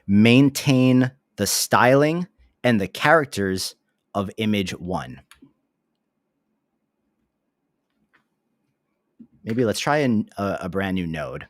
Maintain the styling and the characters of image 1. Maybe let's try a brand new node.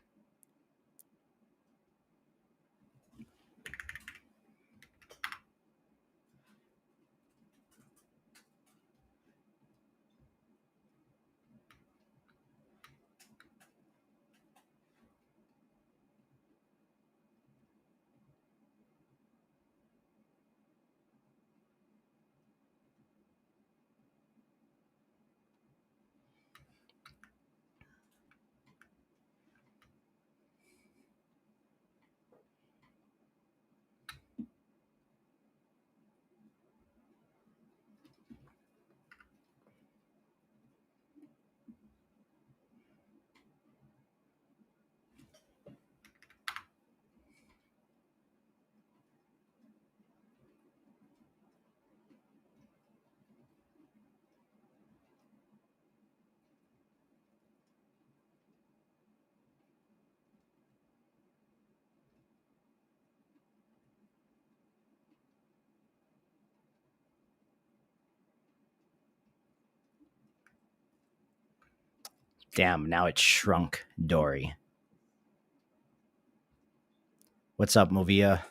Damn, now it's shrunk Dory. What's up, Movia?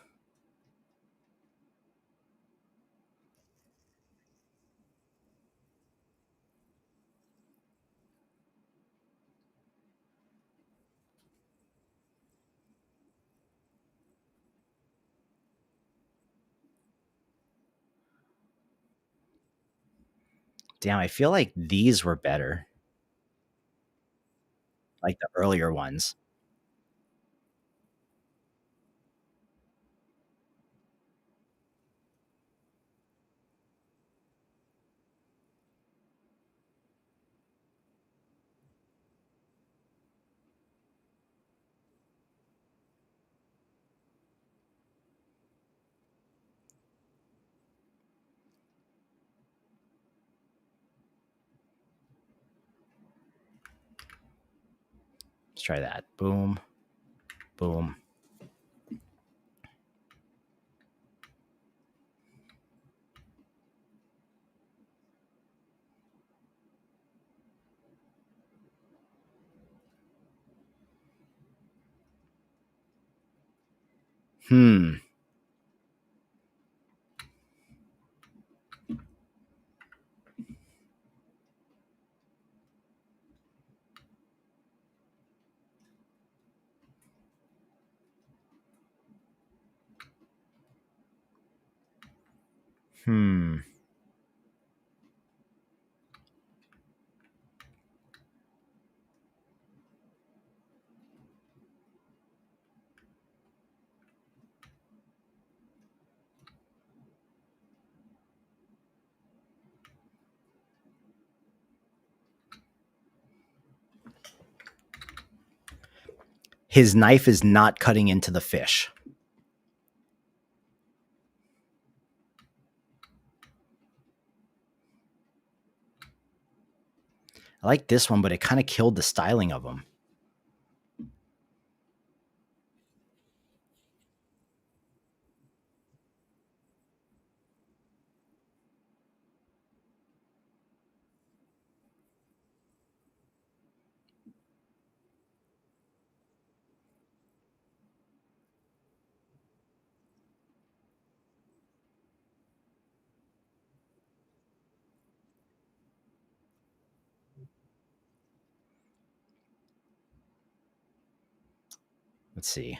Damn, I feel like these were better, like the earlier ones. Let's try that. Boom, boom. Hmm. Hmm. His knife is not cutting into the fish. I like this one, but it kind of killed the styling of him. Let's see.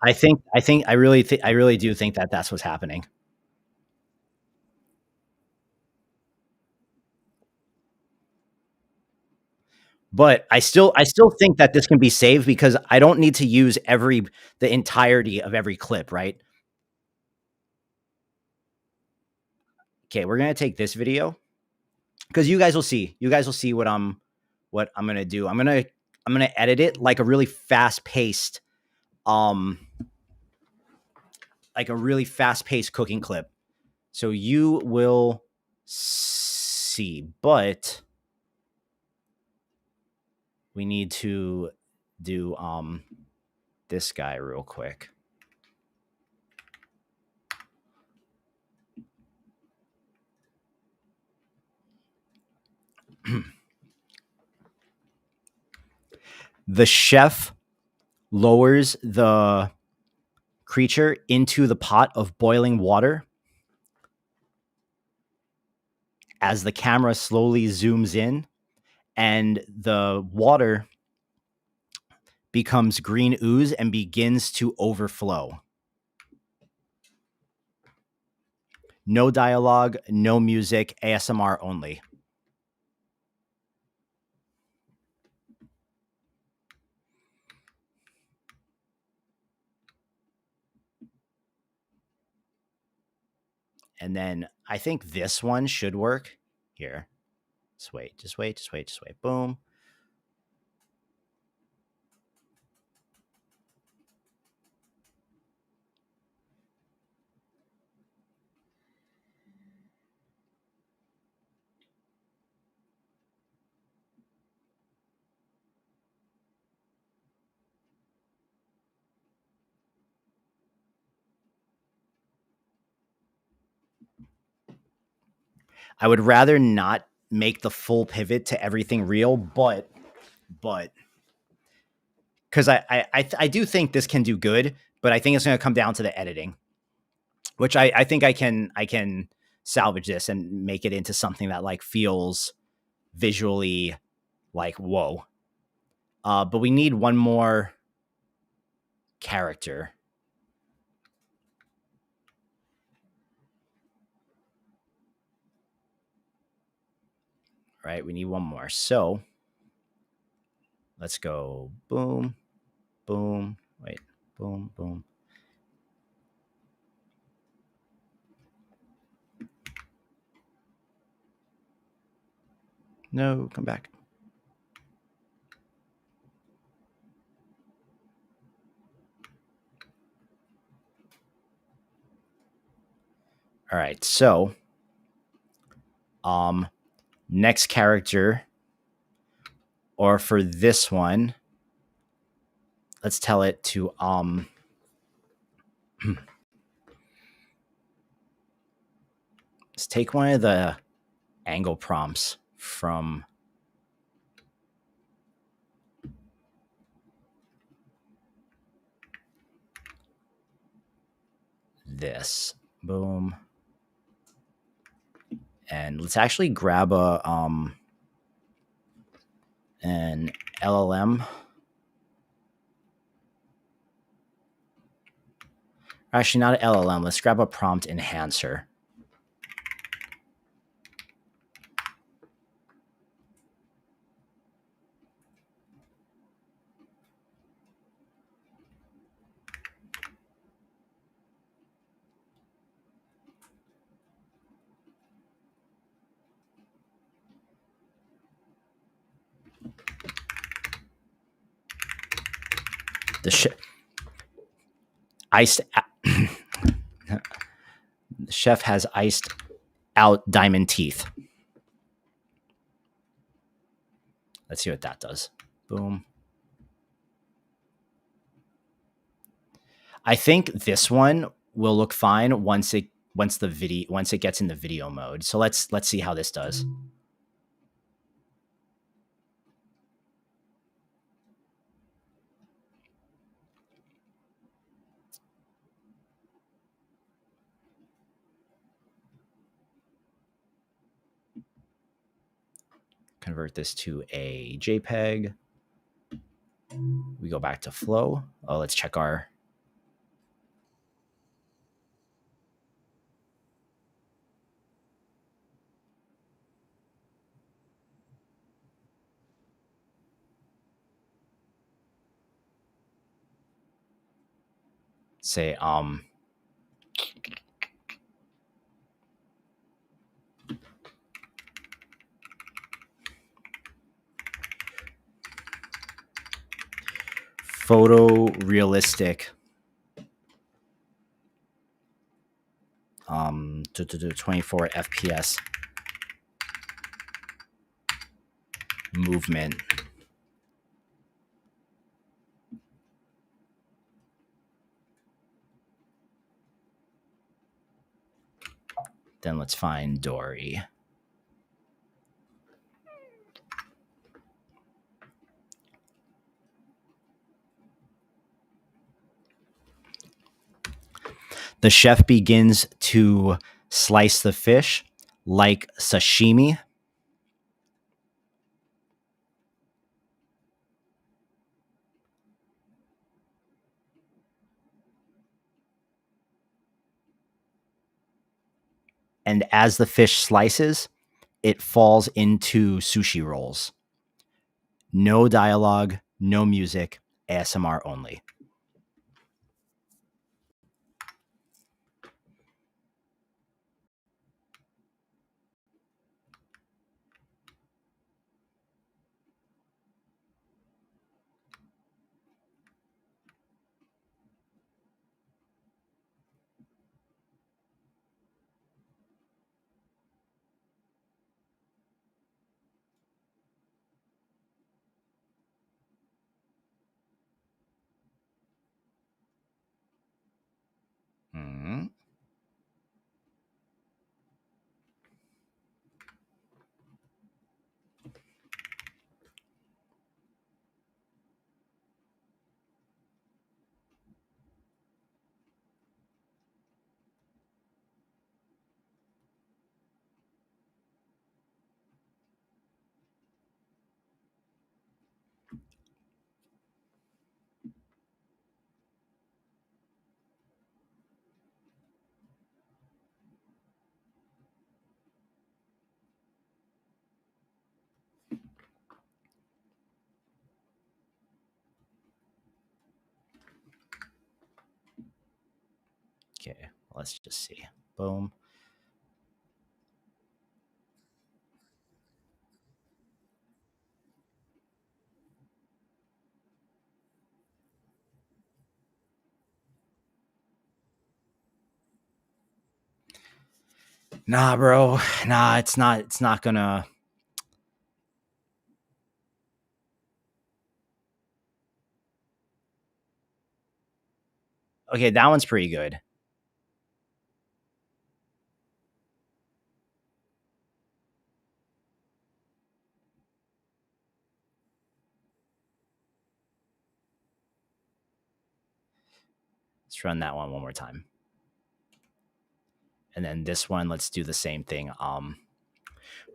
I really do think that that's what's happening. But I still think that this can be saved because I don't need to use the entirety of every clip, right? Okay, we're gonna take this video because you guys will see what I'm gonna do. I'm gonna edit it um like a really fast paced cooking clip. So you will see, but we need to do this guy real quick. The chef lowers the creature into the pot of boiling water as the camera slowly zooms in and the water becomes green ooze and begins to overflow. No dialogue, no music, ASMR only. And then I think this one should work. Here. Just wait, just wait, just wait, just wait. Boom. I would rather not make the full pivot to everything real, but because I do think this can do good, but I think it's going to come down to the editing, which I think I can salvage this and make it into something that like feels visually like whoa. But we need one more character. Right? We need one more. So let's go boom, boom, wait, boom, boom. No, come back. All right. So, um, next character, or for this one, let's tell it to let's take one of the angle prompts from this. Boom. And let's actually grab an LLM. Actually, not an LLM. Let's grab a prompt enhancer. The iced the chef has iced out diamond teeth. Let's see what that does. Boom. I think this one will look fine once it gets in the video mode. So let's see how this does. Convert this to a JPEG. We go back to flow. Oh, let's check our. Say photorealistic 24 FPS movement. Then let's find Dory. The chef begins to slice the fish like sashimi. And as the fish slices, it falls into sushi rolls. No dialogue, no music, ASMR only. Mm-hmm. Okay, let's just see. Boom. Nah, bro. Nah, it's not gonna. Okay, that one's pretty good. Let's run that one more time. And then this one, let's do the same thing.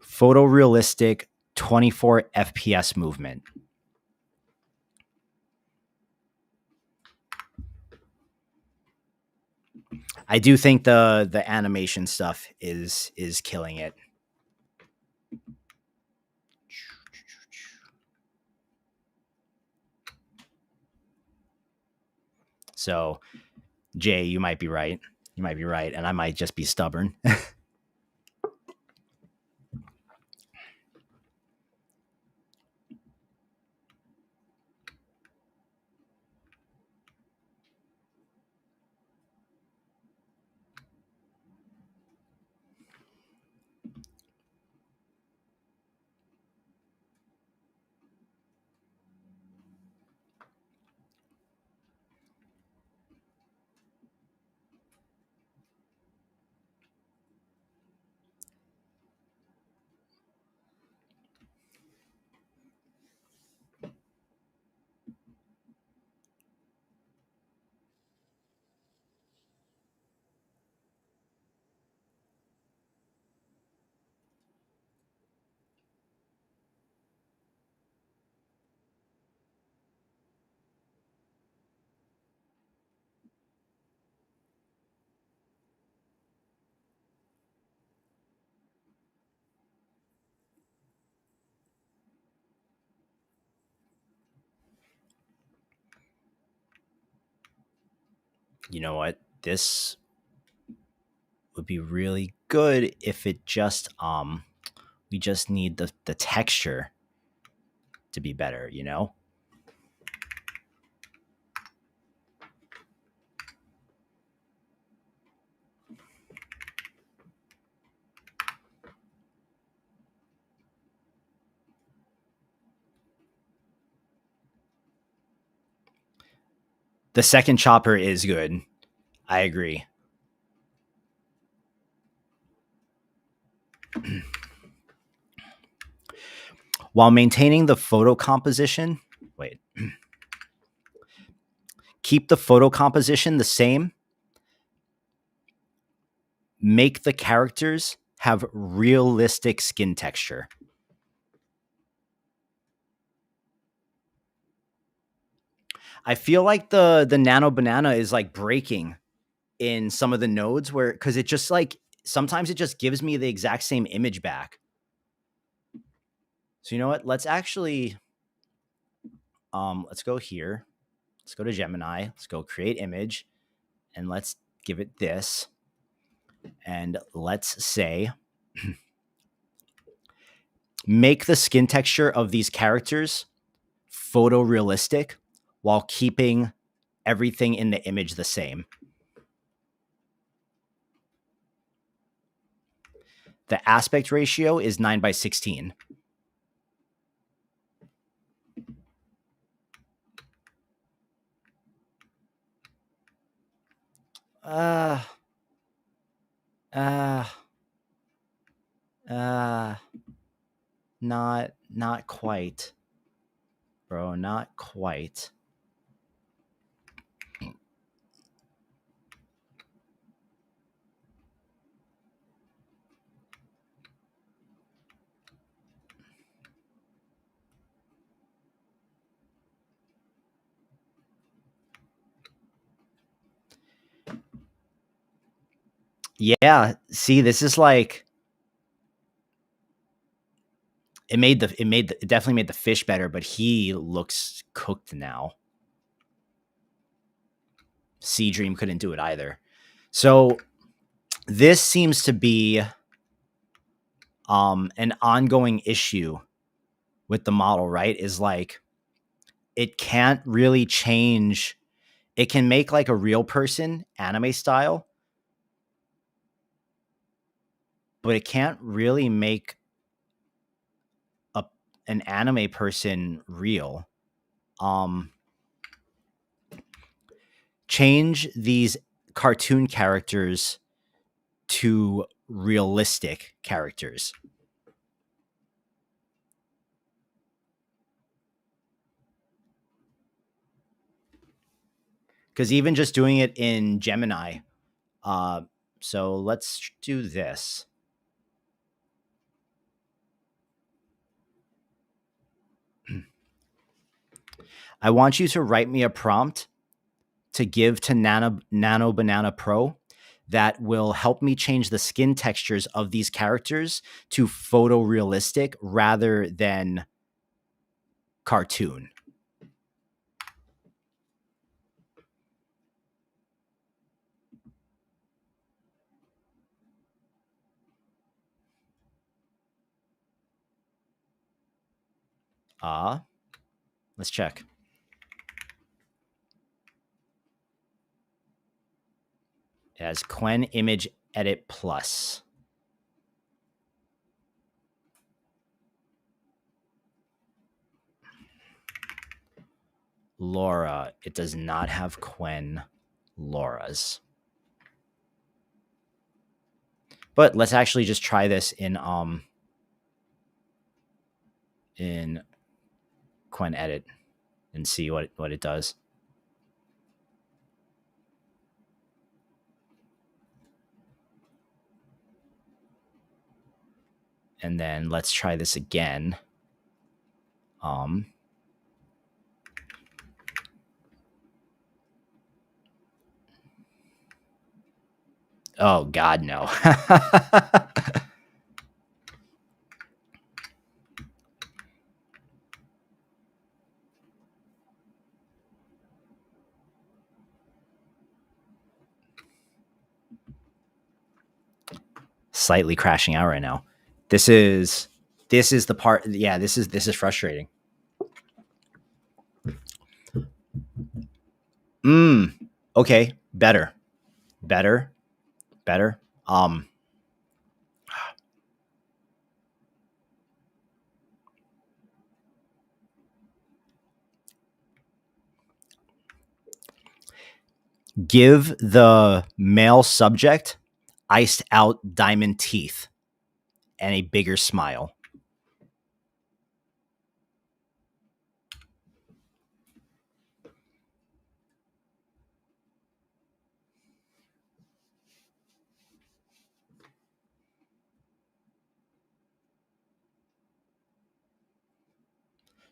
Photorealistic 24 FPS movement. I do think the animation stuff is killing it. So, Jay, you might be right. You might be right, and I might just be stubborn. You know what? This would be really good if it just we just need the texture to be better, you know? The second chopper is good. I agree. While maintaining the photo composition, wait, keep the photo composition the same. Make the characters have realistic skin texture. I feel like the nano banana is like breaking in some of the nodes where because it just like sometimes it just gives me the exact same image back. So you know what? Let's actually let's go here. Let's go to Gemini. Let's go create image and let's give it this. And let's say make the skin texture of these characters photorealistic while keeping everything in the image the same. The aspect ratio is 9:16. Uh, uh, uh, not quite, bro. Not quite. Yeah. See, this is like it definitely made the fish better, but he looks cooked now. Sea Dream couldn't do it either. So this seems to be an ongoing issue with the model, right? Is like it can't really change. It can make like a real person anime style, but it can't really make a an anime person real. Um Change these cartoon characters to realistic characters. Because even just doing it in Gemini, So let's do this. I want you to write me a prompt to give to Nano Banana Pro that will help me change the skin textures of these characters to photorealistic rather than cartoon. Let's check. It has Quen Image Edit Plus. Laura. It does not have Quen Laura's. But let's actually just try this in Quen Edit and see what it does. And then let's try this again. Oh God, no. Slightly crashing out right now. This is the part. Yeah, this is frustrating. Okay, better. Give the male subject iced out diamond teeth and a bigger smile.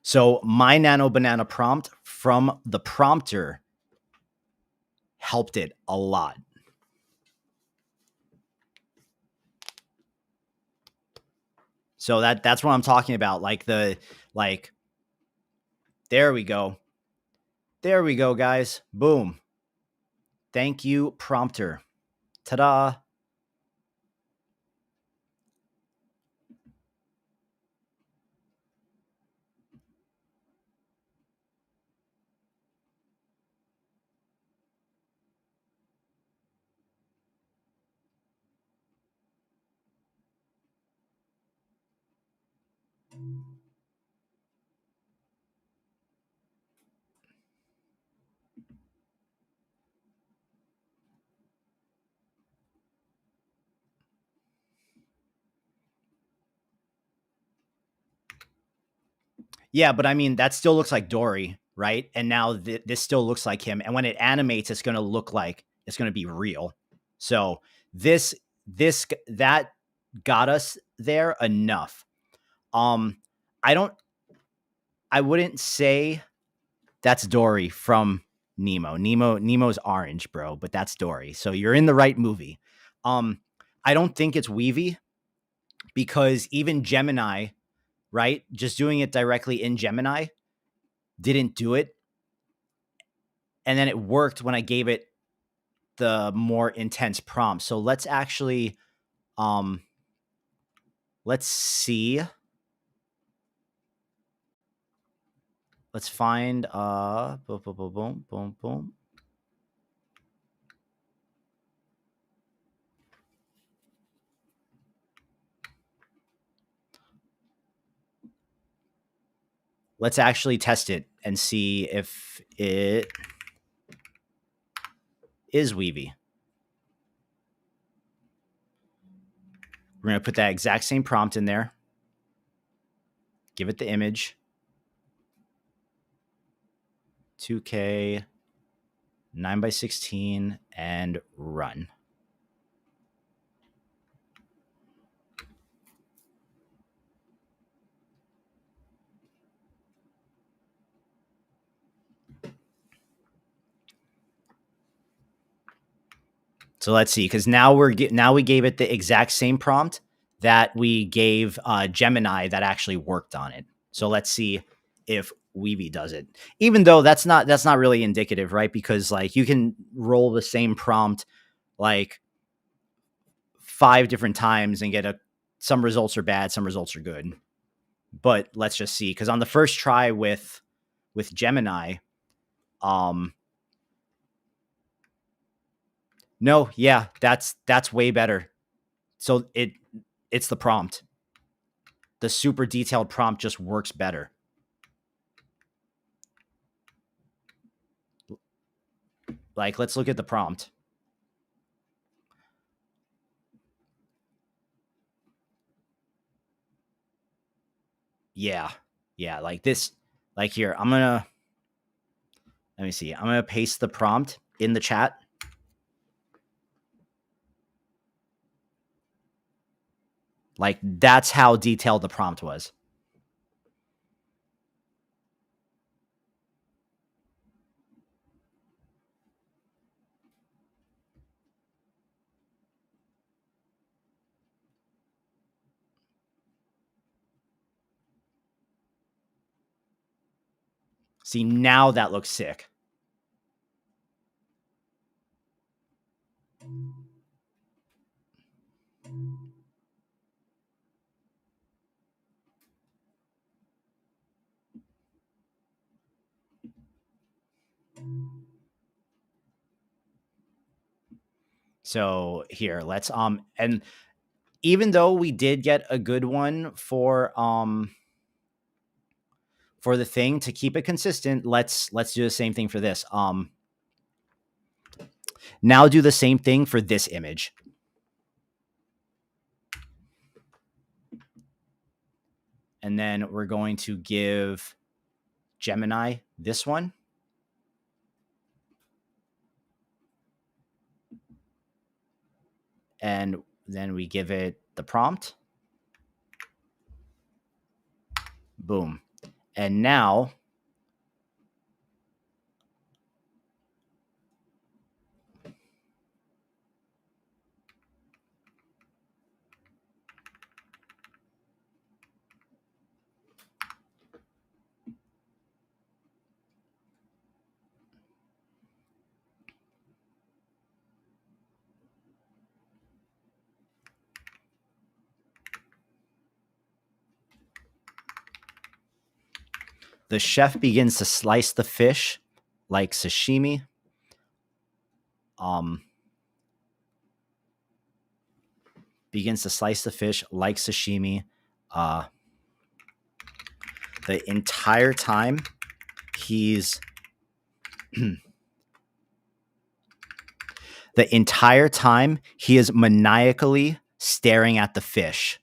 So my Nano Banana prompt from the prompter helped it a lot. So that's what I'm talking about. Like there we go. There we go, guys. Boom. Thank you, prompter. Ta-da. Yeah, but I mean, that still looks like Dory, right? And now this still looks like him. And when it animates, it's going to look like it's going to be real. So this that got us there enough. I don't. I wouldn't say that's Dory from Nemo. Nemo's orange, bro, but that's Dory. So you're in the right movie. I don't think it's Weavy because even Gemini, right? Just doing it directly in Gemini didn't do it. And then it worked when I gave it the more intense prompt. So let's actually let's see. Let's find boom boom boom boom boom boom. Let's actually test it and see if it is Weavy. We're going to put that exact same prompt in there. Give it the image. 2K, 9 by 16, and run. So let's see, because now we gave it the exact same prompt that we gave Gemini that actually worked on it. So let's see if Weavy does it. Even though that's not really indicative, right? Because like you can roll the same prompt like 5 different times and get some results are bad, some results are good. But let's just see, because on the first try with Gemini, no, yeah, that's way better. So it's the prompt. The super detailed prompt just works better. Like, let's look at the prompt. Yeah. Yeah, like this. Like here, let me see. I'm going to paste the prompt in the chat. Like, that's how detailed the prompt was. See, now that looks sick. So here, let's and even though we did get a good one for the thing, to keep it consistent, let's do the same thing for this. Now do the same thing for this image. And then we're going to give Gemini this one. And then we give it the prompt. Boom. And now the chef begins to slice the fish like sashimi. Begins to slice the fish like sashimi. The entire time he's the entire time he is maniacally staring at the fish.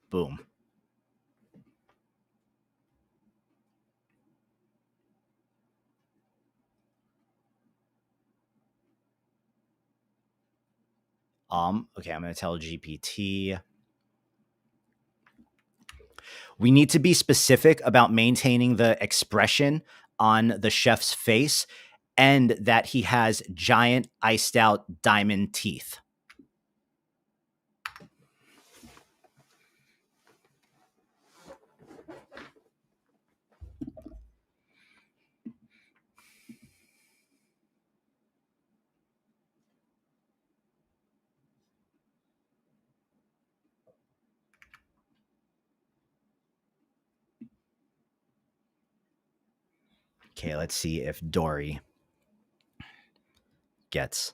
Boom. Okay, I'm going to tell GPT. We need to be specific about maintaining the expression on the chef's face and that he has giant iced out diamond teeth. Okay, let's see if Dory gets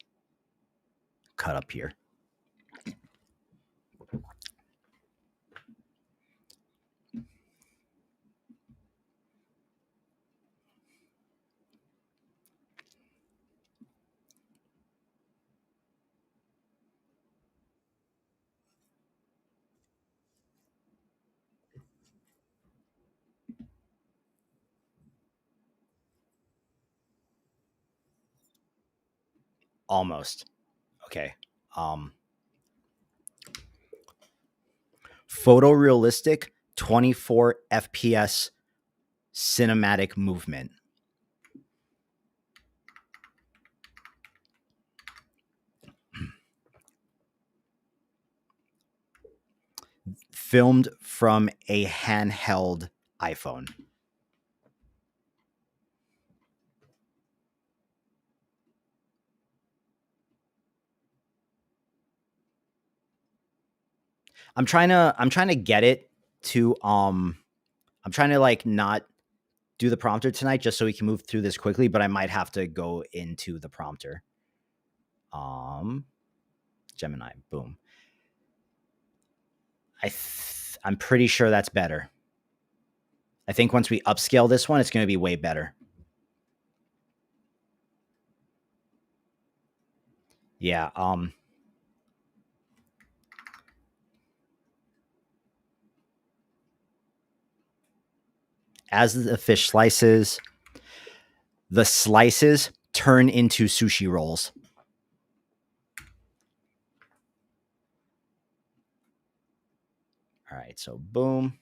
cut up here. Almost. Okay. Photorealistic 24 FPS cinematic movement. Filmed from a handheld iPhone. I'm trying to get it to I'm trying to like not do the prompter tonight just so we can move through this quickly, but I might have to go into the prompter. Gemini, boom. I'm pretty sure that's better. I think once we upscale this one, it's going to be way better. Yeah. As the fish slices, the slices turn into sushi rolls. All right, so boom.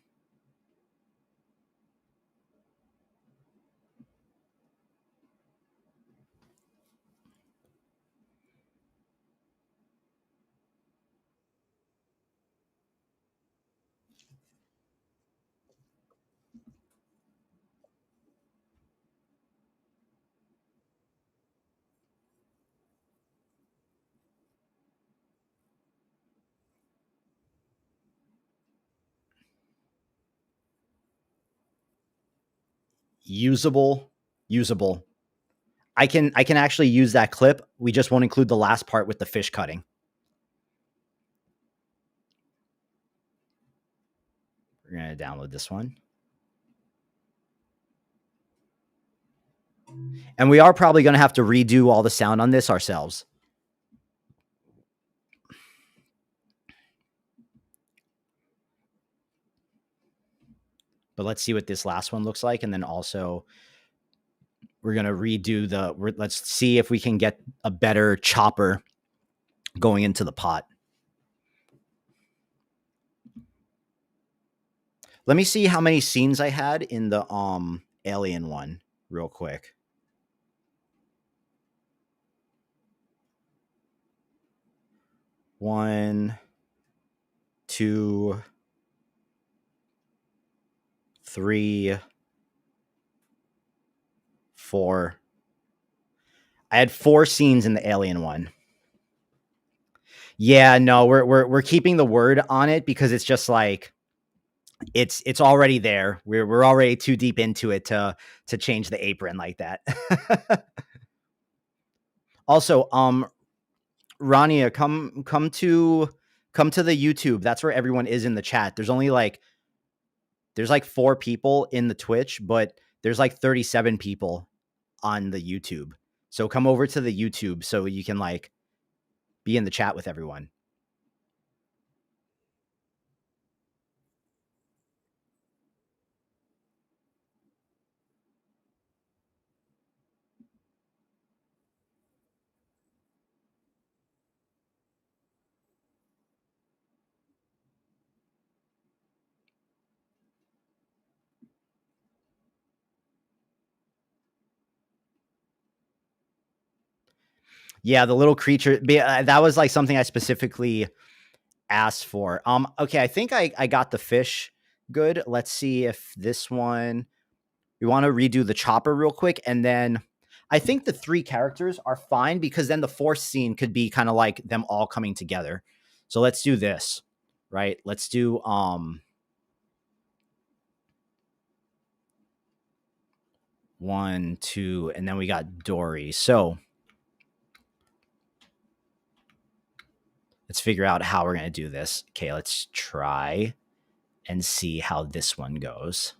Usable. I can actually use that clip. We just won't include the last part with the fish cutting. We're going to download this one. And we are probably going to have to redo all the sound on this ourselves. But let's see what this last one looks like. And then also we're going to redo let's see if we can get a better chopper going into the pot. Let me see how many scenes I had in the alien one real quick. 1, 2, 3, 4. I had 4 scenes in the alien one. Yeah, no, we're keeping the word on it because it's just like it's already there. We're already too deep into it to change the apron like that. Also, Rania, come to the YouTube. That's where everyone is in the chat. There's like 4 people in the Twitch, but there's like 37 people on the YouTube. So come over to the YouTube so you can like be in the chat with everyone. Yeah, the little creature. That was like something I specifically asked for. Okay, I think I got the fish good. Let's see if this one. We want to redo the chopper real quick, and then I think the 3 characters are fine because then the 4th scene could be kind of like them all coming together. So let's do this, right? Let's do 1, 2, and then we got Dory. So let's figure out how we're going to do this. Okay, let's try and see how this one goes.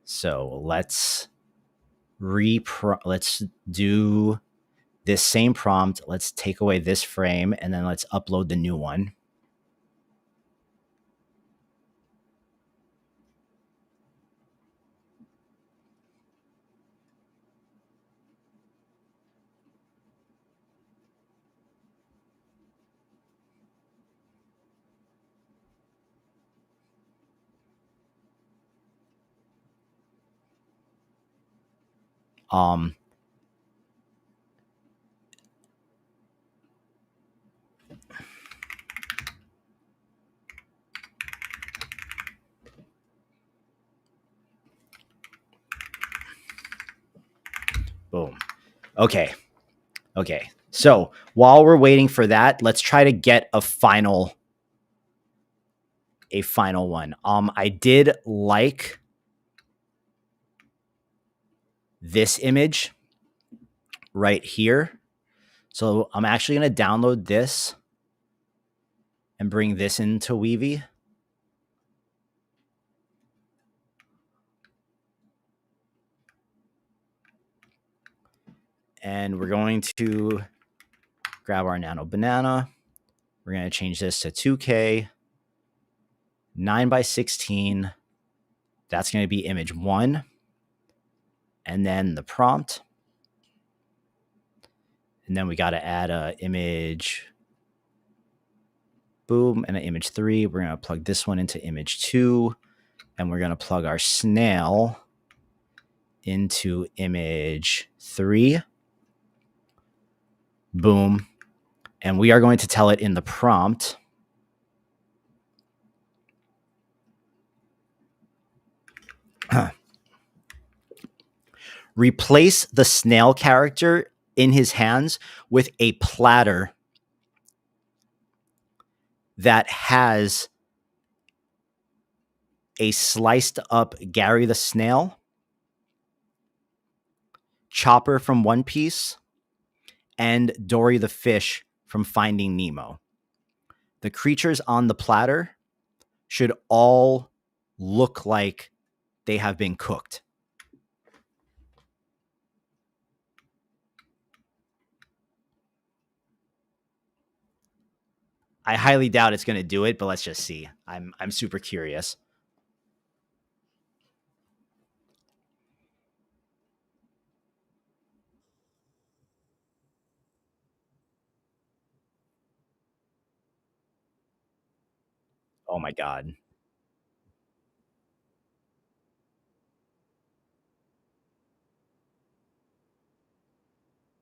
So let's do this same prompt. Let's take away this frame and then let's upload the new one. Um, boom. Okay. Okay. So while we're waiting for that, let's try to get a final one. I did like this image right here. So I'm actually going to download this and bring this into Weavy. And we're going to grab our Nano banana. We're going to change this to 2K, 9:16. That's going to be image 1. And then the prompt. And then we got to add a image, boom, and an image 3. We're going to plug this one into image 2. And we're going to plug our snail into image 3. Boom. And we are going to tell it in the prompt, replace the snail character in his hands with a platter that has a sliced up Gary the Snail, Chopper from One Piece, and Dory the Fish from Finding Nemo. The creatures on the platter should all look like they have been cooked. I highly doubt it's going to do it, but let's just see. I'm super curious. Oh my god.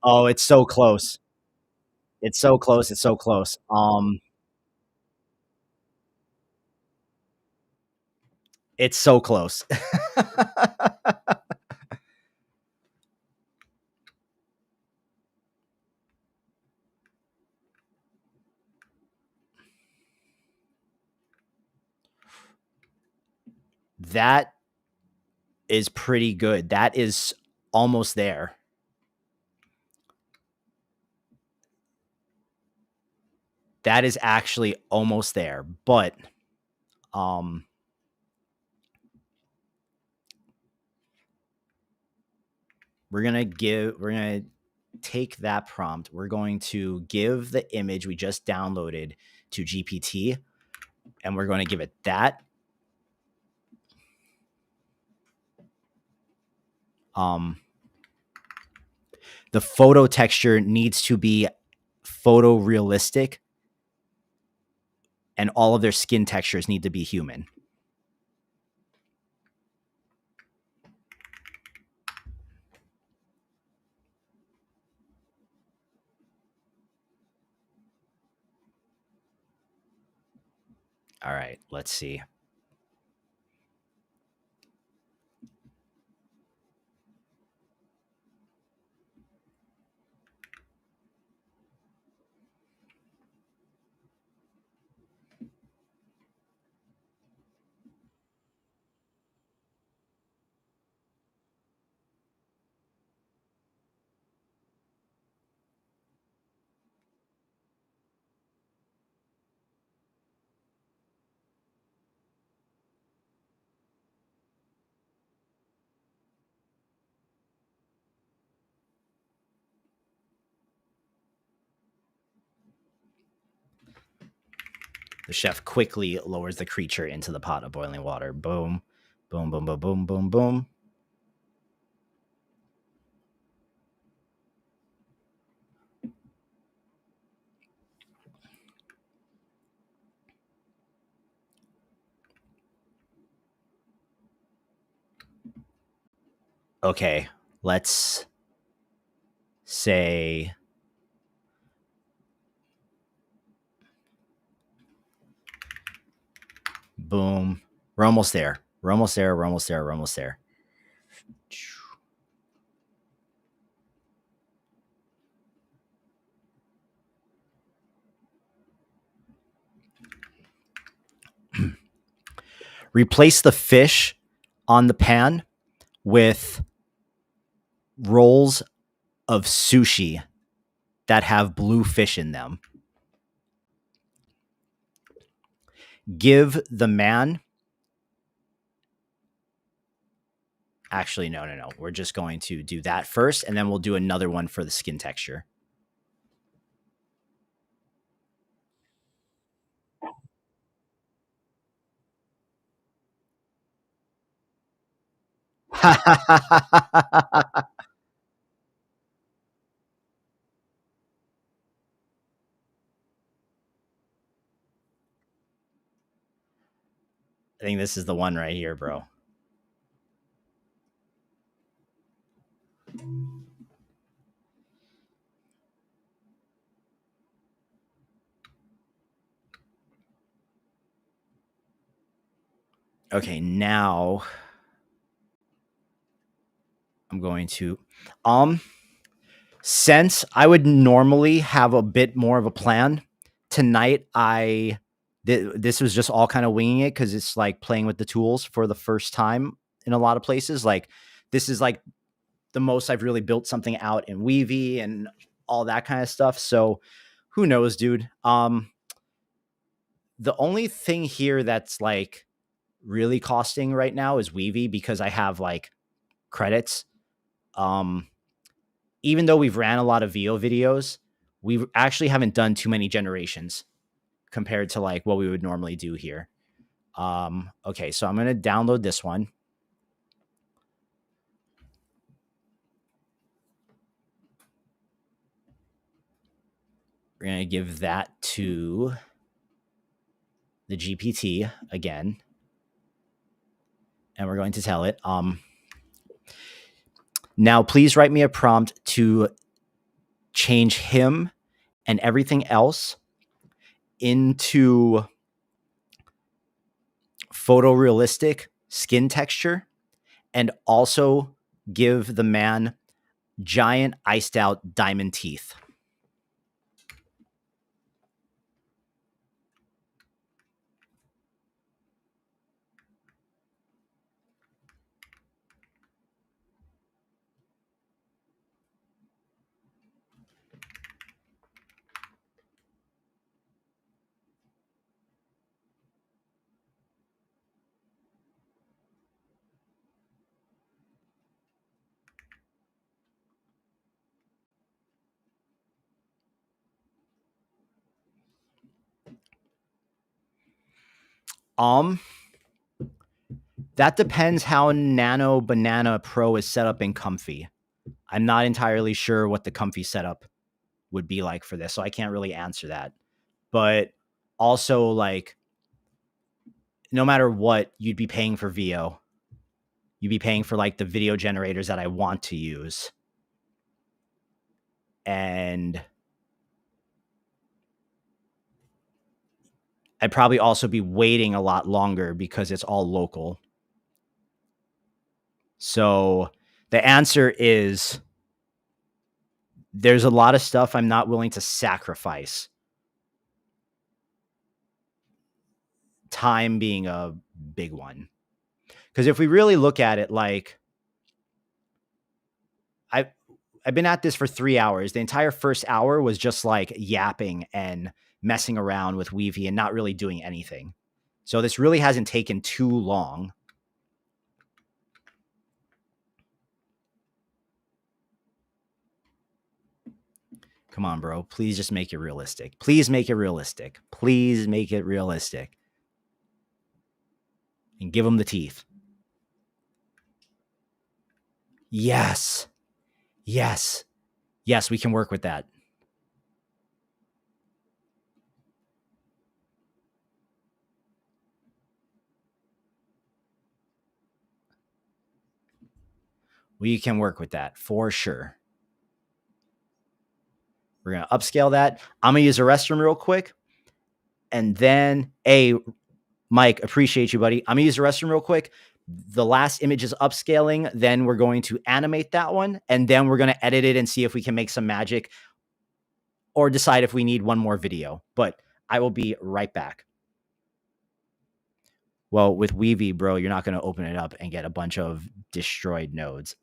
Oh, it's so close. It's so close. It's so close. It's so close. That is pretty good. That is almost there. That is actually almost there, but um we're going to take that prompt. We're going to give the image we just downloaded to GPT, and we're going to give it that. The photo texture needs to be photorealistic, and all of their skin textures need to be human. All right, let's see. The chef quickly lowers the creature into the pot of boiling water. Boom, boom, boom, boom, boom, boom, boom. Okay. Let's say boom. We're almost there. We're almost there. We're almost there. We're almost there. Replace the fish on the pan with rolls of sushi that have blue fish in them. Give the man. Actually, no. We're just going to do that first, and then we'll do another one for the skin texture. I think this is the one right here, bro. Okay, now I'm going to since I would normally have a bit more of a plan, tonight this was just all kind of winging it because it's like playing with the tools for the first time in a lot of places. Like this is like the most I've really built something out in Weavy and all that kind of stuff. So who knows, dude? The only thing here that's like really costing right now is Weavy because I have like credits. Um, even though we've ran a lot of VO videos, we actually haven't done too many generations compared to like what we would normally do here. Okay, so I'm gonna download this one. We're gonna give that to the GPT again, and we're going to tell it, now please write me a prompt to change him and everything else into photorealistic skin texture, and also give the man giant iced out diamond teeth. Um, that depends how Nano Banana Pro is set up in Comfy. I'm not entirely sure what the Comfy setup would be like for this, so I can't really answer that. But also, like, no matter what, you'd be paying for VO. You'd be paying for like the video generators that I want to use. And I'd probably also be waiting a lot longer because it's all local. So the answer is there's a lot of stuff I'm not willing to sacrifice. Time being a big one. Because if we really look at it, like I've been at this for 3 hours. The entire first hour was just like yapping and messing around with Weavy and not really doing anything. So this really hasn't taken too long. Come on, bro. Please just make it realistic. Please make it realistic. Please make it realistic. And give him the teeth. Yes. Yes. Yes, we can work with that. We can work with that for sure. We're going to upscale that. I'm going to use a restroom real quick. And then, Mike, appreciate you, buddy. I'm going to use the restroom real quick. The last image is upscaling. Then we're going to animate that one. And then we're going to edit it and see if we can make some magic or decide if we need one more video. But I will be right back. Well, with Weavy, bro, you're not going to open it up and get a bunch of destroyed nodes.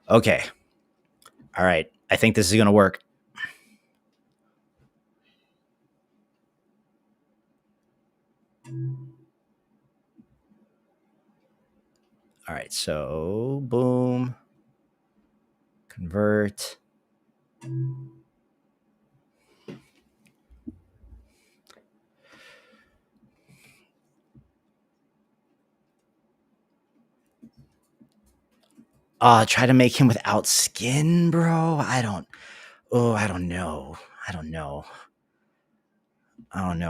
Okay. All right. I think this is going to work. All right. So, boom. Convert. Try to make him without skin, bro. I don't know. I don't know.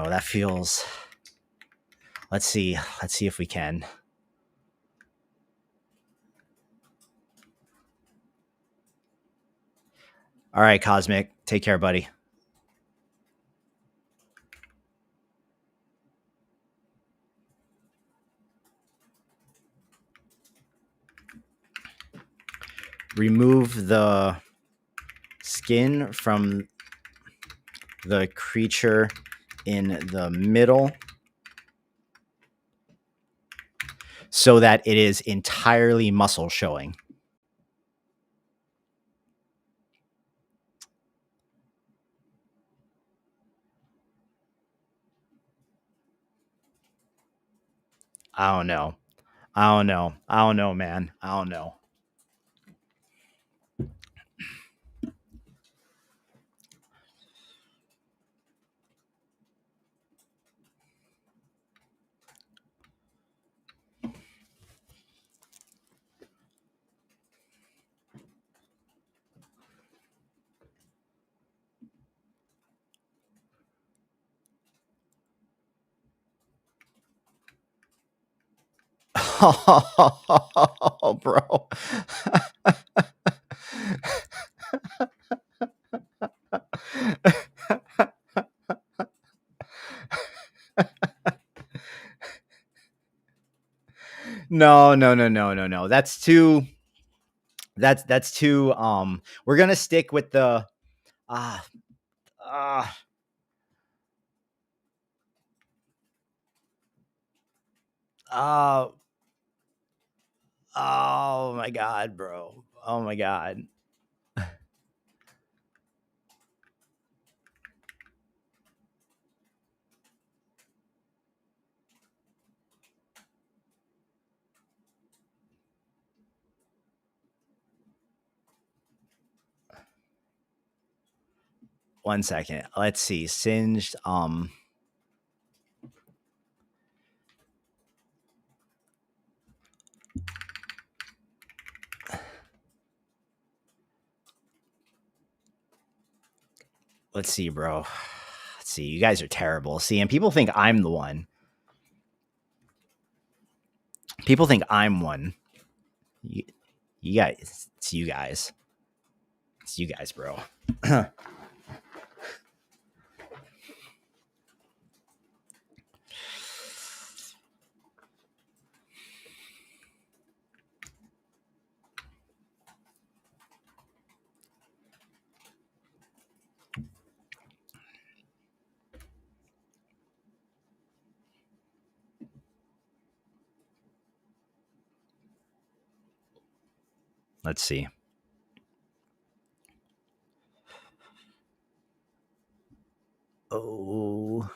That feels. Let's see if we can. All right, Cosmic. Take care, buddy. Remove the skin from the creature in the middle so that it is entirely muscle showing. I don't know, man. I don't know. Oh, bro. No. That's too we're going to stick with the ah ah oh oh my god, bro. Oh my god. One second. Let's see. Singed Let's see, bro. Let's see. You guys are terrible. See, and people think I'm the one. People think I'm one. You, you guys, it's you guys. It's you guys, bro. Let's see. Oh.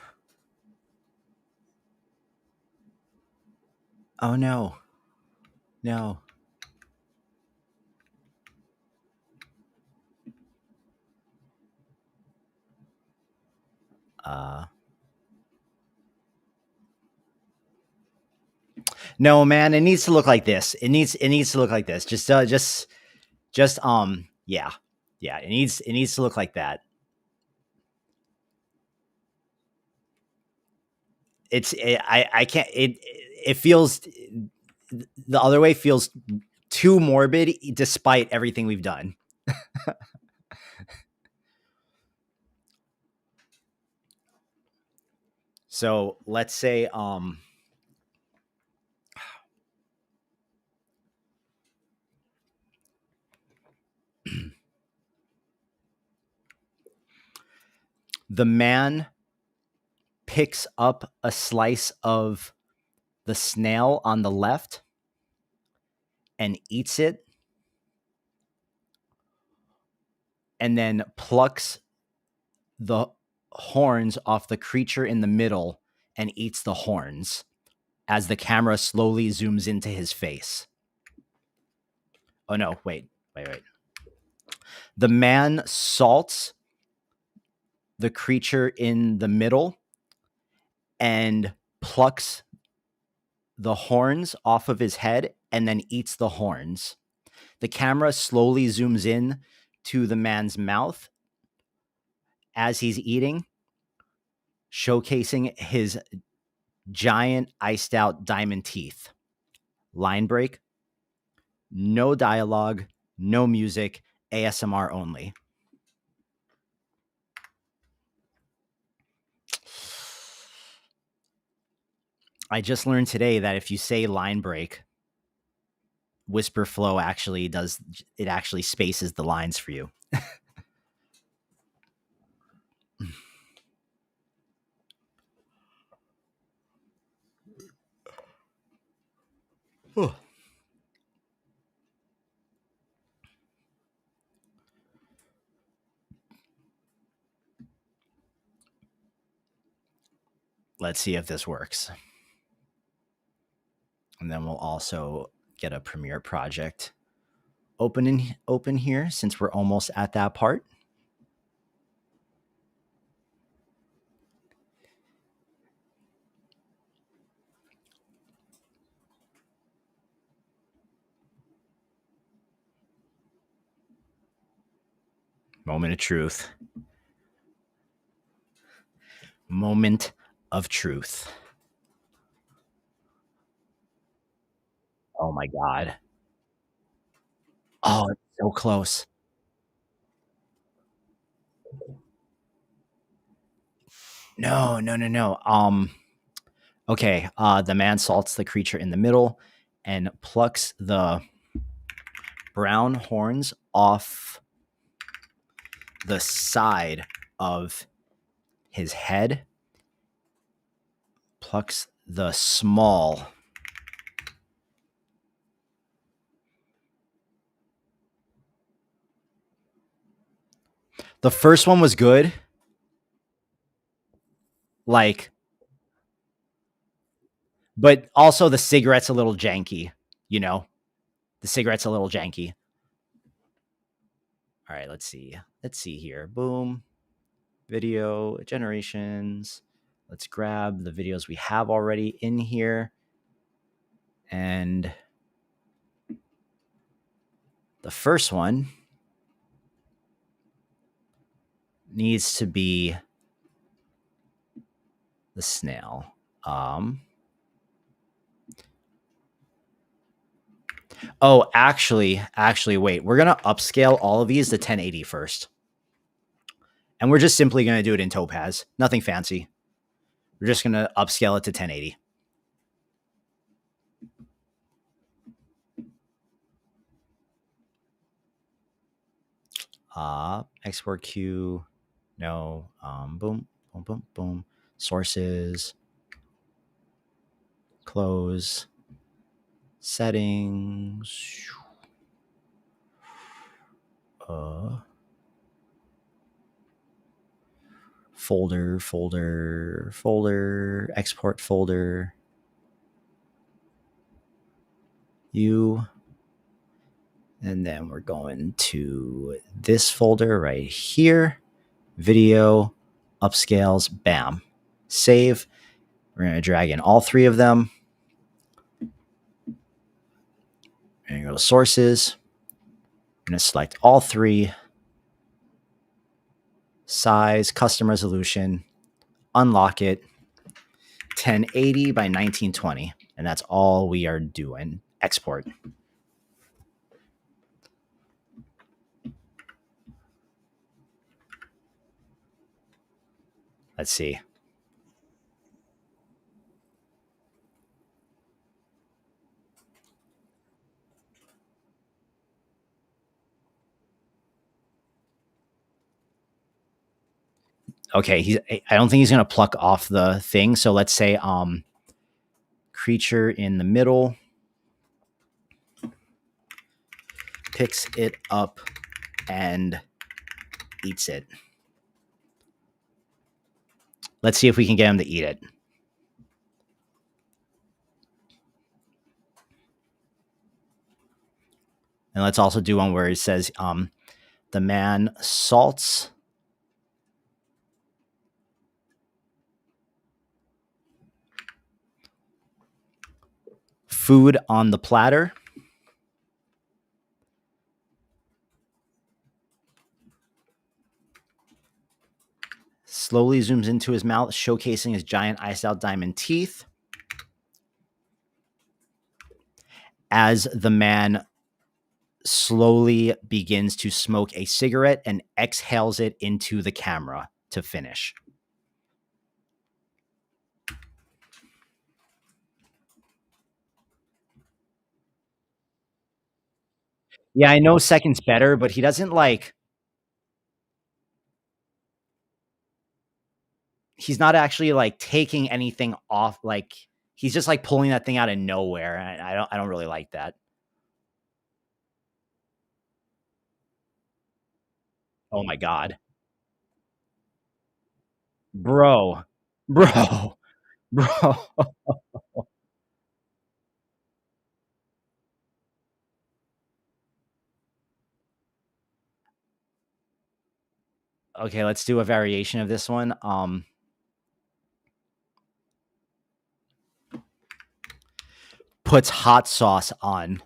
Oh no. No. Uh No, man, it needs to look like this. It needs to look like this. Just yeah. Yeah, it needs to look like that. I can't it feels the other way feels too morbid despite everything we've done. So, let's say the man picks up a slice of the snail on the left and eats it and then plucks the horns off the creature in the middle and eats the horns as the camera slowly zooms into his face. Oh no, wait. The man salts the creature in the middle and plucks the horns off of his head and then eats the horns. The camera slowly zooms in to the man's mouth as he's eating, showcasing his giant iced out diamond teeth. Line break, no dialogue, no music, ASMR only. I just learned today that if you say line break, Whisper Flow actually does it actually spaces the lines for you. Let's see if this works. And then we'll also get a Premiere project open here since we're almost at that part. Moment of truth. Moment of truth. Oh my god. Oh, it's so close. No, no, no, no. Okay. The man salts the creature in the middle and plucks the brown horns off the side of his head, plucks the small. The first one was good. Like, but also the cigarette's a little janky, you know? The cigarette's a little janky. All right, let's see. Let's see here. Boom. Video generations. Let's grab the videos we have already in here. And the first one, needs to be the snail. Oh, actually, wait. We're gonna upscale all of these to 1080 first, and we're just simply gonna do it in Topaz. Nothing fancy. We're just gonna upscale it to 1080. Export queue. No. Boom, boom, boom, boom. Sources. Close. Settings. Folder, export folder. And then we're going to this folder right here. Video, upscales, bam. Save. We're going to drag in all three of them. We're going to go to sources. I'm going to select all three. Size, custom resolution, unlock it. 1080 by 1920. And that's all we are doing. Export. Let's see. Okay, I don't think he's gonna pluck off the thing. So let's say creature in the middle picks it up and eats it. Let's see if we can get him to eat it. And let's also do one where it says the man salts food on the platter. Slowly zooms into his mouth, showcasing his giant iced out diamond teeth. As the man slowly begins to smoke a cigarette and exhales it into the camera to finish. Yeah, I know second's better, but he doesn't like. He's not actually like taking anything off. Like he's just like pulling that thing out of nowhere. And I don't really like that. Oh my god, bro, bro, bro. Okay, let's do a variation of this one. Puts hot sauce on.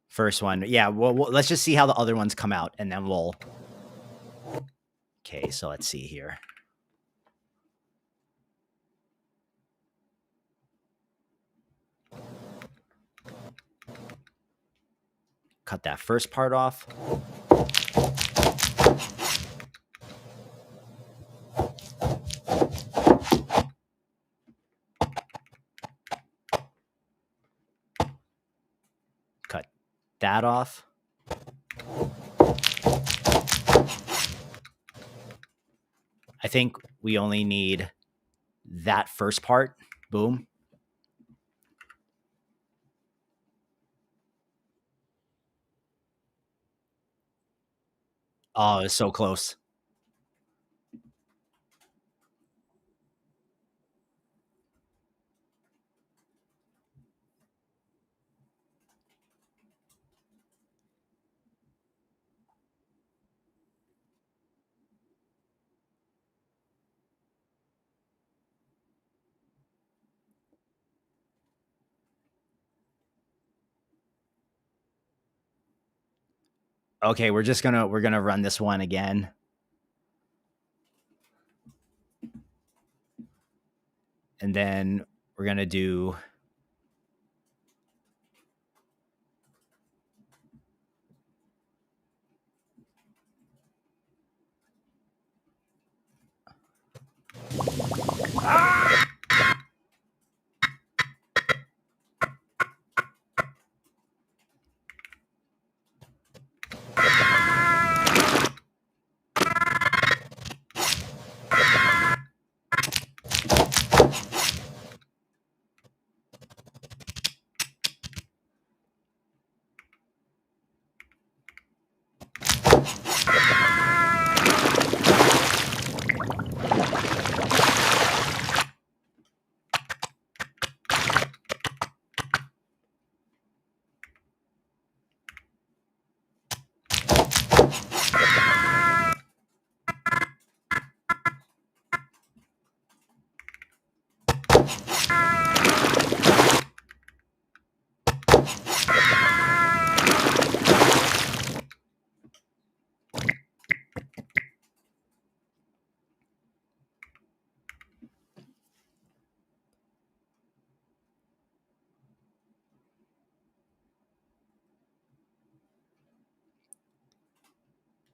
First one, yeah. Well, let's just see how the other ones come out, and then we'll. Okay, so let's see here. Cut that first part off. Cut that off. I think we only need that first part. Boom. Oh, it's so close. Okay, we're gonna run this one again. And then we're gonna do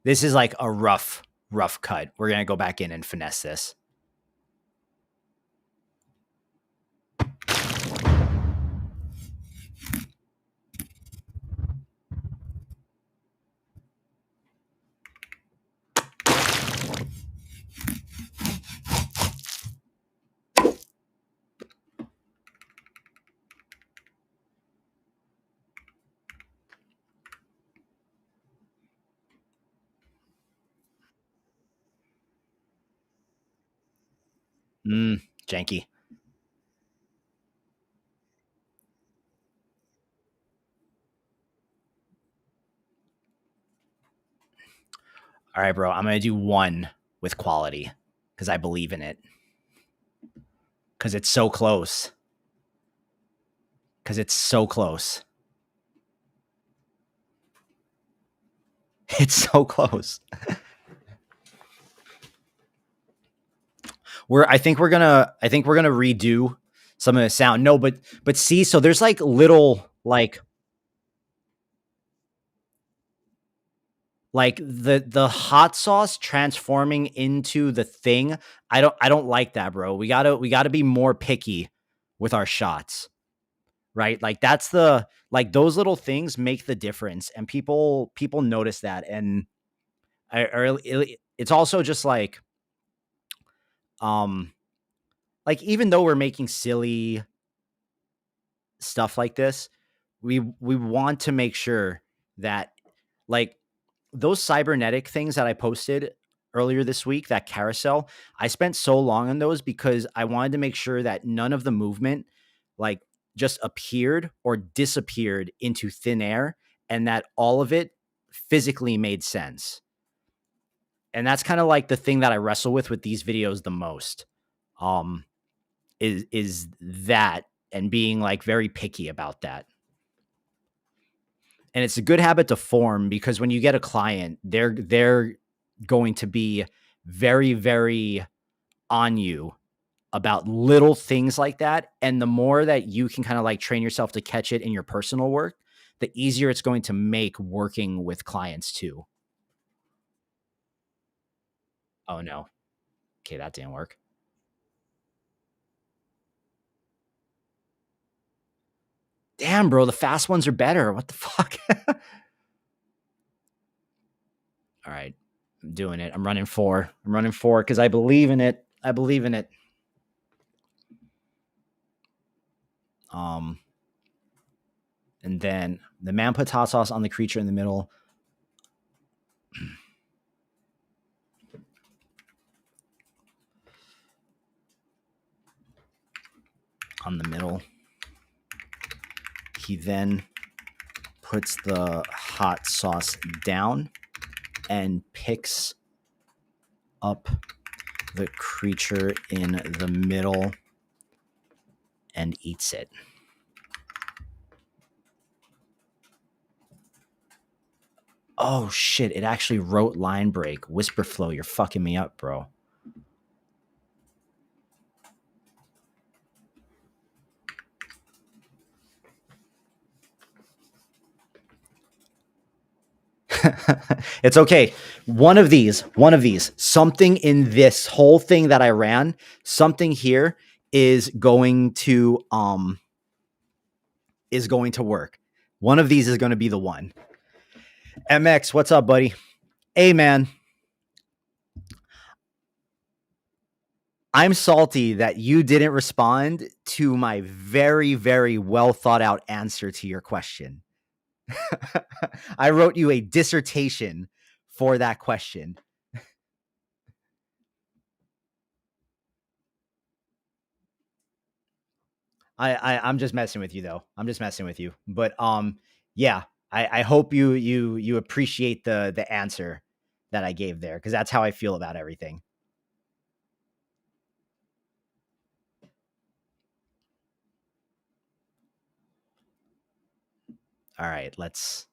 this is like a rough cut. We're gonna go back in and finesse this. Janky. All right, bro. I'm gonna do one with quality because I believe in it. Because it's so close. Because it's so close. It's so close. I think we're gonna redo some of the sound. No, but see, so there's like little like the hot sauce transforming into the thing. I don't like that, bro. We gotta be more picky with our shots. Right? Like that's the like those little things make the difference, and people notice that. And it's also just um like even though we're making silly stuff like this, we want to make sure that like those cybernetic things that I posted earlier this week, that carousel, I spent so long on those because I wanted to make sure that none of the movement like just appeared or disappeared into thin air, and that all of it physically made sense. And that's kind of like the thing that I wrestle with these videos the most. Um is that, and being like very picky about that. And it's a good habit to form because when you get a client, they're going to be very very on you about little things like that, and the more that you can kind of like train yourself to catch it in your personal work, the easier it's going to make working with clients too. Oh no. Okay, that didn't work. Damn, bro, the fast ones are better. What the fuck? All right. I'm doing it. I'm running 4. I'm running 4 because I believe in it. I believe in it. Um, and then the man puts hot sauce on the creature in the middle. On the middle. He then puts the hot sauce down and picks up the creature in the middle and eats it. Oh shit! It actually wrote line break, whisper flow. You're fucking me up, bro. It's okay. Something in this whole thing that I ran, something here is going to work. One of these is going to be the one. MX, what's up, buddy? Hey, man. I'm salty that you didn't respond to my very, very well thought out answer to your question. I wrote you a dissertation for that question. I'm just messing with you though. I'm just messing with you. But yeah, I hope you appreciate the answer that I gave there because that's how I feel about everything. All right, let's.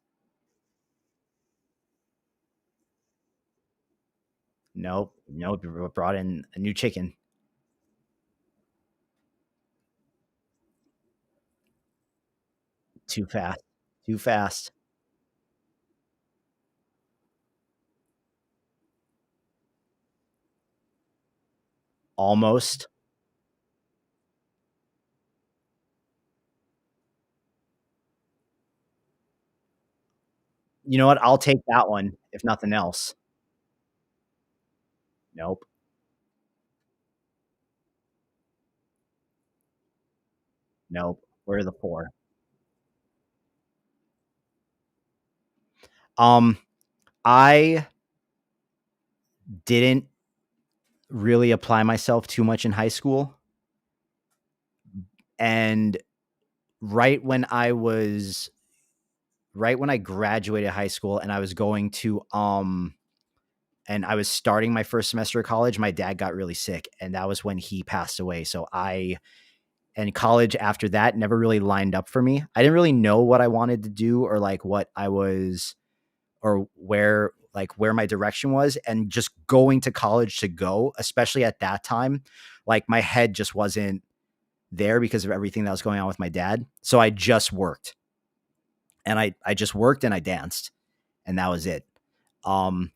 Nope, nope. We brought in a new chicken. Too fast. Too fast. Almost. You know what? I'll take that one if nothing else. Nope. Nope. Where are the four? Um, I didn't really apply myself too much in high school, and right when I was right when I graduated high school and I was going to and I was starting my first semester of college, my dad got really sick and that was when he passed away. So I and college after that never really lined up for me. I didn't really know what I wanted to do or like what I was or where my direction was and just going to college to go, especially at that time, like my head just wasn't there because of everything that was going on with my dad. So I just worked and I just worked and I danced and that was it. Um,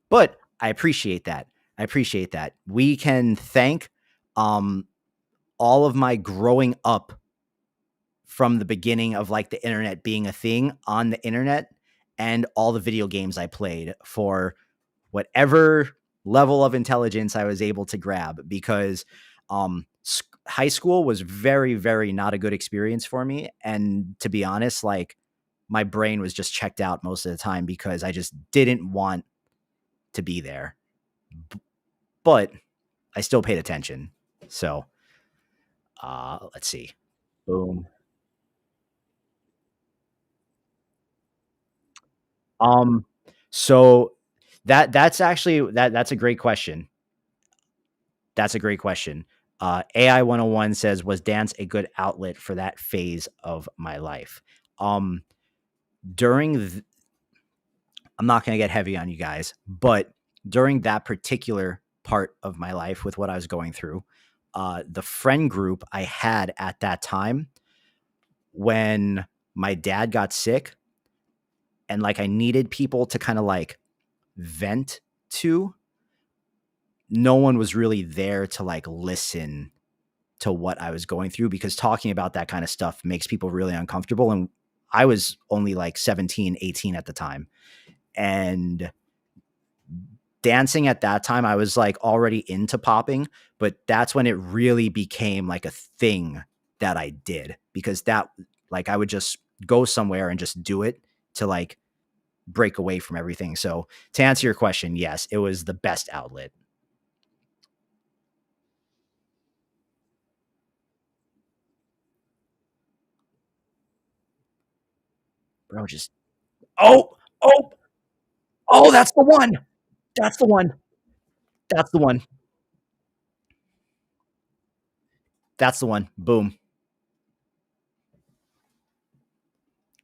but I appreciate that. I appreciate that. We can thank um, all of my growing up from the beginning of like the internet being a thing on the internet and all the video games I played for whatever level of intelligence I was able to grab because high school was very, very not a good experience for me. And to be honest, like my brain was just checked out most of the time because I just didn't want to be there. But I still paid attention. So let's see. Boom. Um, so that's actually that's a great question. That's a great question. AI 101 says, was dance a good outlet for that phase of my life? Um, during, I'm not going to get heavy on you guys, but during that particular part of my life with what I was going through, the friend group I had at that time when my dad got sick and like I needed people to kind of like vent to, no one was really there to like listen to what I was going through because talking about that kind of stuff makes people really uncomfortable. And I was only like 17, 18 at the time. And dancing at that time, I was like already into popping, but that's when it really became like a thing that I did because that, like, I would just go somewhere and just do it to like break away from everything. So to answer your question, yes, it was the best outlet. Bro, just, oh, oh, oh, that's the one. That's the one. That's the one. That's the one. Boom.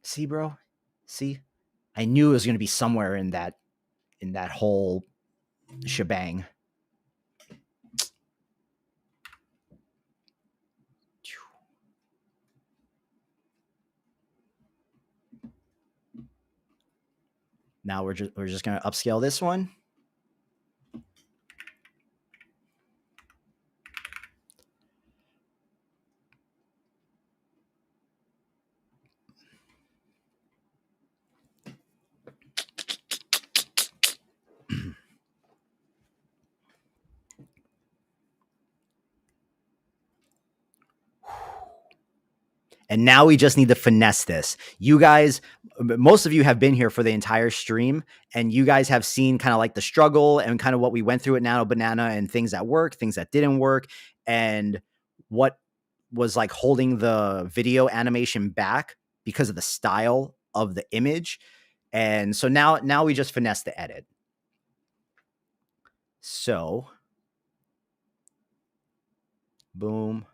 See, bro? See? I knew it was going to be somewhere in that whole shebang. Now we're just going to upscale this one. And now we just need to finesse this. You guys, most of you have been here for the entire stream, and you guys have seen kind of like the struggle and kind of what we went through at Nano Banana and things that work, things that didn't work, and what was like holding the video animation back because of the style of the image. And so now we just finesse the edit. So boom,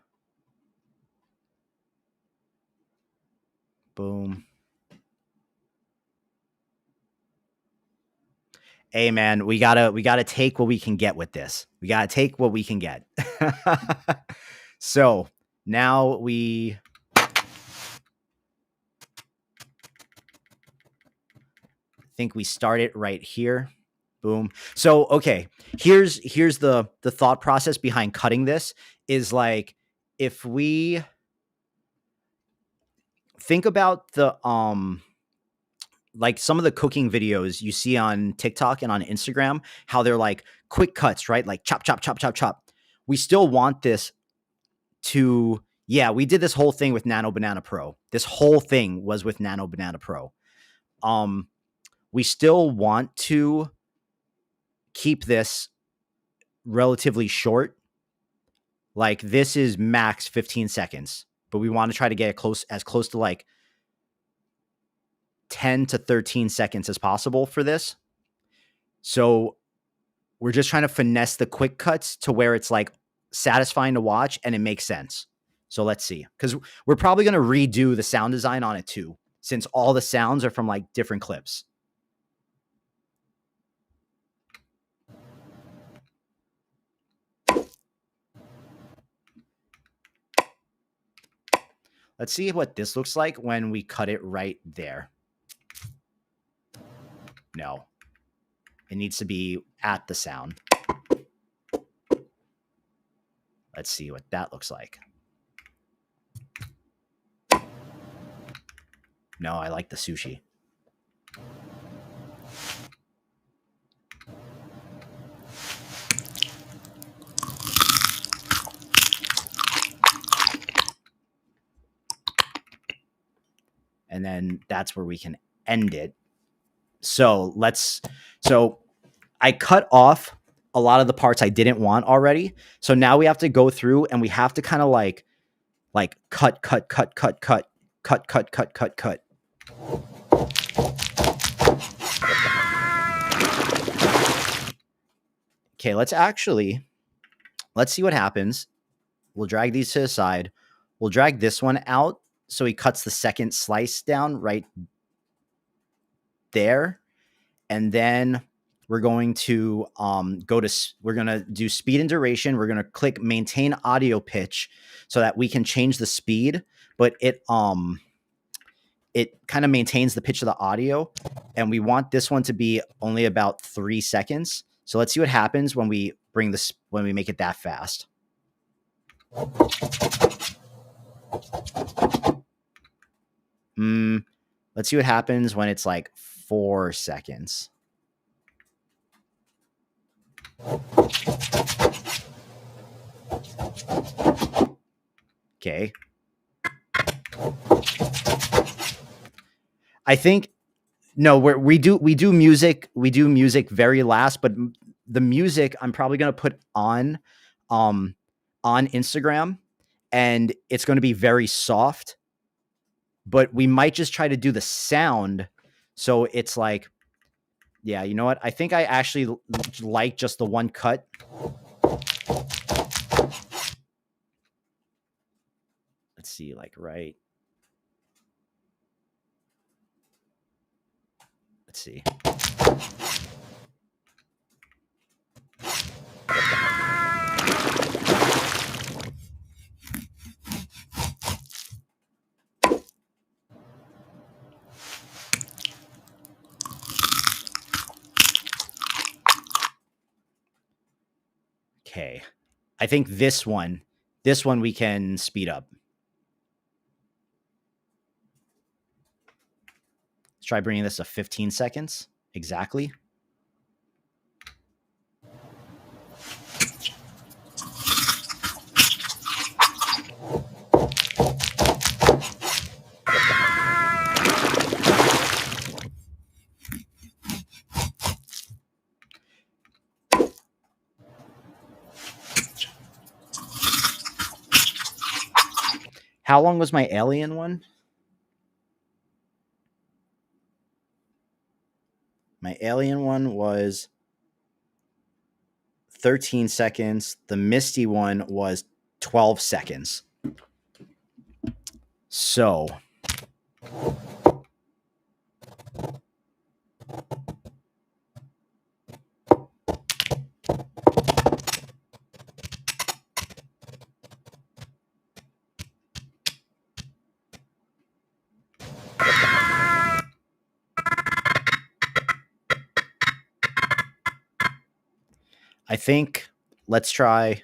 boom. Hey man, we gotta take what we can get with this. We gotta take what we can get. So now we think we start it right here. Boom. So okay, here's the thought process behind cutting this is like if we think about the like some of the cooking videos you see on TikTok and on Instagram, how they're like quick cuts, right? Like chop, chop, chop, chop, chop. We still want this to, yeah, we did this whole thing with Nano Banana Pro. This whole thing was with Nano Banana Pro. We still want to keep this relatively short. Like this is max 15 seconds, but we want to try to get it as close to like 10 to 13 seconds as possible for this. So we're just trying to finesse the quick cuts to where it's like satisfying to watch and it makes sense. So let's see, because we're probably going to redo the sound design on it too, since all the sounds are from like different clips. Let's see what this looks like when we cut it right there. No, it needs to be at the sound. Let's see what that looks like. No, I like the sushi. And then that's where we can end it. So I cut off a lot of the parts I didn't want already. So now we have to go through and we have to kind of like cut. Okay, let's see what happens. We'll drag these to the side. We'll drag this one out so he cuts the second slice down right there. And then we're going to we're going to do speed and duration. We're going to click maintain audio pitch so that we can change the speed, but it kind of maintains the pitch of the audio. And we want this one to be only about 3 seconds. So let's see what happens when we when we make it that fast. Let's see what happens when it's like 4 seconds. Okay. I think no, we do music very last, but the music I'm probably going to put on Instagram, and it's going to be very soft, but we might just try to do the sound so it's like, yeah, you know what? I think I actually like just the one cut. Let's see, like right. see. Okay. I think this one we can speed up. Let's try bringing this to 15 seconds. Exactly. How long was my alien one? My alien one was 13 seconds. The Misty one was 12 seconds. So I think let's try.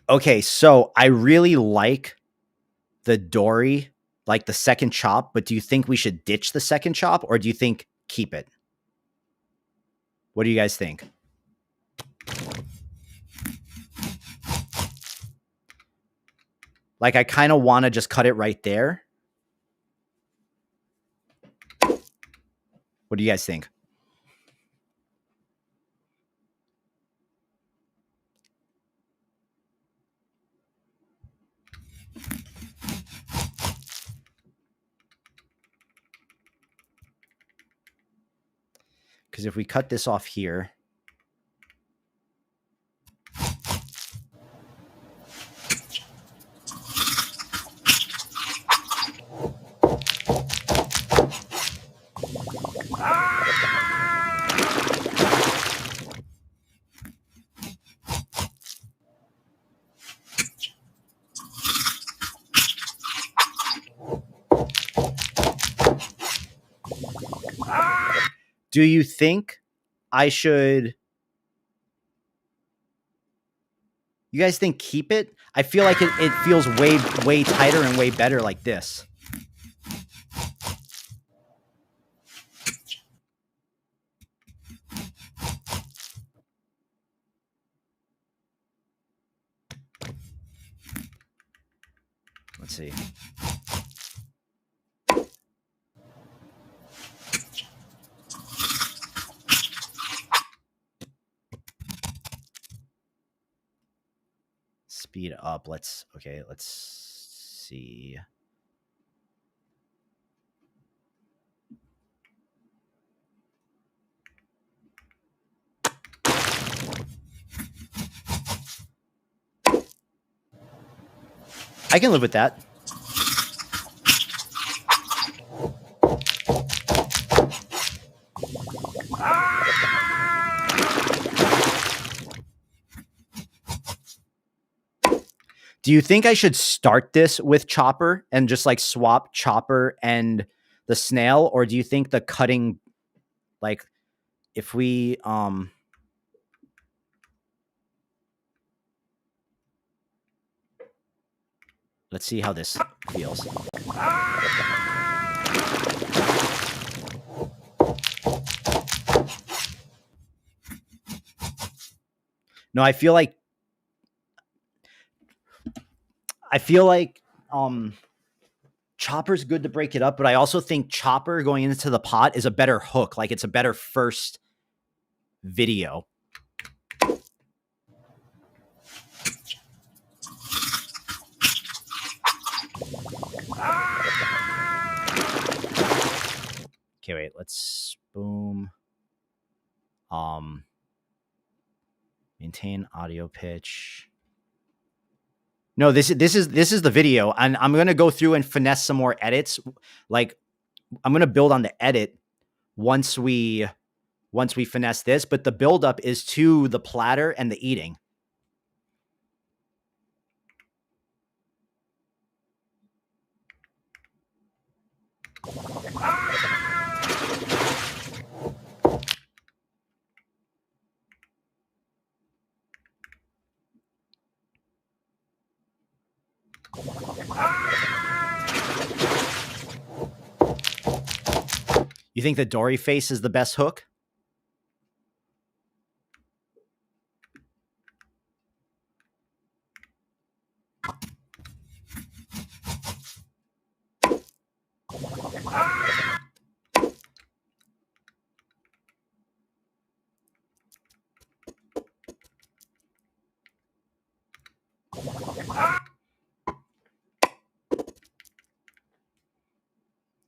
Okay, so I really like the Dory, like the second chop, but do you think we should ditch the second chop or do you think keep it? What do you guys think? Like, I kind of want to just cut it right there. What do you guys think? Because if we cut this off here, do you think I should? You guys think keep it? I feel like it feels way tighter and way better like this. Let's see. Speed up. Let's see. I can live with that. Do you think I should start this with Chopper and just like swap Chopper and the snail, or do you think the cutting, like, if we let's see how this feels. No, I feel like Chopper's good to break it up, but I also think Chopper going into the pot is a better hook. Like, it's a better first video. Okay, wait, let's boom. Maintain audio pitch. No, this is the video, and I'm gonna go through and finesse some more edits. Like, I'm gonna build on the edit once we finesse this, but the buildup is to the platter and the eating. You think the Dory face is the best hook?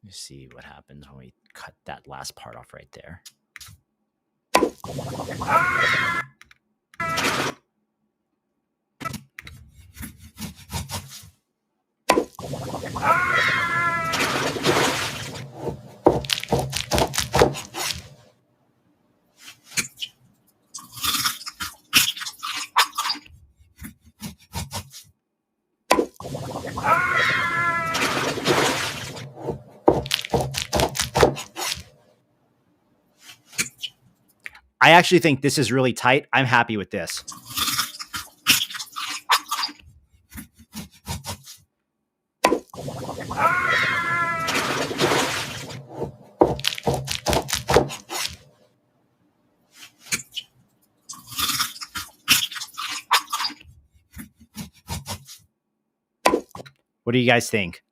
Let's see what happens when we cut that last part off right there. I actually think this is really tight. I'm happy with this. What do you guys think?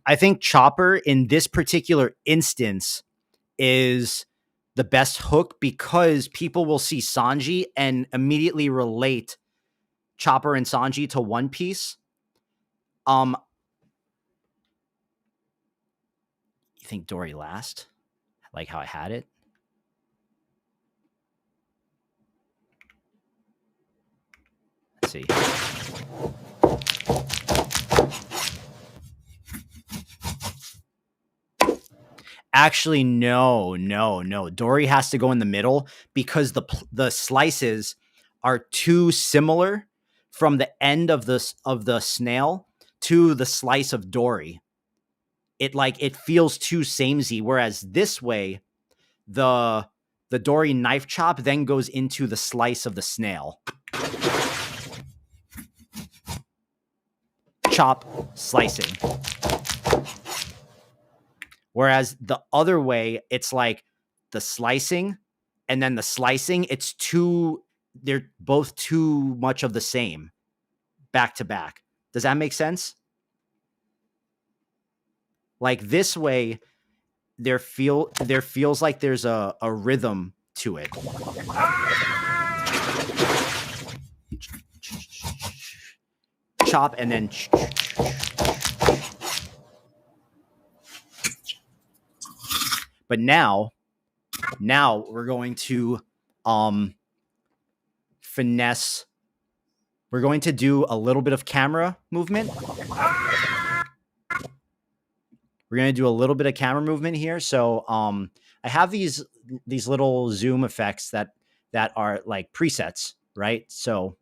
I think Chopper in this particular instance is the best hook because people will see Sanji and immediately relate Chopper and Sanji to One Piece. You think Dory last? Like how I had it? Let's see. Actually, no. Dory has to go in the middle because the slices are too similar from the end of the snail to the slice of Dory. It feels too samey. Whereas this way, the Dory knife chop then goes into the slice of the snail. Chop, slicing. Whereas the other way, it's like the slicing and then the slicing, they're both too much of the same back to back. Does that make sense? Like this way, there feels like there's a rhythm to it. Chop and then but now we're going to finesse. We're going to do a little bit of camera movement. We're going to do a little bit of camera movement here. So I have these little zoom effects that are like presets, right? So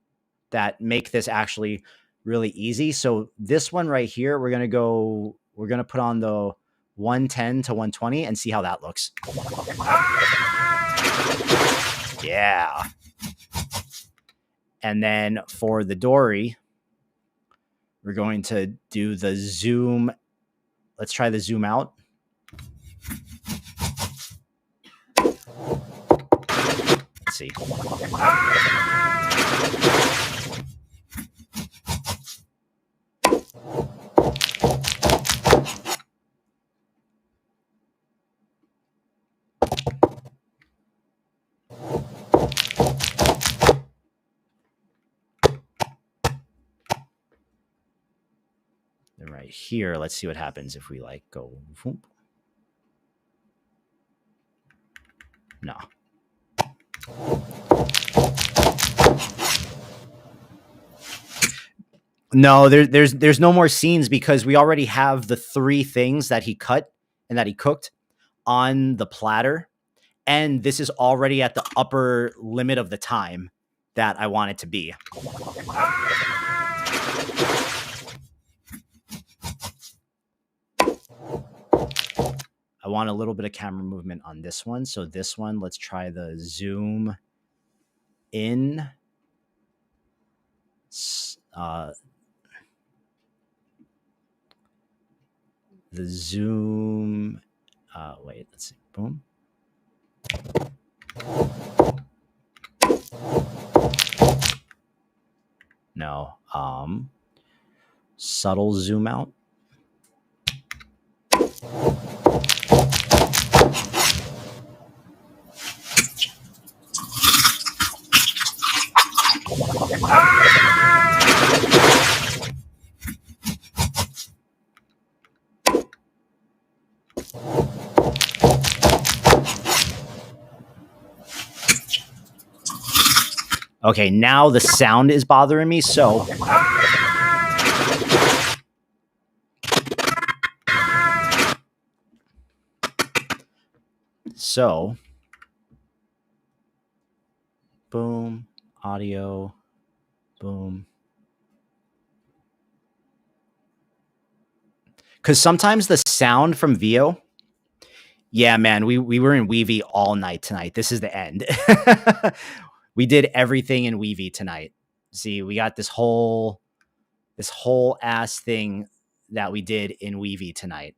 that make this actually really easy. So this one right here, we're going to put on the 110 to 120 and see how that looks. Yeah. And then for the dory, we're going to do the zoom. Let's try the zoom out. Let's see. And right here, let's see what happens if we like go. Whoop. No. No, there's no more scenes because we already have the 3 things that he cut and that he cooked on the platter. And this is already at the upper limit of the time that I want it to be. I want a little bit of camera movement on this one. So this one, let's try the zoom in. The zoom. Wait, let's see. Boom. No. Subtle zoom out. Okay, now the sound is bothering me, so boom, audio, boom. Because sometimes the sound from VO, yeah, man, we were in Weavy all night tonight. This is the end. We did everything in Weavy tonight. See, we got this whole ass thing that we did in Weavy tonight.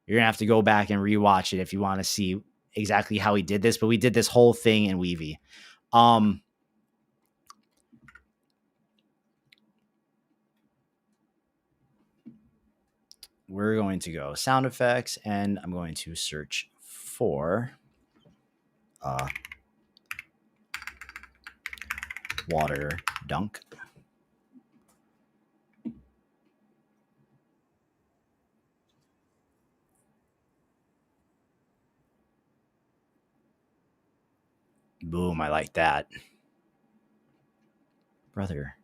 You're gonna have to go back and rewatch it if you want to see exactly how he did this. But we did this whole thing in Weavy. We're going to go sound effects, and I'm going to search for water dunk. Boom, I like that. Brother.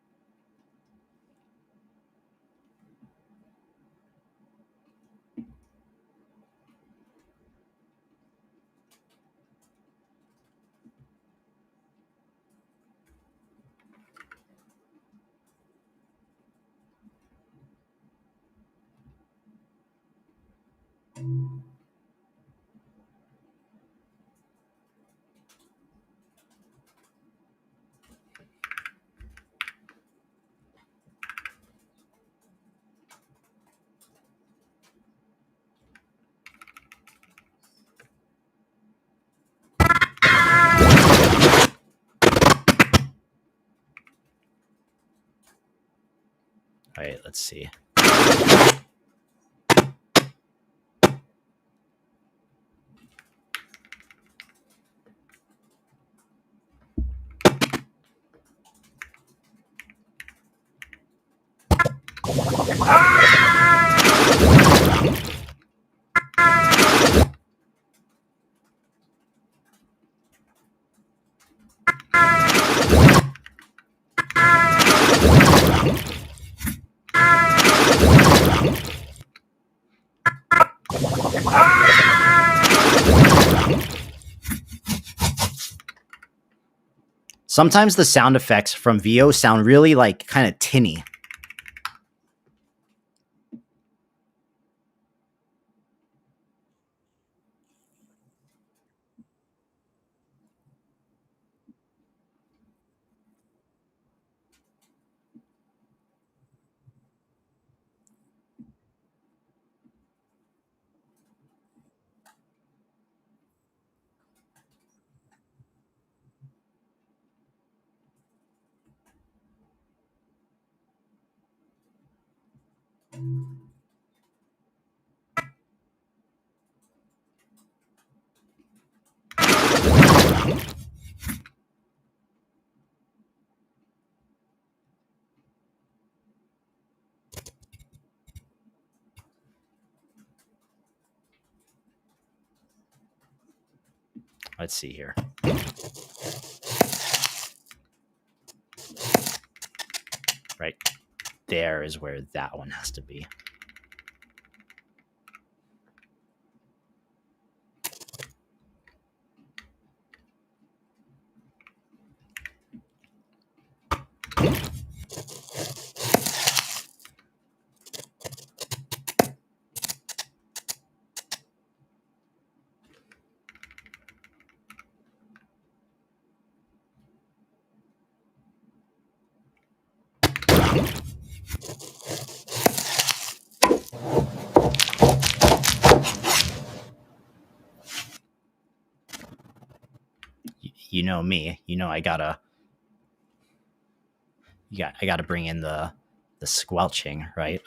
All right, let's see. Sometimes the sound effects from VO sound really like kind of tinny. Let's see here. Right there is where that one has to be. You know me. You know I gotta bring in the squelching, right?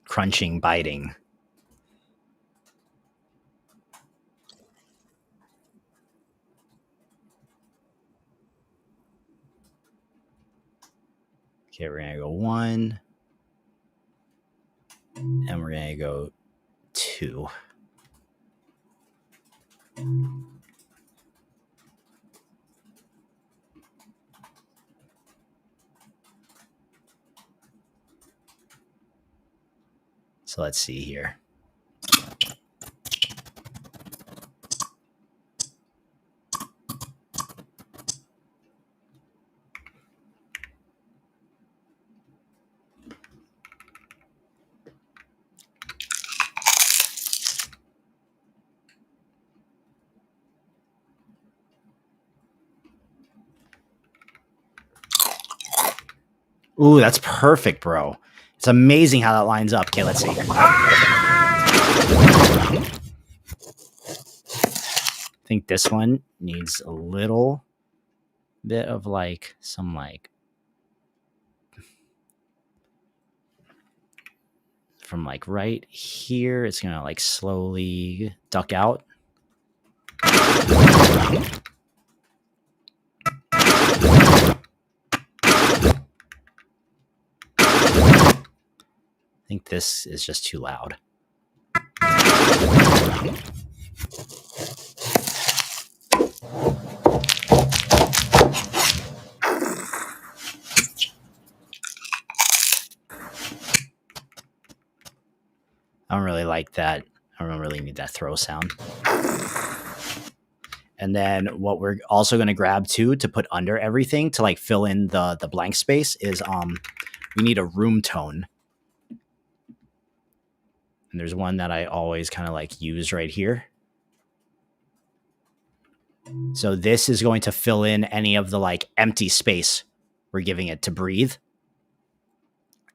Crunching, biting. Okay, we're gonna go 1, and we're gonna go 2. So let's see here. Ooh, that's perfect, bro. It's amazing how that lines up. Okay, let's see. I think this one needs a little bit of like some like from like right here. It's gonna like slowly duck out. I think this is just too loud. I don't really like that. I don't really need that throw sound. And then what we're also going to grab too to put under everything to like fill in the blank space is we need a room tone. And there's one that I always kind of like use right here. So this is going to fill in any of the like empty space we're giving it to breathe.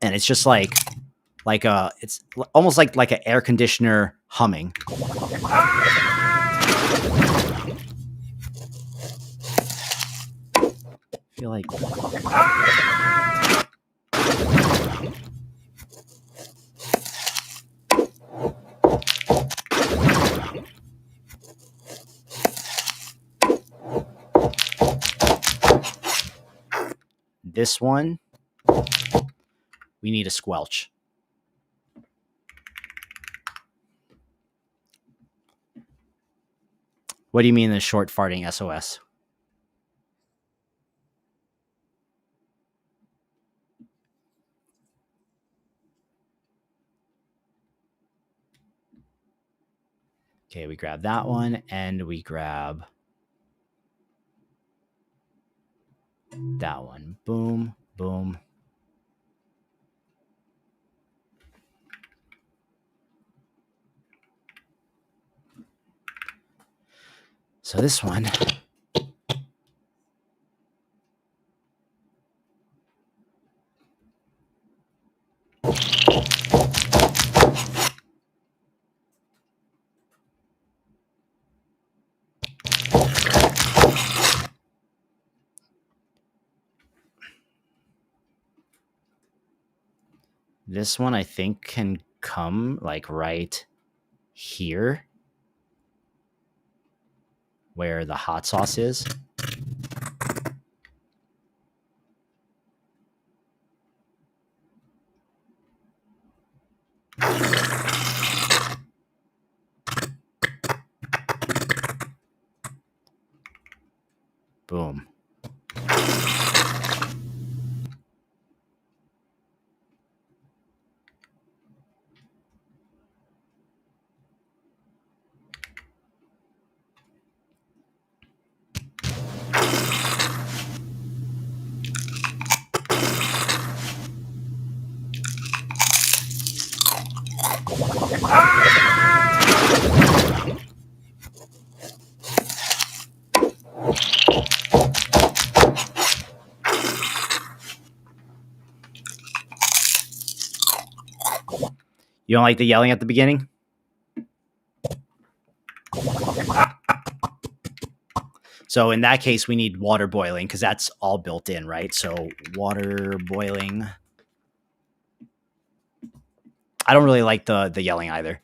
And it's just like it's almost like an air conditioner humming. I feel like this one, we need a squelch. What do you mean the short farting SOS? Okay, we grab that one and we grab that one. Boom, boom. So this one, I think can come like right here where the hot sauce is. Boom. You don't like the yelling at the beginning? So in that case, we need water boiling because that's all built in, right? So water boiling. I don't really like the yelling either.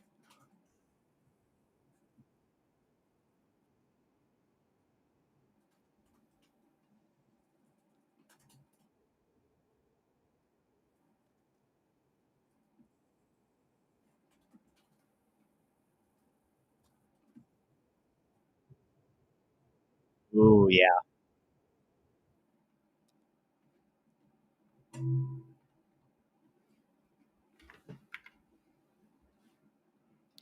Ooh, yeah.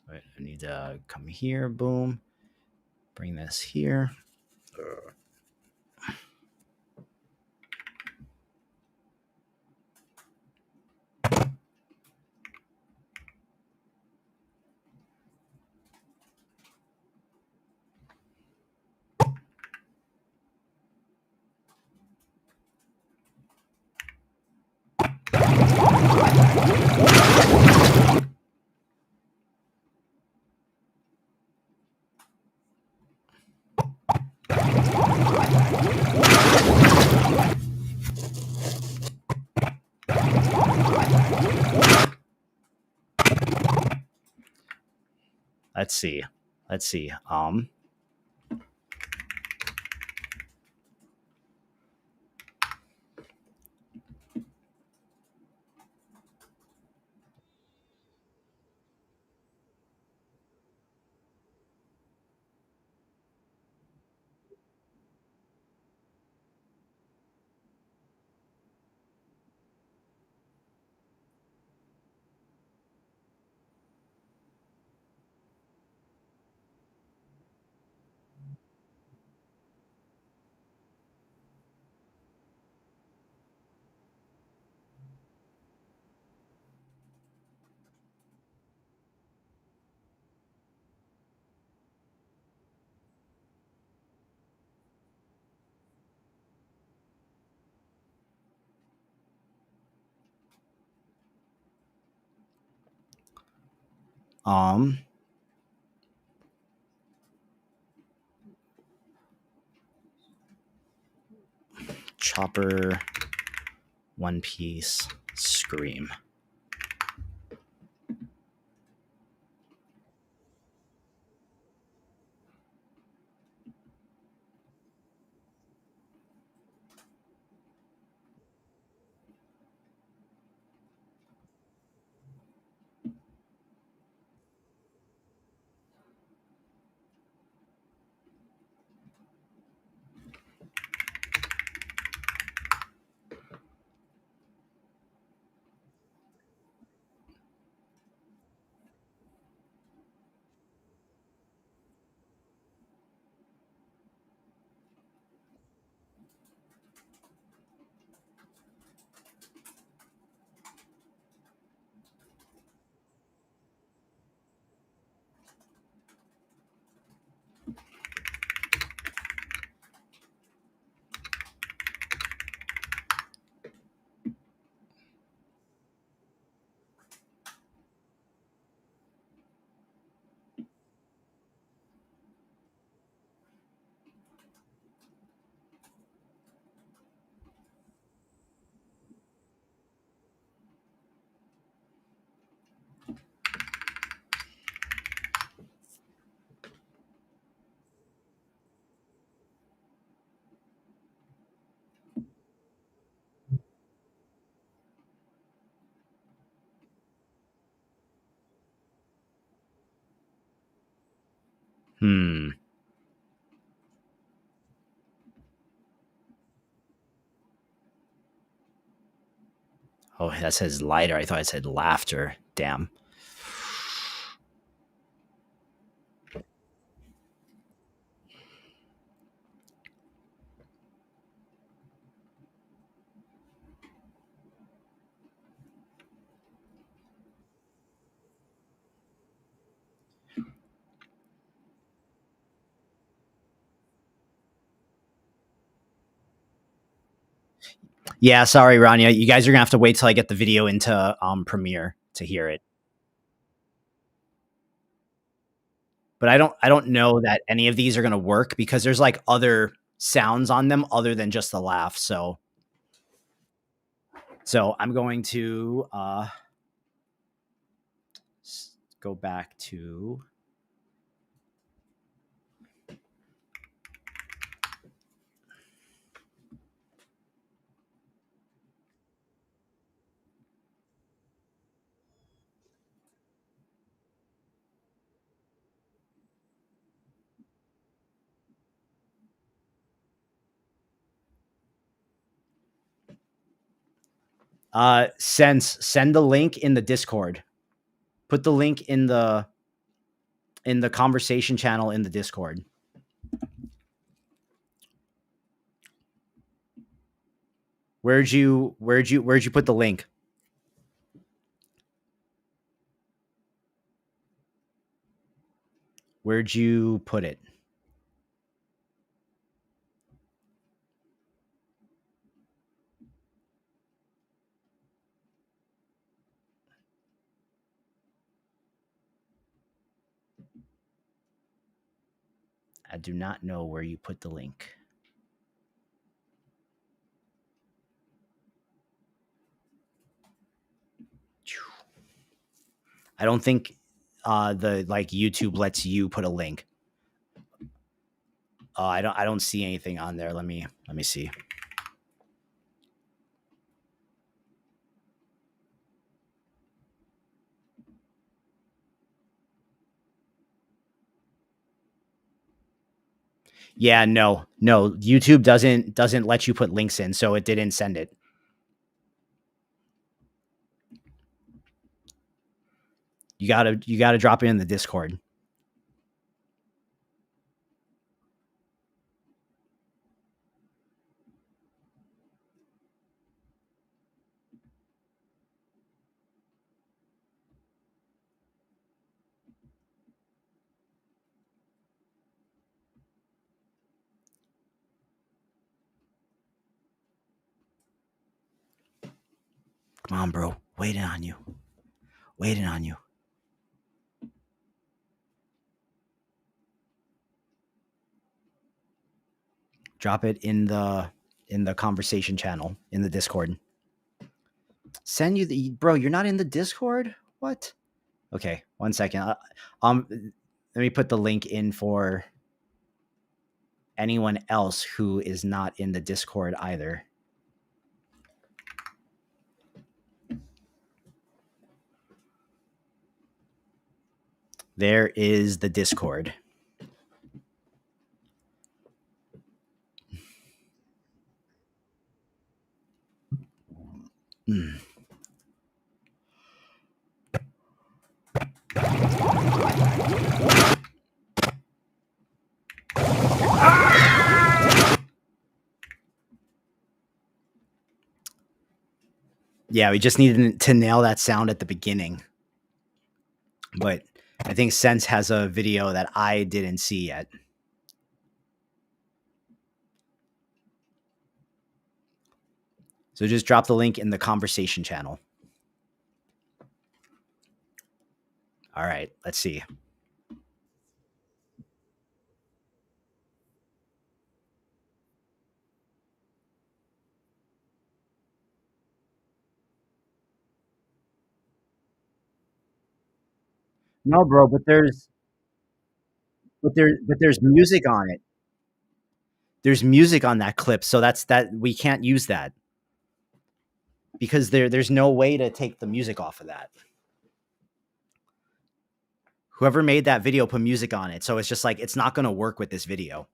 Right, I need to come here. Boom. Bring this here. Let's see. Let's see. Um, chopper, one piece, scream. Hmm. Oh, that says lighter. I thought it said laughter. Damn. Yeah, sorry, Rania. You guys are gonna have to wait till I get the video into Premiere to hear it. But I don't know that any of these are gonna work because there's like other sounds on them other than just the laugh. So I'm going to go back to send the link in the Discord. Put the link in the conversation channel in the Discord. Where'd you put the link? Where'd you put it? I do not know where you put the link. I don't think the like YouTube lets you put a link. I don't see anything on there. Let me see. Yeah, no. YouTube doesn't let you put links in, so it didn't send it. You gotta drop it in the Discord. Come on, bro. Waiting on you. Waiting on you. Drop it in the conversation channel in the Discord. Send you the bro. You're not in the Discord. What? Okay, 1 second. Let me put the link in for anyone else who is not in the Discord either. There is the Discord. Mm. Yeah, we just needed to nail that sound at the beginning. But I think Sense has a video that I didn't see yet. So just drop the link in the conversation channel. All right, let's see. No, bro, but there's music on it. There's music on that clip, so that we can't use that because there's no way to take the music off of that. Whoever made that video put music on it. So it's just like, it's not going to work with this video.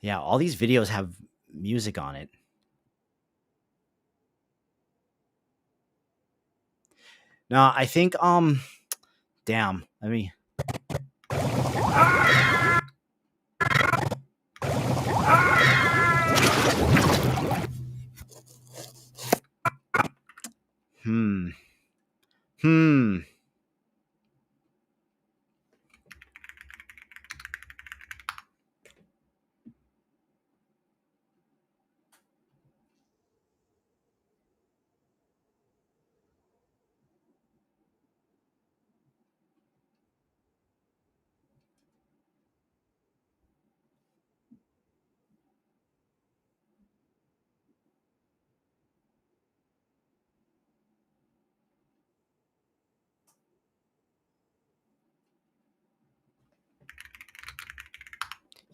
Yeah, all these videos have music on it. No, I think damn. Let me Hmm.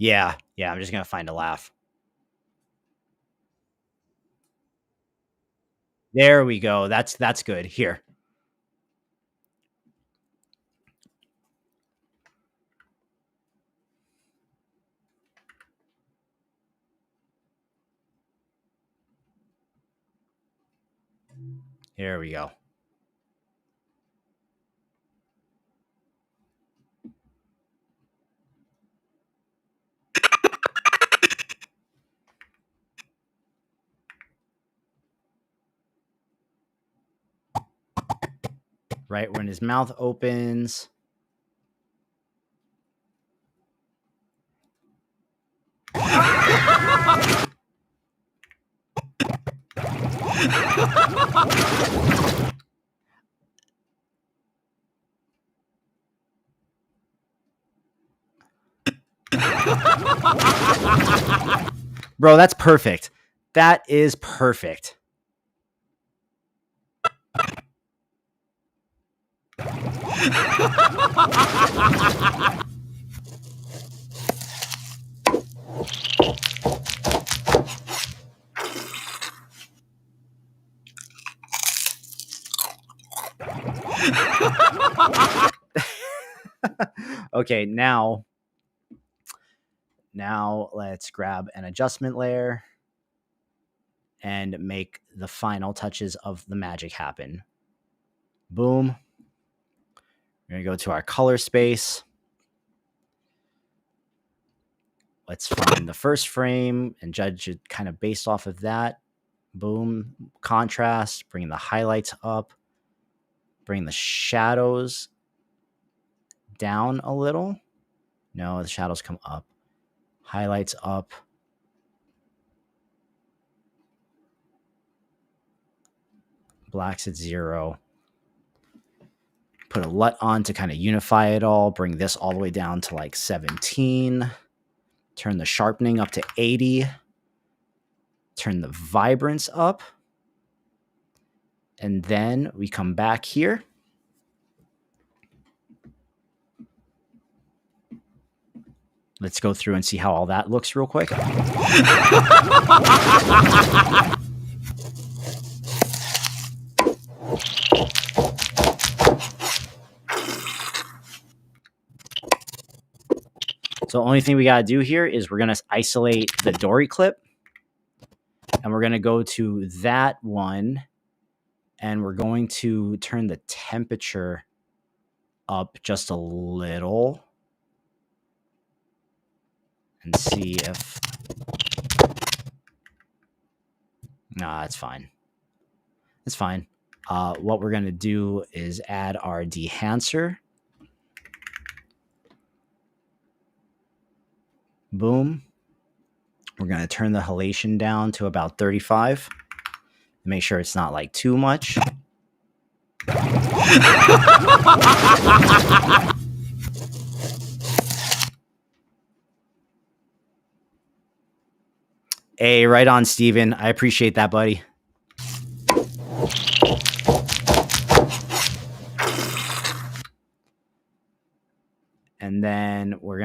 Yeah, I'm just going to find a laugh. There we go. That's good. Here. Here we go. Right when his mouth opens. Bro, that's perfect. That is perfect. Okay, now let's grab an adjustment layer and make the final touches of the magic happen. Boom. We're going to go to our color space. Let's find the first frame and judge it kind of based off of that. Boom. Contrast, bring the highlights up, bring the shadows down a little. No, the shadows come up. Highlights up. Blacks at 0. Put a LUT on to kind of unify it all. Bring this all the way down to like 17. Turn the sharpening up to 80. Turn the vibrance up. And then we come back here. Let's go through and see how all that looks real quick. So the only thing we got to do here is we're going to isolate the Dory clip. And we're going to go to that one. And we're going to turn the temperature up just a little. And see if... Nah, it's fine. It's fine. What we're going to do is add our dehancer. Boom. We're going to turn the halation down to about 35. Make sure it's not like too much. Hey, right on, Steven. I appreciate that, buddy.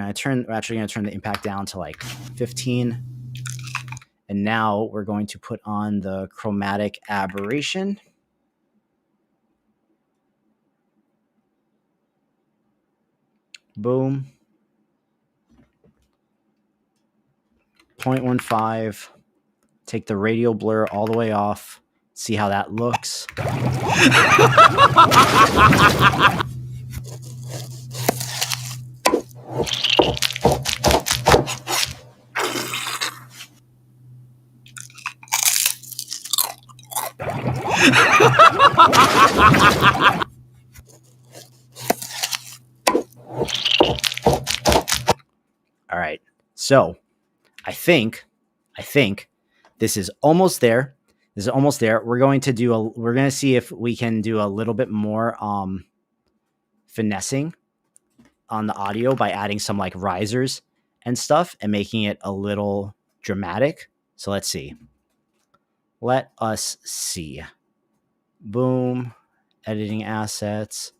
we're actually gonna turn the impact down to like 15. And now we're going to put on the chromatic aberration. Boom. 0.15. Take the radial blur all the way off. See how that looks. All right. So I think this is almost there. This is almost there. We're going to see if we can do a little bit more finessing on the audio by adding some like risers and stuff and making it a little dramatic. So let's see. Let us see. Boom. Editing assets.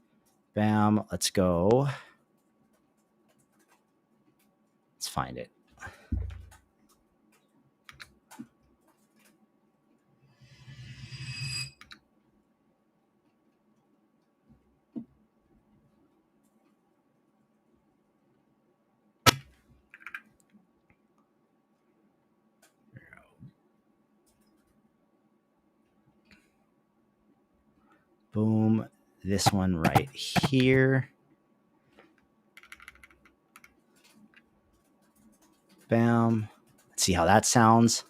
Bam. Let's go. Let's find it. Boom. This one right here. Bam. Let's see how that sounds.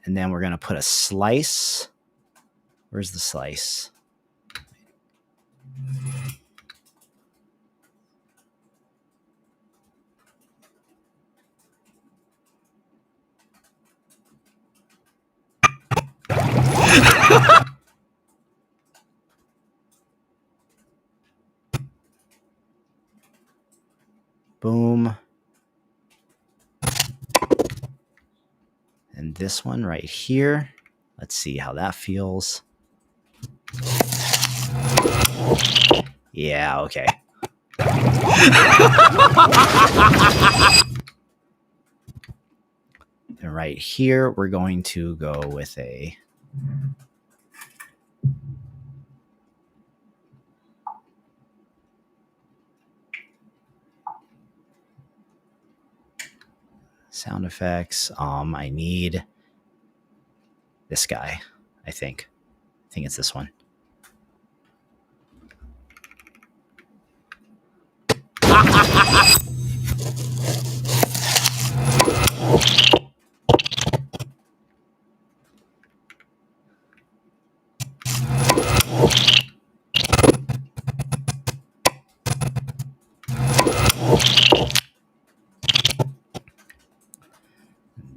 And then we're going to put a slice. Where's the slice? Boom. And this one right here. Let's see how that feels. Yeah, okay. And right here, we're going to go with a sound effects. I need this guy, I think. I think it's this one.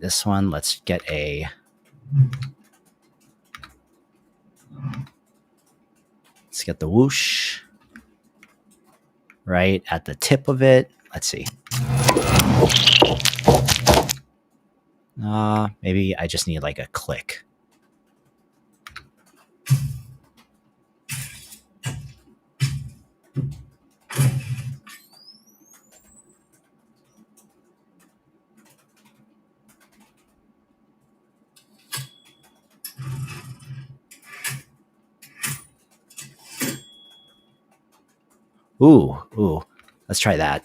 This one, let's get a let's get the whoosh right at the tip of it. Let's see. Maybe I just need like a click. Ooh. Let's try that.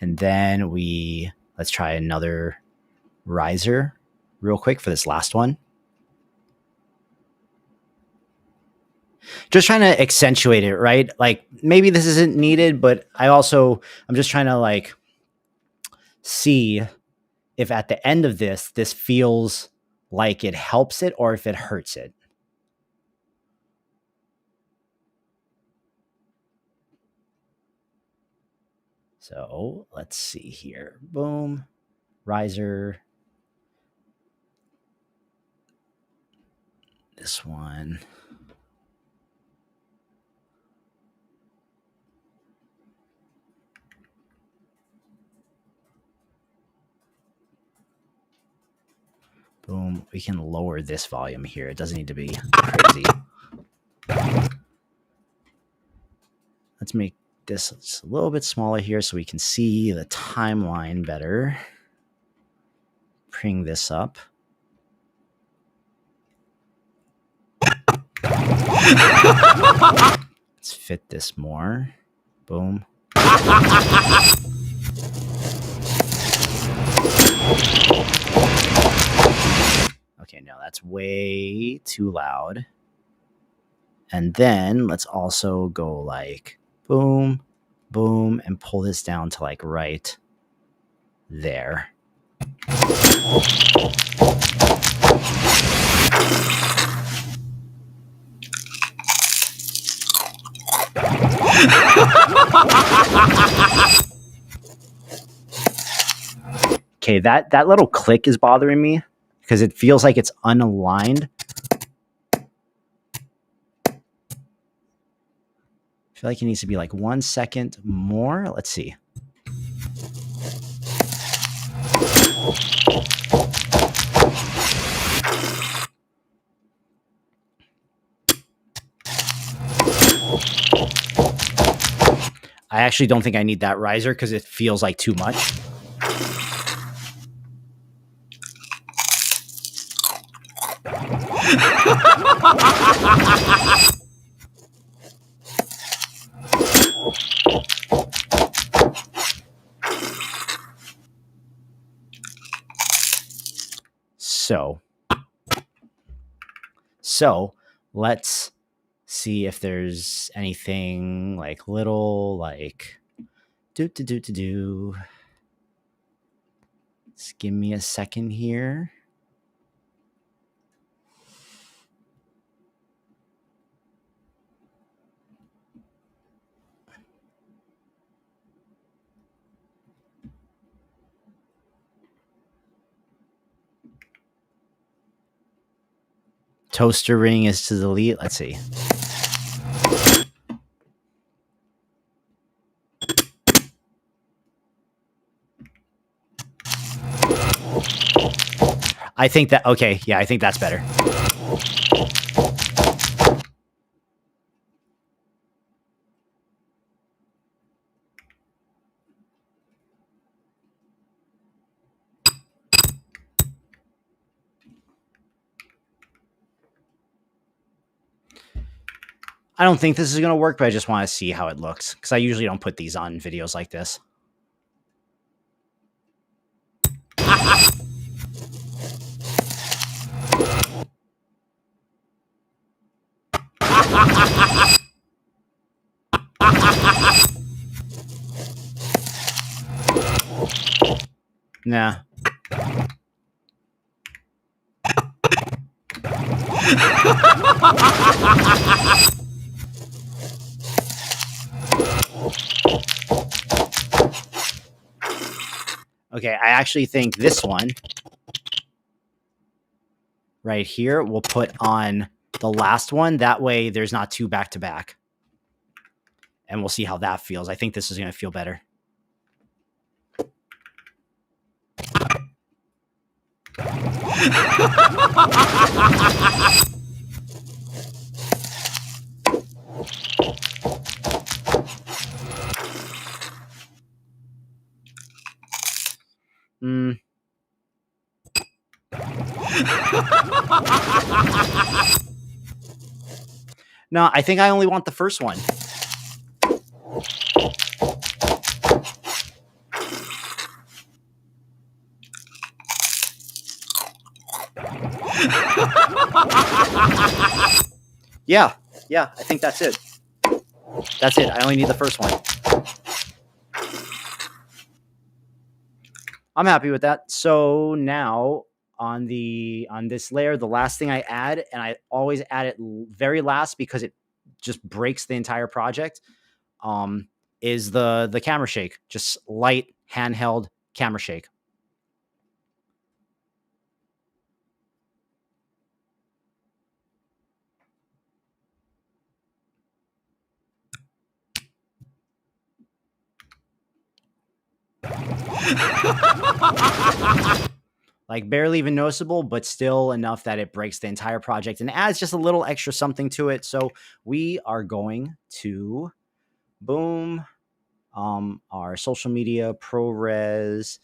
And then let's try another riser real quick for this last one. Just trying to accentuate it, right? Like maybe this isn't needed, but I'm just trying to like see if at the end of this feels like it helps it or if it hurts it. So let's see here. Boom. Riser. This one. Boom. We can lower this volume here. It doesn't need to be crazy. Let's make this just a little bit smaller here so we can see the timeline better. Bring this up. Let's fit this more. Boom. Okay, no, that's way too loud. And then let's also go like boom, boom, and pull this down to like right there. Okay, that little click is bothering me because it feels like it's unaligned. I feel like it needs to be like 1 second more. Let's see. I actually don't think I need that riser because it feels like too much. So let's see if there's anything like little like do. Just give me a second here. Toaster ring is to delete. Let's see. I think that, okay, yeah, I think that's better. I don't think this is going to work, but I just want to see how it looks because I usually don't put these on videos like this. Nah. Okay, I actually think this one right here we'll put on the last one. That way there's not two back to back. And we'll see how that feels. I think this is going to feel better. No, I think I only want the first one. Yeah, I think that's it. That's it. I only need the first one. I'm happy with that. So now on this layer, the last thing I add, and I always add it very last because it just breaks the entire project, is the camera shake, just light handheld camera shake. Like barely even noticeable, but still enough that it breaks the entire project and adds just a little extra something to it. So we are going to boom our social media ProRes.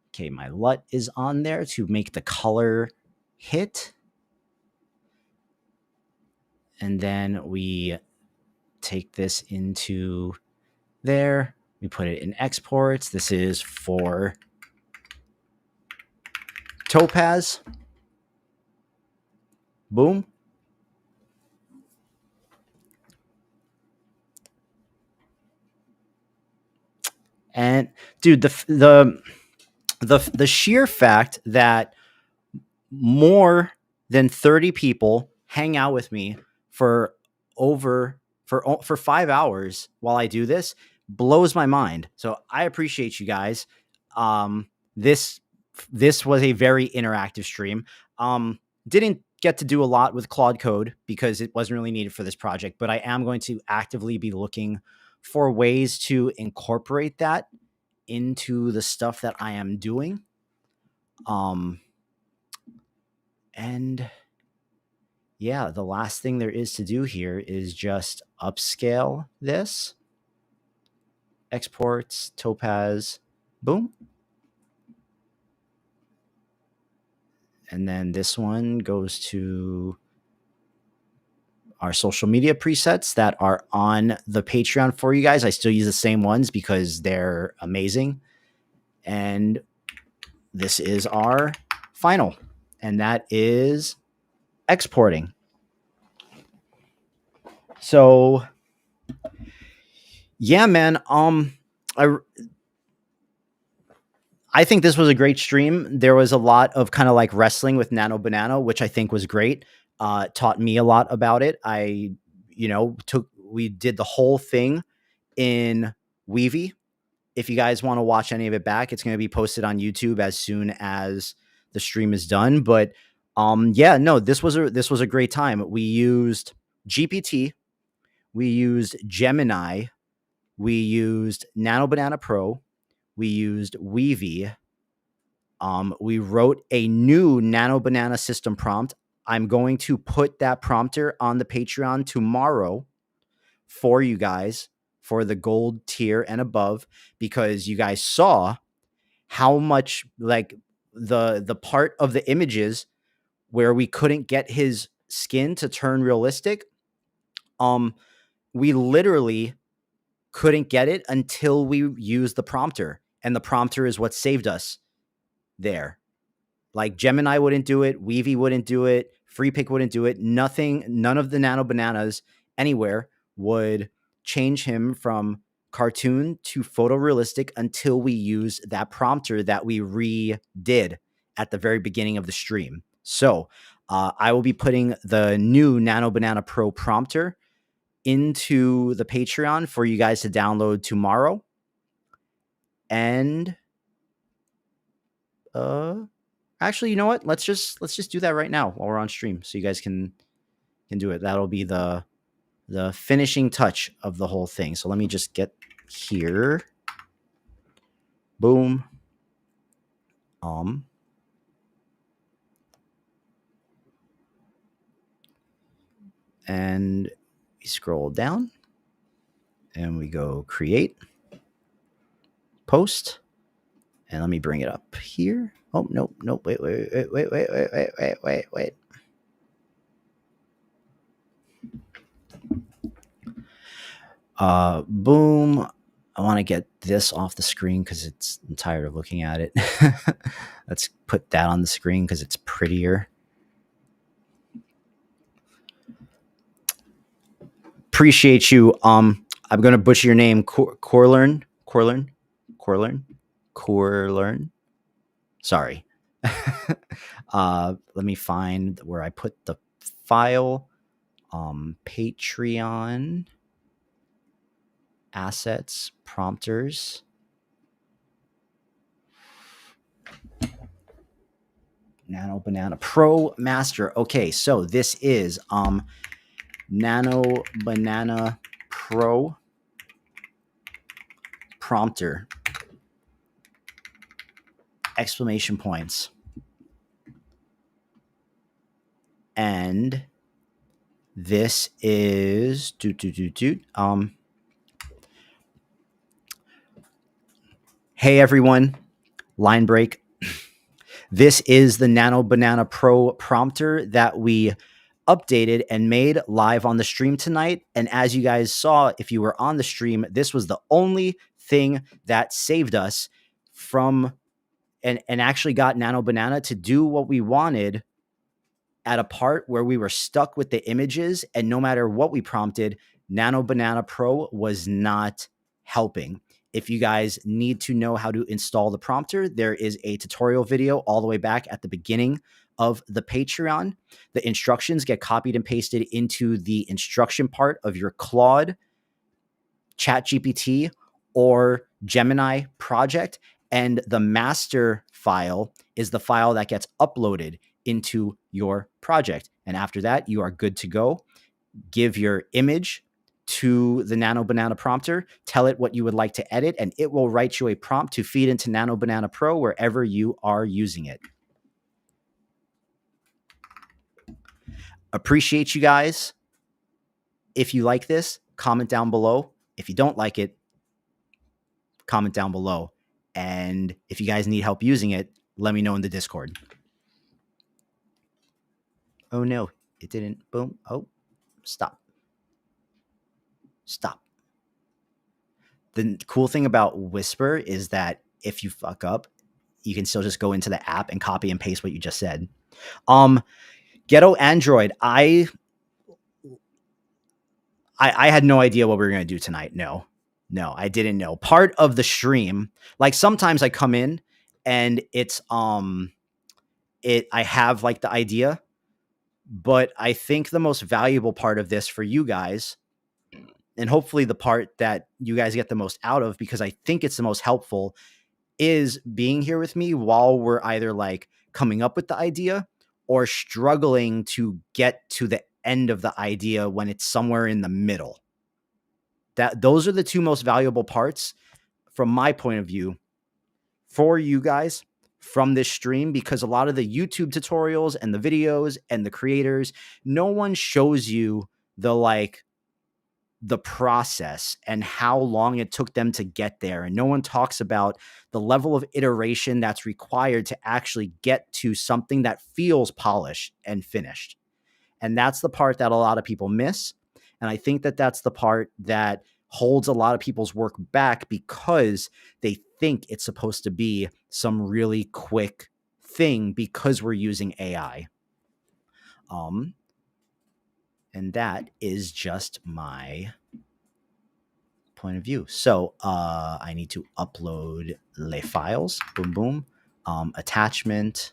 Okay, my LUT is on there to make the color hit. And then we take this into there. We put it in exports. This is for Topaz. Boom. And dude, the sheer fact that more than 30 people hang out with me for over for 5 hours while I do this blows my mind. So I appreciate you guys. This this was a very interactive stream. Didn't get to do a lot with Claude Code because it wasn't really needed for this project, but I am going to actively be looking for ways to incorporate that into the stuff that I am doing. And yeah, the last thing there is to do here is just upscale this, exports, Topaz, boom. And then this one goes to our social media presets that are on the Patreon for you guys. I still use the same ones because they're amazing. And this is our final, and that is exporting. So yeah, man. I think this was a great stream. There was a lot of kind of like wrestling with Nano Banana, which I think was great. Taught me a lot about it. We did the whole thing in Weavy. If you guys want to watch any of it back, it's going to be posted on YouTube as soon as the stream is done. But yeah, no, this was a great time. We used GPT, we used Gemini, we used Nano Banana Pro, we used Weavy. We wrote a new Nano Banana system prompt. I'm going to put that prompter on the Patreon tomorrow for you guys for the gold tier and above, because you guys saw how much like the part of the images where we couldn't get his skin to turn realistic. We literally couldn't get it until we used the prompter, and the prompter is what saved us there. Like Gemini wouldn't do it, Weavy wouldn't do it, FreePick wouldn't do it. Nothing, none of the Nano Bananas anywhere would change him from cartoon to photorealistic until we use that prompter that we redid at the very beginning of the stream. So I will be putting the new Nano Banana Pro prompter into the Patreon for you guys to download tomorrow. And actually, you know what? Let's just do that right now while we're on stream, so you guys can do it. That'll be the finishing touch of the whole thing. So let me just get here. Boom. And we scroll down and we go create, post, and let me bring it up here. Oh, nope. Wait. Boom. I want to get this off the screen because I'm tired of looking at it. Let's put that on the screen because it's prettier. Appreciate you. I'm gonna butcher your name, Corlern. Sorry. Let me find where I put the file. Patreon. assets, prompters, Nano Banana Pro Master. Okay, so this is Nano Banana Pro prompter, exclamation points. And this is hey everyone, line break. This is the Nano Banana Pro prompter that we updated and made live on the stream tonight. And as you guys saw, if you were on the stream, this was the only thing that saved us from and actually got Nano Banana to do what we wanted at a part where we were stuck with the images. And no matter what we prompted, Nano Banana Pro was not helping. If you guys need to know how to install the prompter, there is a tutorial video all the way back at the beginning of the Patreon. The instructions get copied and pasted into the instruction part of your Claude, ChatGPT, or Gemini project. And the master file is the file that gets uploaded into your project. And after that, you are good to go. Give your image to the Nano Banana prompter, tell it what you would like to edit, and it will write you a prompt to feed into Nano Banana Pro wherever you are using it. Appreciate you guys. If you like this, comment down below. If you don't like it, comment down below. And if you guys need help using it, let me know in the Discord. Oh no, it didn't. Boom. Oh, stop. Stop. The cool thing about Whisper is that if you fuck up, you can still just go into the app and copy and paste what you just said. Ghetto Android, I had no idea what we were going to do tonight. No, I didn't know. Part of the stream, like sometimes I come in and it's I have like the idea, but I think the most valuable part of this for you guys, and hopefully the part that you guys get the most out of, because I think it's the most helpful, is being here with me while we're either like coming up with the idea or struggling to get to the end of the idea when it's somewhere in the middle. Those are the two most valuable parts from my point of view for you guys from this stream, because a lot of the YouTube tutorials and the videos and the creators, no one shows you the process and how long it took them to get there. And no one talks about the level of iteration that's required to actually get to something that feels polished and finished. And that's the part that a lot of people miss. And I think that that's the part that holds a lot of people's work back, because they think it's supposed to be some really quick thing because we're using AI. And that is just my point of view. So I need to upload les files. Boom, boom. Attachment.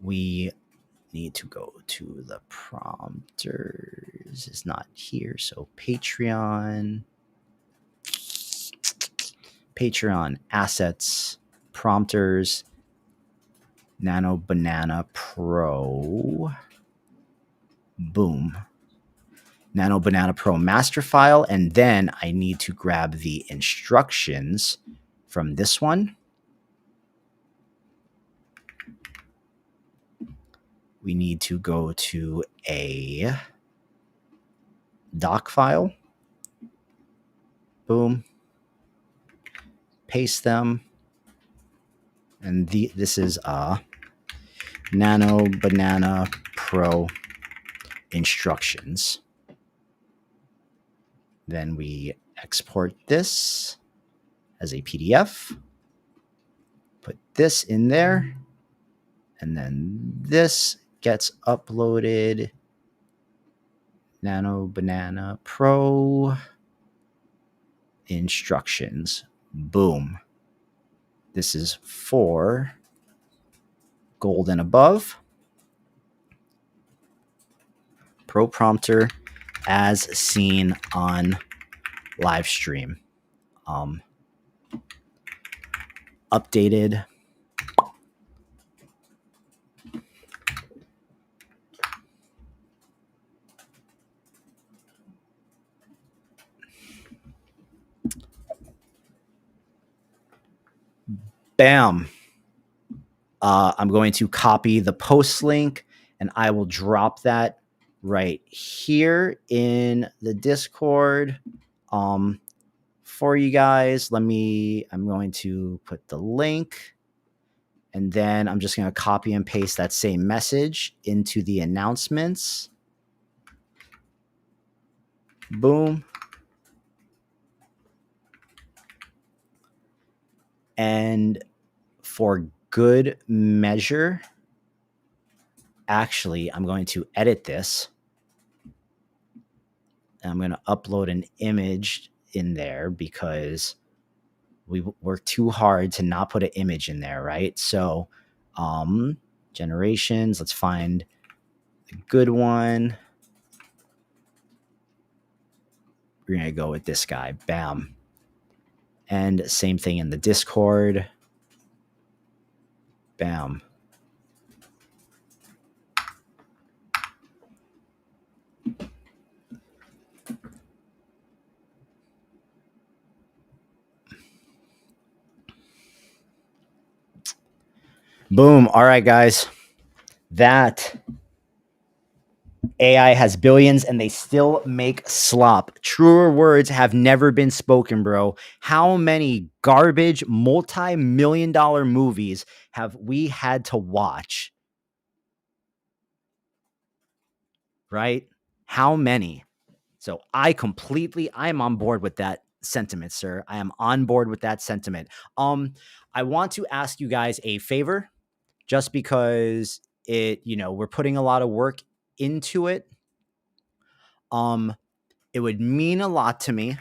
We need to go to the prompters. It's not here. So Patreon, assets, prompters, Nano Banana Pro. Boom. Nano Banana Pro master file. And then I need to grab the instructions from this one. We need to go to a doc file. Boom. Paste them. And this is Nano Banana Pro instructions. Then we export this as a PDF. Put this in there. And then this gets uploaded. Nano Banana Pro instructions. Boom. This is for gold and above. Pro prompter as seen on live stream. Updated. Bam. I'm going to copy the post link and I will drop that right here in the Discord for you guys. I'm going to put the link and then I'm just going to copy and paste that same message into the announcements. Boom. And for good measure, actually, I'm going to edit this. And I'm going to upload an image in there because we work too hard to not put an image in there, right? So, generations, let's find a good one. We're going to go with this guy. Bam. And same thing in the Discord. Bam. Boom. All right, guys. That AI has billions and they still make slop. Truer words have never been spoken, bro. How many garbage multi-million-dollar movies have we had to watch? Right? How many? So I'm on board with that sentiment, sir. I am on board with that sentiment. I want to ask you guys a favor just because we're putting a lot of work into it. It would mean a lot to me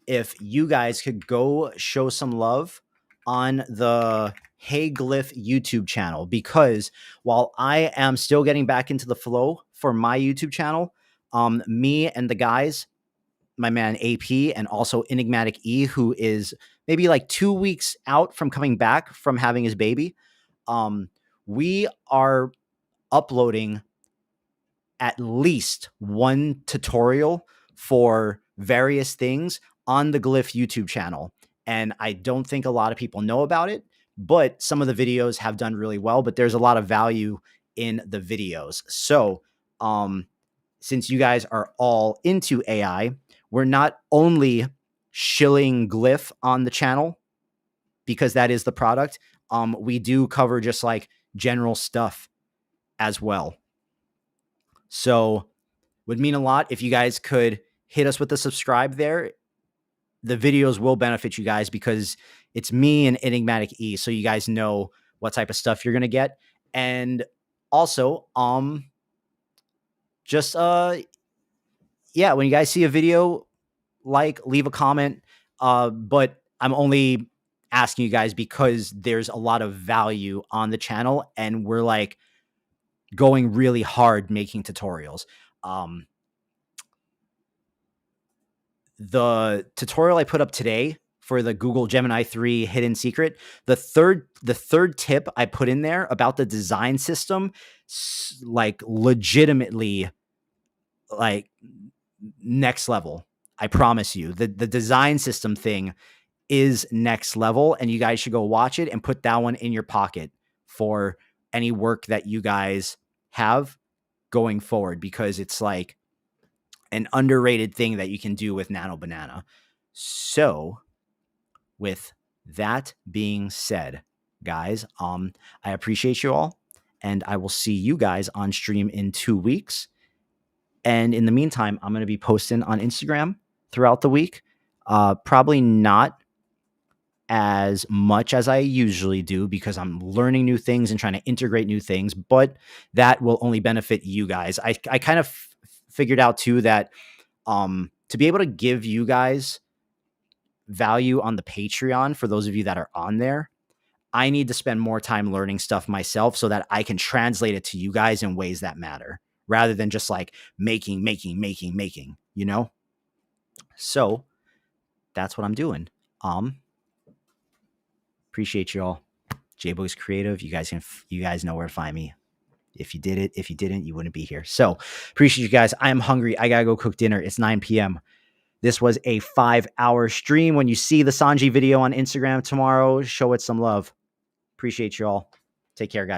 if you guys could go show some love on the Hey Glyph YouTube channel, because while I am still getting back into the flow for my YouTube channel, me and the guys, my man AP and also Enigmatic E, who is maybe like 2 weeks out from coming back from having his baby, we are uploading at least one tutorial for various things on the Glyph YouTube channel. And I don't think a lot of people know about it, but some of the videos have done really well, but there's a lot of value in the videos. So, since you guys are all into AI, we're not only shilling Glyph on the channel because that is the product. We do cover just like general stuff as well. So would mean a lot if you guys could hit us with the subscribe there. The videos will benefit you guys because it's me and Enigmatic E, so you guys know what type of stuff you're gonna get. And also, just when you guys see a video, leave a comment. But I'm only asking you guys because there's a lot of value on the channel, and we're like going really hard making tutorials. The tutorial I put up today for the Google Gemini 3 hidden secret, the third tip I put in there about the design system, like legitimately like next level. I promise you. The design system thing is next level, and you guys should go watch it and put that one in your pocket for any work that you guys have going forward, because it's like an underrated thing that you can do with Nano Banana. So, with that being said, guys, I appreciate you all, and I will see you guys on stream in 2 weeks. And in the meantime, I'm going to be posting on Instagram throughout the week. Probably not as much as I usually do because I'm learning new things and trying to integrate new things, but that will only benefit you guys. I kind of figured out too that to be able to give you guys value on the Patreon, for those of you that are on there, I need to spend more time learning stuff myself so that I can translate it to you guys in ways that matter rather than just like making, you know? So that's what I'm doing. Appreciate you all. jboogx.creative. You guys know where to find me. If you did it, if you didn't, you wouldn't be here. So appreciate you guys. I am hungry. I gotta go cook dinner. It's 9 p.m. This was a 5-hour stream. When you see the Sanji video on Instagram tomorrow, show it some love. Appreciate you all. Take care, guys.